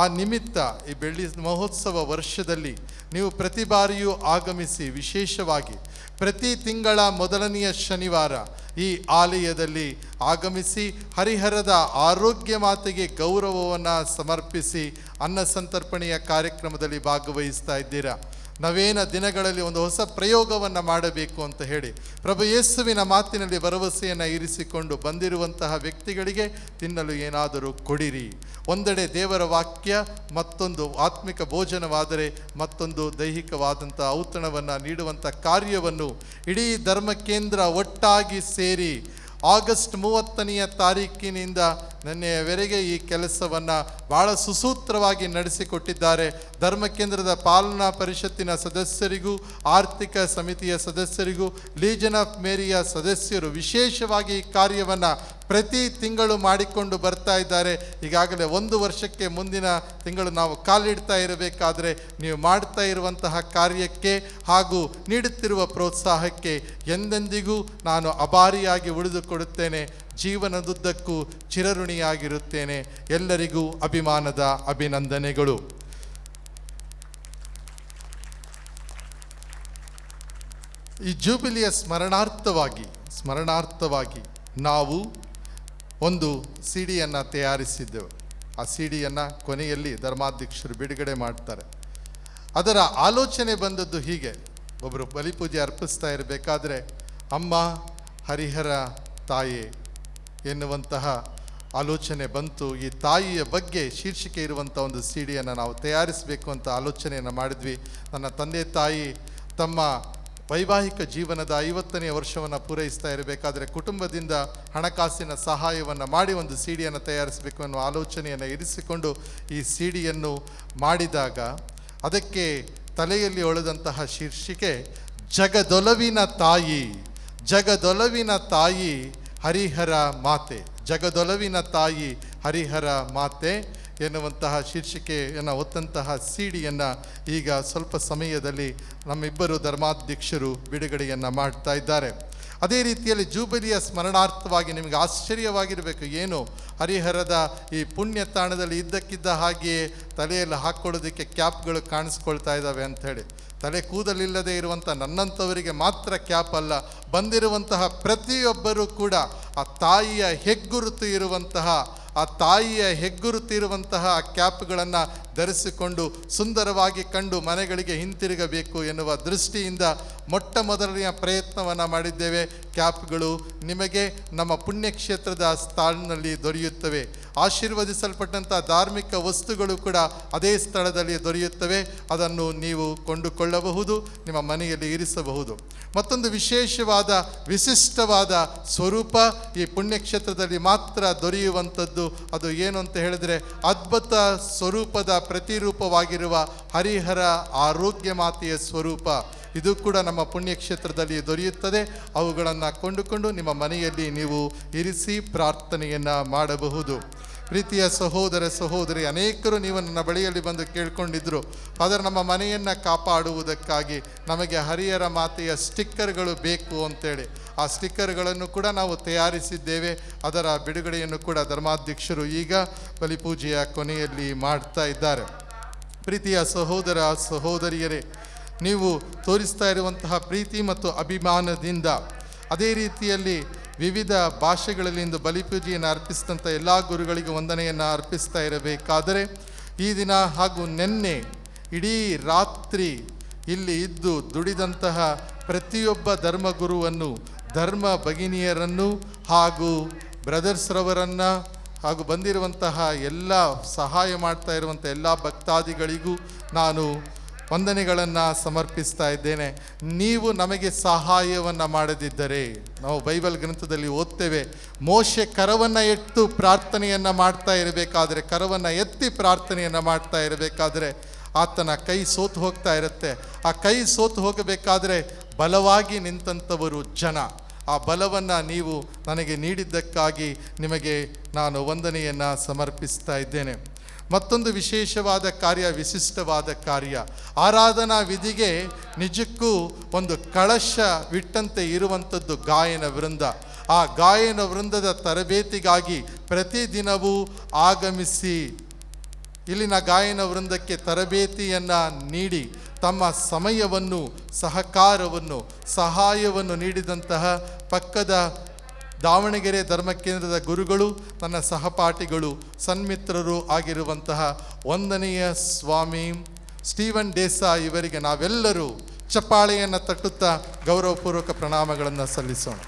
ಆ ನಿಮಿತ್ತ ಈ ಬೆಳ್ಳಿ ಮಹೋತ್ಸವ ವರ್ಷದಲ್ಲಿ ನೀವು ಪ್ರತಿ ಬಾರಿಯೂ ಆಗಮಿಸಿ, ವಿಶೇಷವಾಗಿ ಪ್ರತಿ ತಿಂಗಳ ಮೊದಲನೆಯ ಶನಿವಾರ ಈ ಆಲಯದಲ್ಲಿ ಆಗಮಿಸಿ ಹರಿಹರದ ಆರೋಗ್ಯ ಮಾತೆಗೆ ಗೌರವವನ್ನು ಸಮರ್ಪಿಸಿ ಅನ್ನ ಸಂತರ್ಪಣೆಯ ಕಾರ್ಯಕ್ರಮದಲ್ಲಿ ಭಾಗವಹಿಸ್ತಾ ಇದ್ದೀರಾ. ನವೇನ ದಿನಗಳಲ್ಲಿ ಒಂದು ಹೊಸ ಪ್ರಯೋಗವನ್ನು ಮಾಡಬೇಕು ಅಂತ ಹೇಳಿ ಪ್ರಭು ಯೇಸುವಿನ ಮಾತಿನಲ್ಲಿ ಭರವಸೆಯನ್ನು ಇರಿಸಿಕೊಂಡು ಬಂದಿರುವಂತಹ ವ್ಯಕ್ತಿಗಳಿಗೆ ತಿನ್ನಲು ಏನಾದರೂ ಕೊಡಿರಿ. ಒಂದೆಡೆ ದೇವರ ವಾಕ್ಯ, ಮತ್ತೊಂದು ಆತ್ಮಿಕ ಭೋಜನವಾದರೆ ಮತ್ತೊಂದು ದೈಹಿಕವಾದಂಥ ಔತಣವನ್ನು ನೀಡುವಂಥ ಕಾರ್ಯವನ್ನು ಇಡೀ ಧರ್ಮ ಕೇಂದ್ರ ಒಟ್ಟಾಗಿ ಸೇರಿ ಆಗಸ್ಟ್ 30ನೇ ತಾರೀಕಿನಿಂದ ನಿನ್ನೆಯವರೆಗೆ ಈ ಕೆಲಸವನ್ನು ಭಾಳ ಸುಸೂತ್ರವಾಗಿ ನಡೆಸಿಕೊಟ್ಟಿದ್ದಾರೆ. ಧರ್ಮ ಕೇಂದ್ರದ ಪಾಲನಾ ಪರಿಷತ್ತಿನ ಸದಸ್ಯರಿಗೂ, ಆರ್ಥಿಕ ಸಮಿತಿಯ ಸದಸ್ಯರಿಗೂ, ಲೀಜನ್ ಆಫ್ ಮೇರಿಯ ಸದಸ್ಯರು ವಿಶೇಷವಾಗಿ ಈ ಕಾರ್ಯವನ್ನು ಪ್ರತಿ ತಿಂಗಳು ಮಾಡಿಕೊಂಡು ಬರ್ತಾ ಇದ್ದಾರೆ. ಈಗಾಗಲೇ 1 ವರ್ಷಕ್ಕೆ ಮುಂದಿನ ತಿಂಗಳು ನಾವು ಕಾಲಿಡ್ತಾ ಇರಬೇಕಾದ್ರೆ ನೀವು ಮಾಡ್ತಾ ಇರುವಂತಹ ಕಾರ್ಯಕ್ಕೆ ಹಾಗೂ ನೀಡುತ್ತಿರುವ ಪ್ರೋತ್ಸಾಹಕ್ಕೆ ಎಂದೆಂದಿಗೂ ನಾನು ಅಭಾರಿಯಾಗಿ ಉಳಿದುಕೊಡುತ್ತೇನೆ. ಜೀವನದುದ್ದಕ್ಕೂ ಚಿರಋಣಿಯಾಗಿರುತ್ತೇನೆ. ಎಲ್ಲರಿಗೂ ಅಭಿಮಾನದ ಅಭಿನಂದನೆಗಳು. ಈ ಜೂಬಿಲಿಯ ಸ್ಮರಣಾರ್ಥವಾಗಿ ನಾವು ಒಂದು ಸಿಡಿಯನ್ನು ತಯಾರಿಸಿದ್ದೆವು. ಆ ಸಿಡಿಯನ್ನು ಕೊನೆಯಲ್ಲಿ ಧರ್ಮಾಧ್ಯಕ್ಷರು ಬಿಡುಗಡೆ ಮಾಡ್ತಾರೆ. ಅದರ ಆಲೋಚನೆ ಬಂದದ್ದು ಹೀಗೆ: ಒಬ್ಬರು ಬಲಿಪೂಜೆ ಅರ್ಪಿಸ್ತಾ ಇರಬೇಕಾದ್ರೆ ಅಮ್ಮ ಹರಿಹರ ತಾಯೇ ಎನ್ನುವಂತಹ ಆಲೋಚನೆ ಬಂತು. ಈ ತಾಯಿಯ ಬಗ್ಗೆ ಶೀರ್ಷಿಕೆ ಇರುವಂಥ ಒಂದು ಸಿಡಿಯನ್ನು ನಾವು ತಯಾರಿಸಬೇಕು ಅಂತ ಆಲೋಚನೆಯನ್ನು ಮಾಡಿದ್ವಿ. ನನ್ನ ತಂದೆ ತಾಯಿ ತಮ್ಮ ವೈವಾಹಿಕ ಜೀವನದ 50ನೇ ವರ್ಷವನ್ನು ಪೂರೈಸ್ತಾ ಇರಬೇಕಾದ್ರೆ ಕುಟುಂಬದಿಂದ ಹಣಕಾಸಿನ ಸಹಾಯವನ್ನು ಮಾಡಿ ಒಂದು ಸಿಡಿಯನ್ನು ತಯಾರಿಸಬೇಕು ಅನ್ನೋ ಆಲೋಚನೆಯನ್ನು ಇರಿಸಿಕೊಂಡು ಈ ಸಿಡಿಯನ್ನು ಮಾಡಿದಾಗ ಅದಕ್ಕೆ ತಲೆಯಲ್ಲಿ ಹೊಳೆದಂತಹ ಶೀರ್ಷಿಕೆ ಜಗದೊಲವಿನ ತಾಯಿ, ಜಗದೊಲವಿನ ತಾಯಿ ಹರಿಹರ ಮಾತೆ, ಜಗದೊಲವಿನ ತಾಯಿ ಹರಿಹರ ಮಾತೆ ಎನ್ನುವಂತಹ ಶೀರ್ಷಿಕೆಯನ್ನು ಹೊತ್ತಂತಹ ಸಿಡಿಯನ್ನು ಈಗ ಸ್ವಲ್ಪ ಸಮಯದಲ್ಲಿ ನಮ್ಮಿಬ್ಬರು ಧರ್ಮಾಧ್ಯಕ್ಷರು ಬಿಡುಗಡೆಯನ್ನು ಮಾಡ್ತಾ ಇದ್ದಾರೆ. ಅದೇ ರೀತಿಯಲ್ಲಿ ಜೂಬಿಲಿಯ ಸ್ಮರಣಾರ್ಥವಾಗಿ ನಿಮಗೆ ಆಶ್ಚರ್ಯವಾಗಿರಬೇಕು, ಏನು ಹರಿಹರದ ಈ ಪುಣ್ಯ ತಾಣದಲ್ಲಿ ಇದ್ದಕ್ಕಿದ್ದ ಹಾಗೆಯೇ ತಲೆಯಲ್ಲಿ ಹಾಕ್ಕೊಳ್ಳೋದಕ್ಕೆ ಕ್ಯಾಪ್ಗಳು ಕಾಣಿಸ್ಕೊಳ್ತಾ ಇದ್ದಾವೆ ಅಂಥೇಳಿ. ತಲೆ ಕೂದಲಿಲ್ಲದೆ ಇರುವಂಥ ನನ್ನಂಥವರಿಗೆ ಮಾತ್ರ ಕ್ಯಾಪ್ ಅಲ್ಲ, ಬಂದಿರುವಂತಹ ಪ್ರತಿಯೊಬ್ಬರೂ ಕೂಡ ಆ ತಾಯಿಯ ಹೆಗ್ಗುರುತು ಇರುವಂತಹ ಕ್ಯಾಪ್ಗಳನ್ನು ಧರಿಸಿಕೊಂಡು ಸುಂದರವಾಗಿ ಕಂಡು ಮನೆಗಳಿಗೆ ಹಿಂತಿರುಗಬೇಕು ಎನ್ನುವ ದೃಷ್ಟಿಯಿಂದ ಮೊಟ್ಟ ಮೊದಲನೆಯ ಪ್ರಯತ್ನವನ್ನು ಮಾಡಿದ್ದೇವೆ. ಕ್ಯಾಪ್ಗಳು ನಿಮಗೆ ನಮ್ಮ ಪುಣ್ಯಕ್ಷೇತ್ರದ ಸ್ಥಳದಲ್ಲಿ ದೊರೆಯುತ್ತವೆ. ಆಶೀರ್ವದಿಸಲ್ಪಟ್ಟಂಥ ಧಾರ್ಮಿಕ ವಸ್ತುಗಳು ಕೂಡ ಅದೇ ಸ್ಥಳದಲ್ಲಿ ದೊರೆಯುತ್ತವೆ. ಅದನ್ನು ನೀವು ಕೊಂಡುಕೊಳ್ಳಬಹುದು, ನಿಮ್ಮ ಮನೆಯಲ್ಲಿ ಇರಿಸಬಹುದು. ಮತ್ತೊಂದು ವಿಶಿಷ್ಟವಾದ ಸ್ವರೂಪ ಈ ಪುಣ್ಯಕ್ಷೇತ್ರದಲ್ಲಿ ಮಾತ್ರ ದೊರೆಯುವಂಥದ್ದು. ಅದು ಏನು ಅಂತ ಹೇಳಿದರೆ ಅದ್ಭುತ ಸ್ವರೂಪದ ಪ್ರತಿರೂಪವಾಗಿರುವ ಹರಿಹರ ಆರೋಗ್ಯ ಮಾತೆಯ ಸ್ವರೂಪ. ಇದು ಕೂಡ ನಮ್ಮ ಪುಣ್ಯಕ್ಷೇತ್ರದಲ್ಲಿ ದೊರೆಯುತ್ತದೆ. ಅವುಗಳನ್ನು ಕೊಂಡುಕೊಂಡು ನಿಮ್ಮ ಮನೆಯಲ್ಲಿ ನೀವು ಇರಿಸಿ ಪ್ರಾರ್ಥನೆಯನ್ನು ಮಾಡಬಹುದು. ಪ್ರೀತಿಯ ಸಹೋದರ ಸಹೋದರಿ, ಅನೇಕರು ನೀವು ನನ್ನ ಬಳಿಯಲ್ಲಿ ಬಂದು ಕೇಳ್ಕೊಂಡಿದ್ರು, ಆದರೆ ನಮ್ಮ ಮನೆಯನ್ನು ಕಾಪಾಡುವುದಕ್ಕಾಗಿ ನಮಗೆ ಹರಿಹರ ಮಾತೆಯ ಸ್ಟಿಕ್ಕರ್ಗಳು ಬೇಕು ಅಂತೇಳಿ. ಆ ಸ್ಟಿಕ್ಕರ್ಗಳನ್ನು ಕೂಡ ನಾವು ತಯಾರಿಸಿದ್ದೇವೆ. ಅದರ ಬಿಡುಗಡೆಯನ್ನು ಕೂಡ ಧರ್ಮಾಧ್ಯಕ್ಷರು ಈಗ ಬಲಿಪೂಜೆಯ ಕೊನೆಯಲ್ಲಿ ಮಾಡ್ತಾ ಇದ್ದಾರೆ. ಪ್ರೀತಿಯ ಸಹೋದರ ಸಹೋದರಿಯರೇ, ನೀವು ತೋರಿಸ್ತಾ ಇರುವಂತಹ ಪ್ರೀತಿ ಮತ್ತು ಅಭಿಮಾನದಿಂದ ಅದೇ ರೀತಿಯಲ್ಲಿ ವಿವಿಧ ಭಾಷೆಗಳಲ್ಲಿ ಇಂದು ಬಲಿಪೂಜೆಯನ್ನು ಅರ್ಪಿಸಿದಂಥ ಎಲ್ಲ ಗುರುಗಳಿಗೆ ವಂದನೆಯನ್ನು ಅರ್ಪಿಸ್ತಾ ಇರಬೇಕಾದರೆ ಈ ದಿನ ಹಾಗೂ ನಿನ್ನೆ ಇಡೀ ರಾತ್ರಿ ಇಲ್ಲಿ ಇದ್ದು ದುಡಿದಂತಹ ಪ್ರತಿಯೊಬ್ಬ ಧರ್ಮಗುರುವನ್ನು, ಧರ್ಮ ಭಗಿನಿಯರನ್ನು ಹಾಗೂ ಬ್ರದರ್ಸ್ರವರನ್ನು ಹಾಗೂ ಬಂದಿರುವಂತಹ ಎಲ್ಲ ಸಹಾಯ ಮಾಡ್ತಾ ಇರುವಂಥ ಎಲ್ಲ ಭಕ್ತಾದಿಗಳಿಗೂ ನಾನು ವಂದನೆಗಳನ್ನು ಸಮರ್ಪಿಸ್ತಾ ಇದ್ದೇನೆ. ನೀವು ನಮಗೆ ಸಹಾಯವನ್ನು ಮಾಡದಿದ್ದರೆ, ನಾವು ಬೈಬಲ್ ಗ್ರಂಥದಲ್ಲಿ ಓದ್ತೇವೆ, ಮೋಶೆ ಕರವನ್ನು ಎತ್ತು ಪ್ರಾರ್ಥನೆಯನ್ನು ಮಾಡ್ತಾ ಇರಬೇಕಾದ್ರೆ, ಕರವನ್ನು ಎತ್ತಿ ಪ್ರಾರ್ಥನೆಯನ್ನು ಮಾಡ್ತಾ ಇರಬೇಕಾದ್ರೆ ಆತನ ಕೈ ಸೋತು ಹೋಗ್ತಾ ಇರುತ್ತೆ. ಆ ಕೈ ಸೋತು ಹೋಗಬೇಕಾದ್ರೆ ಬಲವಾಗಿ ನಿಂತಂಥವರು ಜನ. ಆ ಬಲವನ್ನು ನೀವು ನನಗೆ ನೀಡಿದ್ದಕ್ಕಾಗಿ ನಿಮಗೆ ನಾನು ವಂದನೆಯನ್ನು ಸಮರ್ಪಿಸ್ತಾ ಇದ್ದೇನೆ. ಮತ್ತೊಂದು ವಿಶೇಷವಾದ ಕಾರ್ಯ, ವಿಶಿಷ್ಟವಾದ ಕಾರ್ಯ, ಆರಾಧನಾ ವಿಧಿಗೆ ನಿಜಕ್ಕೂ ಒಂದು ಕಳಶವಿಟ್ಟಂತೆ ಇರುವಂಥದ್ದು ಗಾಯನ ವೃಂದ. ಆ ಗಾಯನ ವೃಂದದ ತರಬೇತಿಗಾಗಿ ಪ್ರತಿದಿನವೂ ಆಗಮಿಸಿ ಇಲ್ಲಿನ ಗಾಯನ ವೃಂದಕ್ಕೆ ತರಬೇತಿಯನ್ನು ನೀಡಿ ತಮ್ಮ ಸಮಯವನ್ನು, ಸಹಕಾರವನ್ನು, ಸಹಾಯವನ್ನು ನೀಡಿದಂತಹ ಪಕ್ಕದ ದಾವಣಗೆರೆ ಧರ್ಮಕೇಂದ್ರದ ಗುರುಗಳು, ನನ್ನ ಸಹಪಾಠಿಗಳು, ಸನ್ಮಿತ್ರರು ಆಗಿರುವಂತಹ ವಂದನೀಯ ಸ್ವಾಮಿ ಸ್ಟೀವನ್ ದೇಸಾಯಿ ಇವರಿಗೆ ನಾವೆಲ್ಲರೂ ಚಪ್ಪಾಳೆಯನ್ನು ತಟ್ಟುತ್ತಾ ಗೌರವಪೂರ್ವಕ ಪ್ರಣಾಮಗಳನ್ನು ಸಲ್ಲಿಸೋಣ.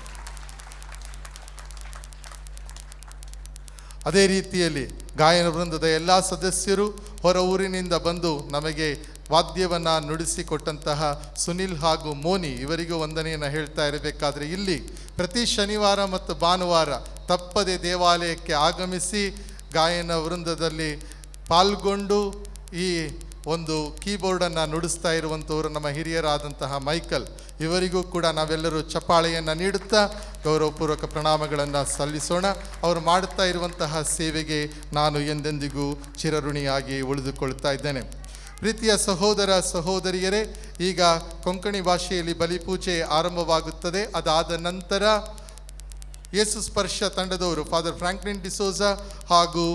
ಅದೇ ರೀತಿಯಲ್ಲಿ ಗಾಯನ ವೃಂದದ ಎಲ್ಲ ಸದಸ್ಯರು ಹೊರ ಊರಿನಿಂದ ಬಂದು ನಮಗೆ ವಾದ್ಯವನ್ನು ನುಡಿಸಿಕೊಟ್ಟಂತಹ ಸುನಿಲ್ ಹಾಗೂ ಮೋನಿ ಇವರಿಗೂ ವಂದನೆಯನ್ನು ಹೇಳ್ತಾ ಇರಬೇಕಾದ್ರೆ, ಇಲ್ಲಿ ಪ್ರತಿ ಶನಿವಾರ ಮತ್ತು ಭಾನುವಾರ ತಪ್ಪದೆ ದೇವಾಲಯಕ್ಕೆ ಆಗಮಿಸಿ ಗಾಯನ ವೃಂದದಲ್ಲಿ ಪಾಲ್ಗೊಂಡು ಈ ಒಂದು ಕೀಬೋರ್ಡನ್ನು ನುಡಿಸ್ತಾ ಇರುವಂಥವರು ನಮ್ಮ ಹಿರಿಯರಾದಂತಹ ಮೈಕಲ್ ಇವರಿಗೂ ಕೂಡ ನಾವೆಲ್ಲರೂ ಚಪ್ಪಾಳೆಯನ್ನು ನೀಡುತ್ತಾ ಗೌರವಪೂರ್ವಕ ಪ್ರಣಾಮಗಳನ್ನು ಸಲ್ಲಿಸೋಣ. ಅವರು ಮಾಡುತ್ತಾ ಇರುವಂತಹ ಸೇವೆಗೆ ನಾನು ಎಂದೆಂದಿಗೂ ಚಿರಋಣಿಯಾಗಿ ಉಳಿದುಕೊಳ್ತಾ ಇದ್ದೇನೆ. ಪ್ರೀತಿಯ ಸಹೋದರ ಸಹೋದರಿಯರೇ, ಈಗ ಕೊಂಕಣಿ ಭಾಷೆಯಲ್ಲಿ ಬಲಿಪೂಜೆ ಆರಂಭವಾಗುತ್ತದೆ. ಅದಾದ ನಂತರ ಯೇಸು ಸ್ಪರ್ಶ ತಂಡದವರು ಫಾದರ್ ಫ್ರಾಂಕ್ಲಿನ್ ಡಿಸೋಜಾ ಹಾಗೂ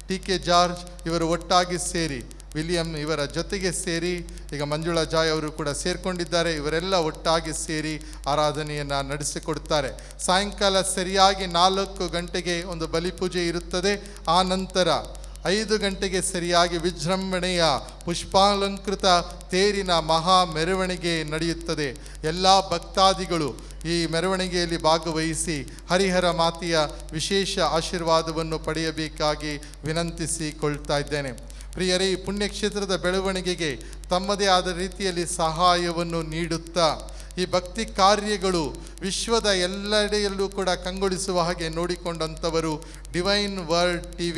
TK ಜಾರ್ಜ್ ಇವರು ಒಟ್ಟಾಗಿ ಸೇರಿ, ವಿಲಿಯಂ ಇವರ ಜೊತೆಗೆ ಸೇರಿ, ಈಗ ಮಂಜುಳಾ ಜಾಯ್ ಅವರು ಕೂಡ ಸೇರಿಕೊಂಡಿದ್ದಾರೆ, ಇವರೆಲ್ಲ ಒಟ್ಟಾಗಿ ಸೇರಿ ಆರಾಧನೆಯನ್ನು ನಡೆಸಿಕೊಡ್ತಾರೆ. ಸಾಯಂಕಾಲ ಸರಿಯಾಗಿ 4 ಗಂಟೆಗೆ ಒಂದು ಬಲಿಪೂಜೆ ಇರುತ್ತದೆ. ಆ ನಂತರ 5 ಗಂಟೆಗೆ ಸರಿಯಾಗಿ ವಿಜೃಂಭಣೆಯ ಪುಷ್ಪಾಲಂಕೃತ ತೇರಿನ ಮಹಾ ಮೆರವಣಿಗೆ ನಡೆಯುತ್ತದೆ. ಎಲ್ಲ ಭಕ್ತಾದಿಗಳು ಈ ಮೆರವಣಿಗೆಯಲ್ಲಿ ಭಾಗವಹಿಸಿ ಹರಿಹರ ಮಾತೆಯ ವಿಶೇಷ ಆಶೀರ್ವಾದವನ್ನು ಪಡೆಯಬೇಕಾಗಿ ವಿನಂತಿಸಿಕೊಳ್ತಾ ಇದ್ದೇನೆ. ಪ್ರಿಯರೇ, ಈ ಪುಣ್ಯಕ್ಷೇತ್ರದ ಬೆಳವಣಿಗೆಗೆ ತಮ್ಮದೇ ಆದ ರೀತಿಯಲ್ಲಿ ಸಹಾಯವನ್ನು ನೀಡುತ್ತಾ ಈ ಭಕ್ತಿ ಕಾರ್ಯಗಳು ವಿಶ್ವದ ಎಲ್ಲೆಡೆಯಲ್ಲೂ ಕೂಡ ಕಂಗೊಳಿಸುವ ಹಾಗೆ ನೋಡಿಕೊಂಡಂಥವರು Divine World TV,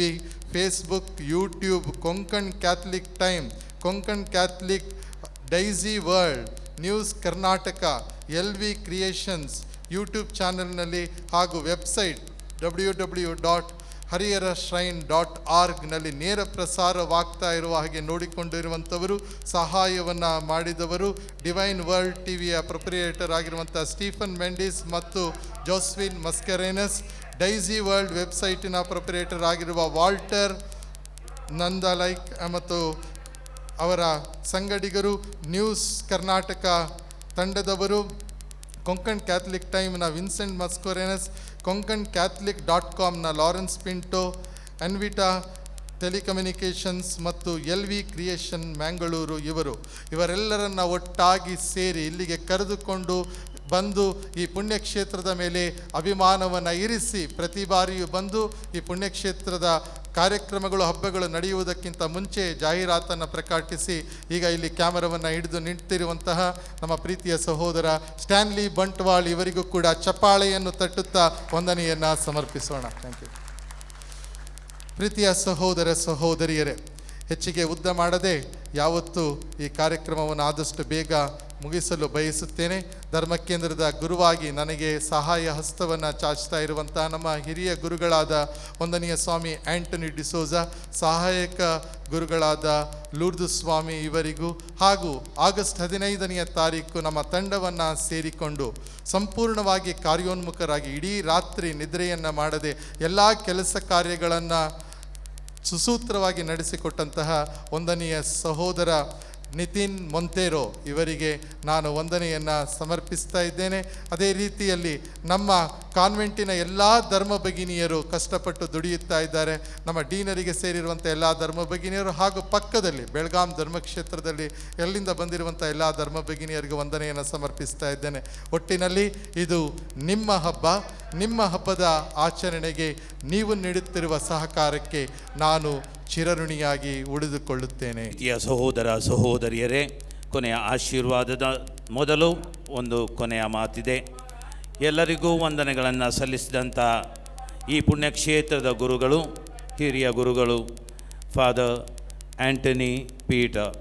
Facebook, YouTube, Konkan Catholic Time, Konkan Catholic, Daisy World, News Karnataka, LV creations YouTube ಚಾನೆಲ್ನಲ್ಲಿ ಹಾಗೂ ವೆಬ್ಸೈಟ್ www.hariharashrine.org ನಲ್ಲಿ ನೇರ ಪ್ರಸಾರವಾಗ್ತಾ ಇರುವ ಹಾಗೆ ನೋಡಿಕೊಂಡಿರುವಂಥವರು, ಸಹಾಯವನ್ನು ಮಾಡಿದವರು ಡಿವೈನ್ ವರ್ಲ್ಡ್ TVಯ ಪ್ರೊಪ್ರಿಯೇಟರ್ ಆಗಿರುವಂಥ ಸ್ಟೀಫನ್ ಮೆಂಡಿಸ್ ಮತ್ತು ಜೋಸ್ವಿನ್ ಮಸ್ಕರೇನಸ್, ಡೈಸಿ ವರ್ಲ್ಡ್ ವೆಬ್ಸೈಟಿನ ಪ್ರೊಪ್ರಿಯೇಟರ್ ಆಗಿರುವ ವಾಲ್ಟರ್ ನಂದಲೈಕ್ ಮತ್ತು ಅವರ ಸಂಗಡಿಗರು, ನ್ಯೂಸ್ ಕರ್ನಾಟಕ ತಂಡದವರು, ಕೊಂಕಣ್ ಕ್ಯಾಥಲಿಕ್ ಟೈಮ್ನ ವಿನ್ಸೆಂಟ್ ಮಸ್ಕೋರೆನಸ್, ಕೊಂಕಣ್ ಕ್ಯಾಥಲಿಕ್.com ಲಾರೆನ್ಸ್ ಪಿಂಟೋ, ಅನ್ವಿಟಾ ಟೆಲಿಕಮ್ಯುನಿಕೇಷನ್ಸ್ ಮತ್ತು LV ಕ್ರಿಯೇಷನ್ ಮ್ಯಾಂಗಳೂರು ಇವರೆಲ್ಲರನ್ನ ಒಟ್ಟಾಗಿ ಸೇರಿ ಇಲ್ಲಿಗೆ ಕರೆದುಕೊಂಡು ಬಂದು ಈ ಪುಣ್ಯಕ್ಷೇತ್ರದ ಮೇಲೆ ಅಭಿಮಾನವನ್ನು ಇರಿಸಿ ಪ್ರತಿ ಬಾರಿಯೂ ಬಂದು ಈ ಪುಣ್ಯಕ್ಷೇತ್ರದ ಕಾರ್ಯಕ್ರಮಗಳು, ಹಬ್ಬಗಳು ನಡೆಯುವುದಕ್ಕಿಂತ ಮುಂಚೆ ಜಾಹೀರಾತನ್ನು ಪ್ರಕಟಿಸಿ ಈಗ ಇಲ್ಲಿ ಕ್ಯಾಮರಾವನ್ನು ಹಿಡಿದು ನಿಂತಿರುವಂತಹ ನಮ್ಮ ಪ್ರೀತಿಯ ಸಹೋದರ ಸ್ಟ್ಯಾನ್ಲಿ ಬಂಟ್ವಾಳ್ ಇವರಿಗೂ ಕೂಡ ಚಪ್ಪಾಳೆಯನ್ನು ತಟ್ಟುತ್ತಾ ವಂದನೆಯನ್ನು ಸಮರ್ಪಿಸೋಣ. Thank you. ಪ್ರೀತಿಯ ಸಹೋದರ ಸಹೋದರಿಯರೇ, ಹೆಚ್ಚಿಗೆ ಉದ್ದ ಮಾಡದೆ ಯಾವತ್ತೂ ಈ ಕಾರ್ಯಕ್ರಮವನ್ನು ಆದಷ್ಟು ಬೇಗ ಮುಗಿಸಲು ಬಯಸುತ್ತೇನೆ. ಧರ್ಮಕೇಂದ್ರದ ಗುರುವಾಗಿ ನನಗೆ ಸಹಾಯ ಹಸ್ತವನ್ನು ಚಾಚ್ತಾ ಇರುವಂಥ ನಮ್ಮ ಹಿರಿಯ ಗುರುಗಳಾದ ವಂದನೀಯ ಸ್ವಾಮಿ ಆಂಟನಿ ಡಿಸೋಜಾ, ಸಹಾಯಕ ಗುರುಗಳಾದ ಲೂರ್ದು ಸ್ವಾಮಿ ಇವರಿಗೂ ಹಾಗೂ ಆಗಸ್ಟ್ 15ನೇ ತಾರೀಕು ನಮ್ಮ ತಂಡವನ್ನು ಸೇರಿಕೊಂಡು ಸಂಪೂರ್ಣವಾಗಿ ಕಾರ್ಯೋನ್ಮುಖರಾಗಿ ಇಡೀ ರಾತ್ರಿ ನಿದ್ರೆಯನ್ನು ಮಾಡದೆ ಎಲ್ಲ ಕೆಲಸ ಕಾರ್ಯಗಳನ್ನು ಸುಸೂತ್ರವಾಗಿ ನಡೆಸಿಕೊಟ್ಟಂತಹ ವಂದನೀಯ ಸಹೋದರ ನಿತಿನ್ ಮೊಂತೇರೋ ಇವರಿಗೆ ನಾನು ವಂದನೆಯನ್ನು ಸಮರ್ಪಿಸ್ತಾ ಇದ್ದೇನೆ. ಅದೇ ರೀತಿಯಲ್ಲಿ ನಮ್ಮ ಕಾನ್ವೆಂಟಿನ ಎಲ್ಲ ಧರ್ಮ ಭಗಿನಿಯರು ಕಷ್ಟಪಟ್ಟು ದುಡಿಯುತ್ತಾ ಇದ್ದಾರೆ. ನಮ್ಮ ಡೀನರಿಗೆ ಸೇರಿರುವಂಥ ಎಲ್ಲ ಧರ್ಮ ಭಗಿನಿಯರು ಹಾಗೂ ಪಕ್ಕದಲ್ಲಿ ಬೆಳಗಾಂ ಧರ್ಮಕ್ಷೇತ್ರದಲ್ಲಿ ಎಲ್ಲಿಂದ ಬಂದಿರುವಂಥ ಎಲ್ಲ ಧರ್ಮ ಭಗಿನಿಯರಿಗೆ ವಂದನೆಯನ್ನು ಸಮರ್ಪಿಸ್ತಾ ಇದ್ದೇನೆ. ಒಟ್ಟಿನಲ್ಲಿ ಇದು ನಿಮ್ಮ ಹಬ್ಬ. ನಿಮ್ಮ ಹಬ್ಬದ ಆಚರಣೆಗೆ ನೀವು ನೀಡುತ್ತಿರುವ ಸಹಕಾರಕ್ಕೆ ನಾನು ಚಿರಋಣಿಯಾಗಿ ಉಳಿದುಕೊಳ್ಳುತ್ತೇನೆ. ಸಹೋದರ ಸಹೋದರಿಯರೇ, ಕೊನೆಯ ಆಶೀರ್ವಾದದ ಮೊದಲು ಒಂದು ಕೊನೆಯ ಮಾತಿದೆ. ಎಲ್ಲರಿಗೂ ವಂದನೆಗಳನ್ನು ಸಲ್ಲಿಸಿದಂಥ ಈ ಪುಣ್ಯಕ್ಷೇತ್ರದ ಗುರುಗಳು, ಹಿರಿಯ ಗುರುಗಳು ಫಾದರ್ ಆ್ಯಂಟನಿ ಪೀಟರ್,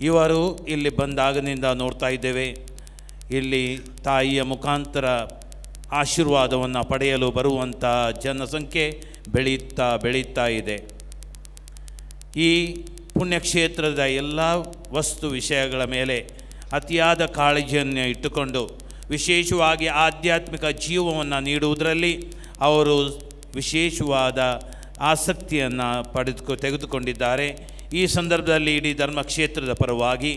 ಇವರು ಇಲ್ಲಿ ಬಂದಾಗನಿಂದ ನೋಡ್ತಾ ಇದ್ದೇವೆ, ಇಲ್ಲಿ ತಾಯಿಯ ಮುಖಾಂತರ ಆಶೀರ್ವಾದವನ್ನು ಪಡೆಯಲು ಬರುವಂಥ ಜನಸಂಖ್ಯೆ ಬೆಳೀತಾ ಇದೆ. ಈ ಪುಣ್ಯಕ್ಷೇತ್ರದ ಎಲ್ಲ ವಸ್ತು ವಿಷಯಗಳ ಮೇಲೆ ಅತಿಯಾದ ಕಾಳಜಿಯನ್ನು ಇಟ್ಟುಕೊಂಡು ವಿಶೇಷವಾಗಿ ಆಧ್ಯಾತ್ಮಿಕ ಜೀವವನ್ನು ನೀಡುವುದರಲ್ಲಿ ಅವರು ವಿಶೇಷವಾದ ಆಸಕ್ತಿಯನ್ನು ತೆಗೆದುಕೊಂಡಿದ್ದಾರೆ. ಈ ಸಂದರ್ಭದಲ್ಲಿ ಇಡೀ ಧರ್ಮಕ್ಷೇತ್ರದ ಪರವಾಗಿ,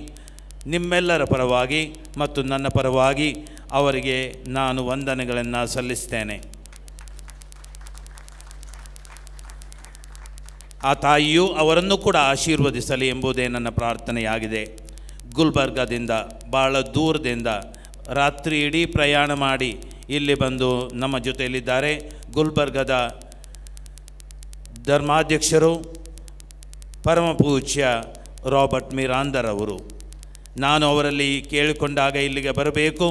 ನಿಮ್ಮೆಲ್ಲರ ಪರವಾಗಿ ಮತ್ತು ನನ್ನ ಪರವಾಗಿ ಅವರಿಗೆ ನಾನು ವಂದನೆಗಳನ್ನು ಸಲ್ಲಿಸ್ತೇನೆ. ಆ ತಾಯಿಯು ಅವರನ್ನು ಕೂಡ ಆಶೀರ್ವದಿಸಲಿ ಎಂಬುದೇ ನನ್ನ ಪ್ರಾರ್ಥನೆಯಾಗಿದೆ. ಗುಲ್ಬರ್ಗದಿಂದ ಭಾಳ ದೂರದಿಂದ ರಾತ್ರಿ ಇಡೀ ಪ್ರಯಾಣ ಮಾಡಿ ಇಲ್ಲಿ ಬಂದು ನಮ್ಮ ಜೊತೆಯಲ್ಲಿದ್ದಾರೆ ಗುಲ್ಬರ್ಗದ ಧರ್ಮಾಧ್ಯಕ್ಷರು ಪರಮ ಪೂಜ್ಯ ರಾಬರ್ಟ್ ಮಿರಾಂದರ್ ಅವರು. ನಾನು ಅವರಲ್ಲಿ ಕೇಳಿಕೊಂಡಾಗ ಇಲ್ಲಿಗೆ ಬರಬೇಕು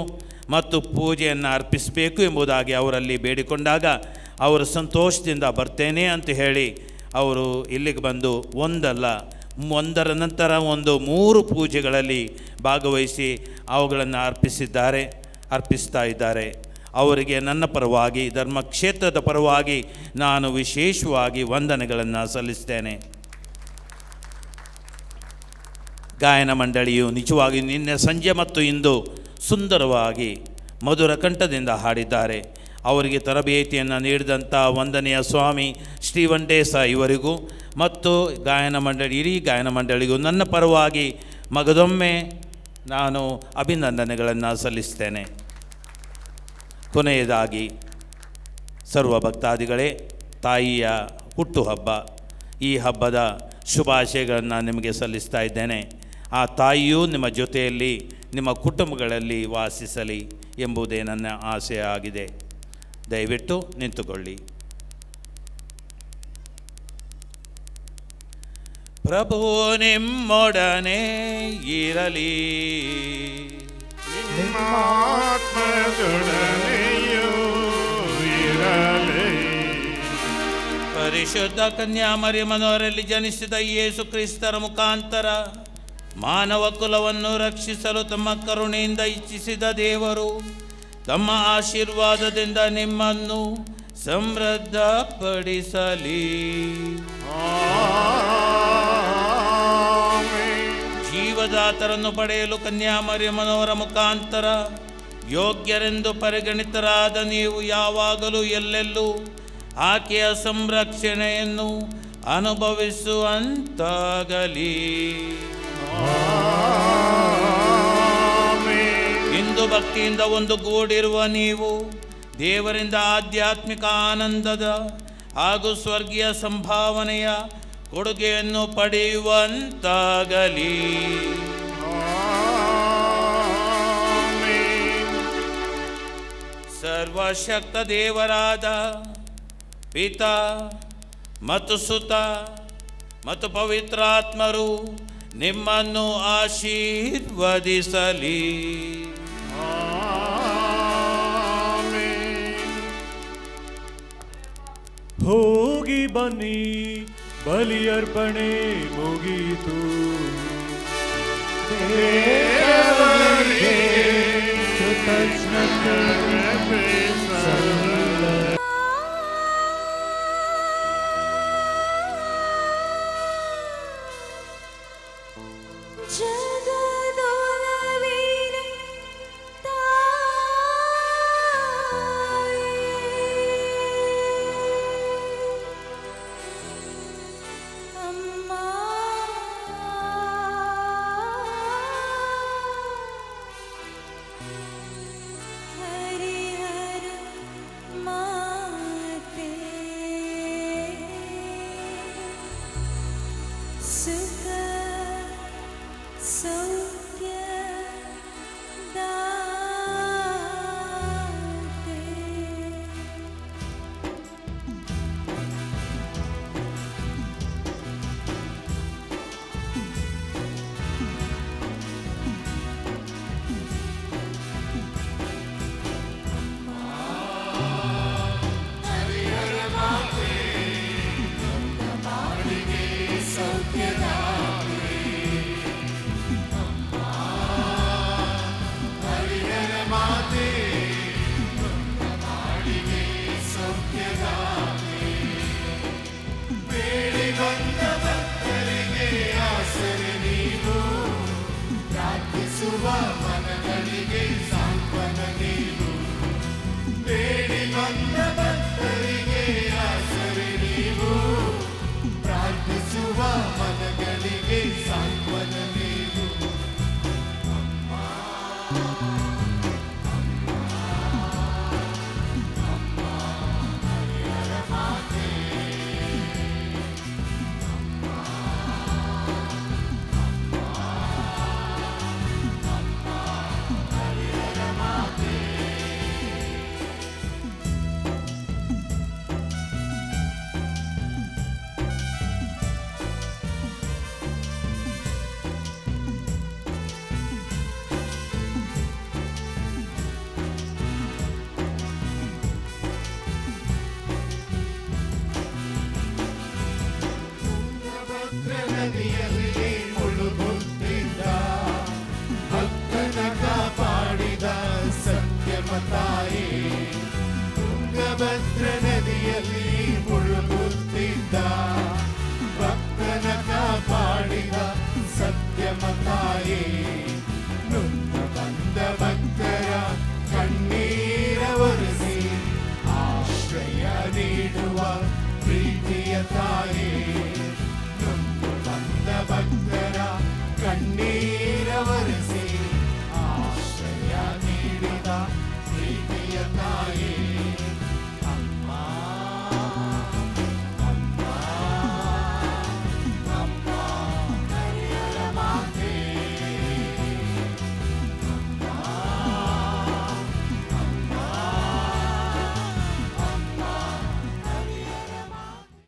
ಮತ್ತು ಪೂಜೆಯನ್ನು ಅರ್ಪಿಸಬೇಕು ಎಂಬುದಾಗಿ ಅವರಲ್ಲಿ ಬೇಡಿಕೊಂಡಾಗ ಅವರು ಸಂತೋಷದಿಂದ ಬರ್ತೇನೆ ಅಂತ ಹೇಳಿ ಅವರು ಇಲ್ಲಿಗೆ ಬಂದು ಒಂದರ ನಂತರ 3 ಪೂಜೆಗಳಲ್ಲಿ ಭಾಗವಹಿಸಿ ಅವುಗಳನ್ನು ಅರ್ಪಿಸ್ತಾ ಇದ್ದಾರೆ. ಅವರಿಗೆ ನನ್ನ ಪರವಾಗಿ, ಧರ್ಮಕ್ಷೇತ್ರದ ಪರವಾಗಿ ನಾನು ವಿಶೇಷವಾಗಿ ವಂದನೆಗಳನ್ನು ಸಲ್ಲಿಸ್ತೇನೆ. ಗಾಯನ ಮಂಡಳಿಯು ನಿಜವಾಗಿ ನಿನ್ನೆ ಸಂಜೆ ಮತ್ತು ಇಂದು ಸುಂದರವಾಗಿ ಮಧುರ ಕಂಠದಿಂದ ಹಾಡಿದ್ದಾರೆ. ಅವರಿಗೆ ತರಬೇತಿಯನ್ನು ನೀಡಿದಂಥ ವಂದನೆಯ ಸ್ವಾಮಿ ಸ್ಟೀವನ್ ದೇಸಾಯಿ ಇವರಿಗೂ ಮತ್ತು ಇಡೀ ಗಾಯನ ಮಂಡಳಿಗೂ ನನ್ನ ಪರವಾಗಿ ಮಗದೊಮ್ಮೆ ನಾನು ಅಭಿನಂದನೆಗಳನ್ನು ಸಲ್ಲಿಸ್ತೇನೆ. ಕೊನೆಯದಾಗಿ ಸರ್ವ ಭಕ್ತಾದಿಗಳೇ, ತಾಯಿಯ ಹುಟ್ಟುಹಬ್ಬ, ಈ ಹಬ್ಬದ ಶುಭಾಶಯಗಳನ್ನು ನಿಮಗೆ ಸಲ್ಲಿಸ್ತಾ ಇದ್ದೇನೆ. ಆ ತಾಯಿಯೂ ನಿಮ್ಮ ಜೊತೆಯಲ್ಲಿ, ನಿಮ್ಮ ಕುಟುಂಬಗಳಲ್ಲಿ ವಾಸಿಸಲಿ ಎಂಬುದೇ ನನ್ನ ಆಸೆ ಆಗಿದೆ. ದಯವಿಟ್ಟು ನಿಂತುಕೊಳ್ಳಿ. ಪ್ರಭು ನಿಮ್ಮೊಡನೆ ಇರಲಿ, ಪರಿಶುದ್ಧ ಕನ್ಯಾಮರಿಯಮ್ಮನವರಲ್ಲಿ ಜನಿಸಿದ ಯೇಸು ಕ್ರಿಸ್ತರ ಮುಖಾಂತರ ಮಾನವ ಕುಲವನ್ನು ರಕ್ಷಿಸಲು ತಮ್ಮ ಕರುಣೆಯಿಂದ ಇಚ್ಛಿಸಿದ ದೇವರು ತಮ್ಮ ಆಶೀರ್ವಾದದಿಂದ ನಿಮ್ಮನ್ನು ಸಮೃದ್ಧಪಡಿಸಲಿ. ಜೀವದಾತರನ್ನು ಪಡೆಯಲು ಕನ್ಯಾಮರಿಯಮ್ಮನವರ ಮುಖಾಂತರ ಯೋಗ್ಯರೆಂದು ಪರಿಗಣಿತರಾದ ನೀವು ಯಾವಾಗಲೂ ಎಲ್ಲೆಲ್ಲೂ ಆಕೆಯ ಸಂರಕ್ಷಣೆಯನ್ನು ಅನುಭವಿಸುವಂತಾಗಲಿ. ಇಂದು ಭಕ್ತಿಯಿಂದ ಒಂದುಗೂಡಿರುವ ನೀವು ದೇವರಿಂದ ಆಧ್ಯಾತ್ಮಿಕ ಆನಂದದ ಹಾಗೂ ಸ್ವರ್ಗೀಯ ಸಂಭಾವನೆಯ ಕೊಡುಗೆಯನ್ನು ಪಡೆಯುವಂತಾಗಲಿ. ಸರ್ವಶಕ್ತ ದೇವರಾದ ಪಿತಾ ಮತ್ತು ಸುತ ಮತ್ತು ಪವಿತ್ರಾತ್ಮರು ನಿಮ್ಮನ್ನು ಆಶೀರ್ವದಿಸಲಿ. ಹೋಗಿ ಬನ್ನಿ, ಬಲಿಯರ್ಪಣೆ ಮುಗೀತು. ದೇವರಿಗೆ ಕೃತಜ್ಞತೆ ಸಲ್ಲಿಸಲಿ. So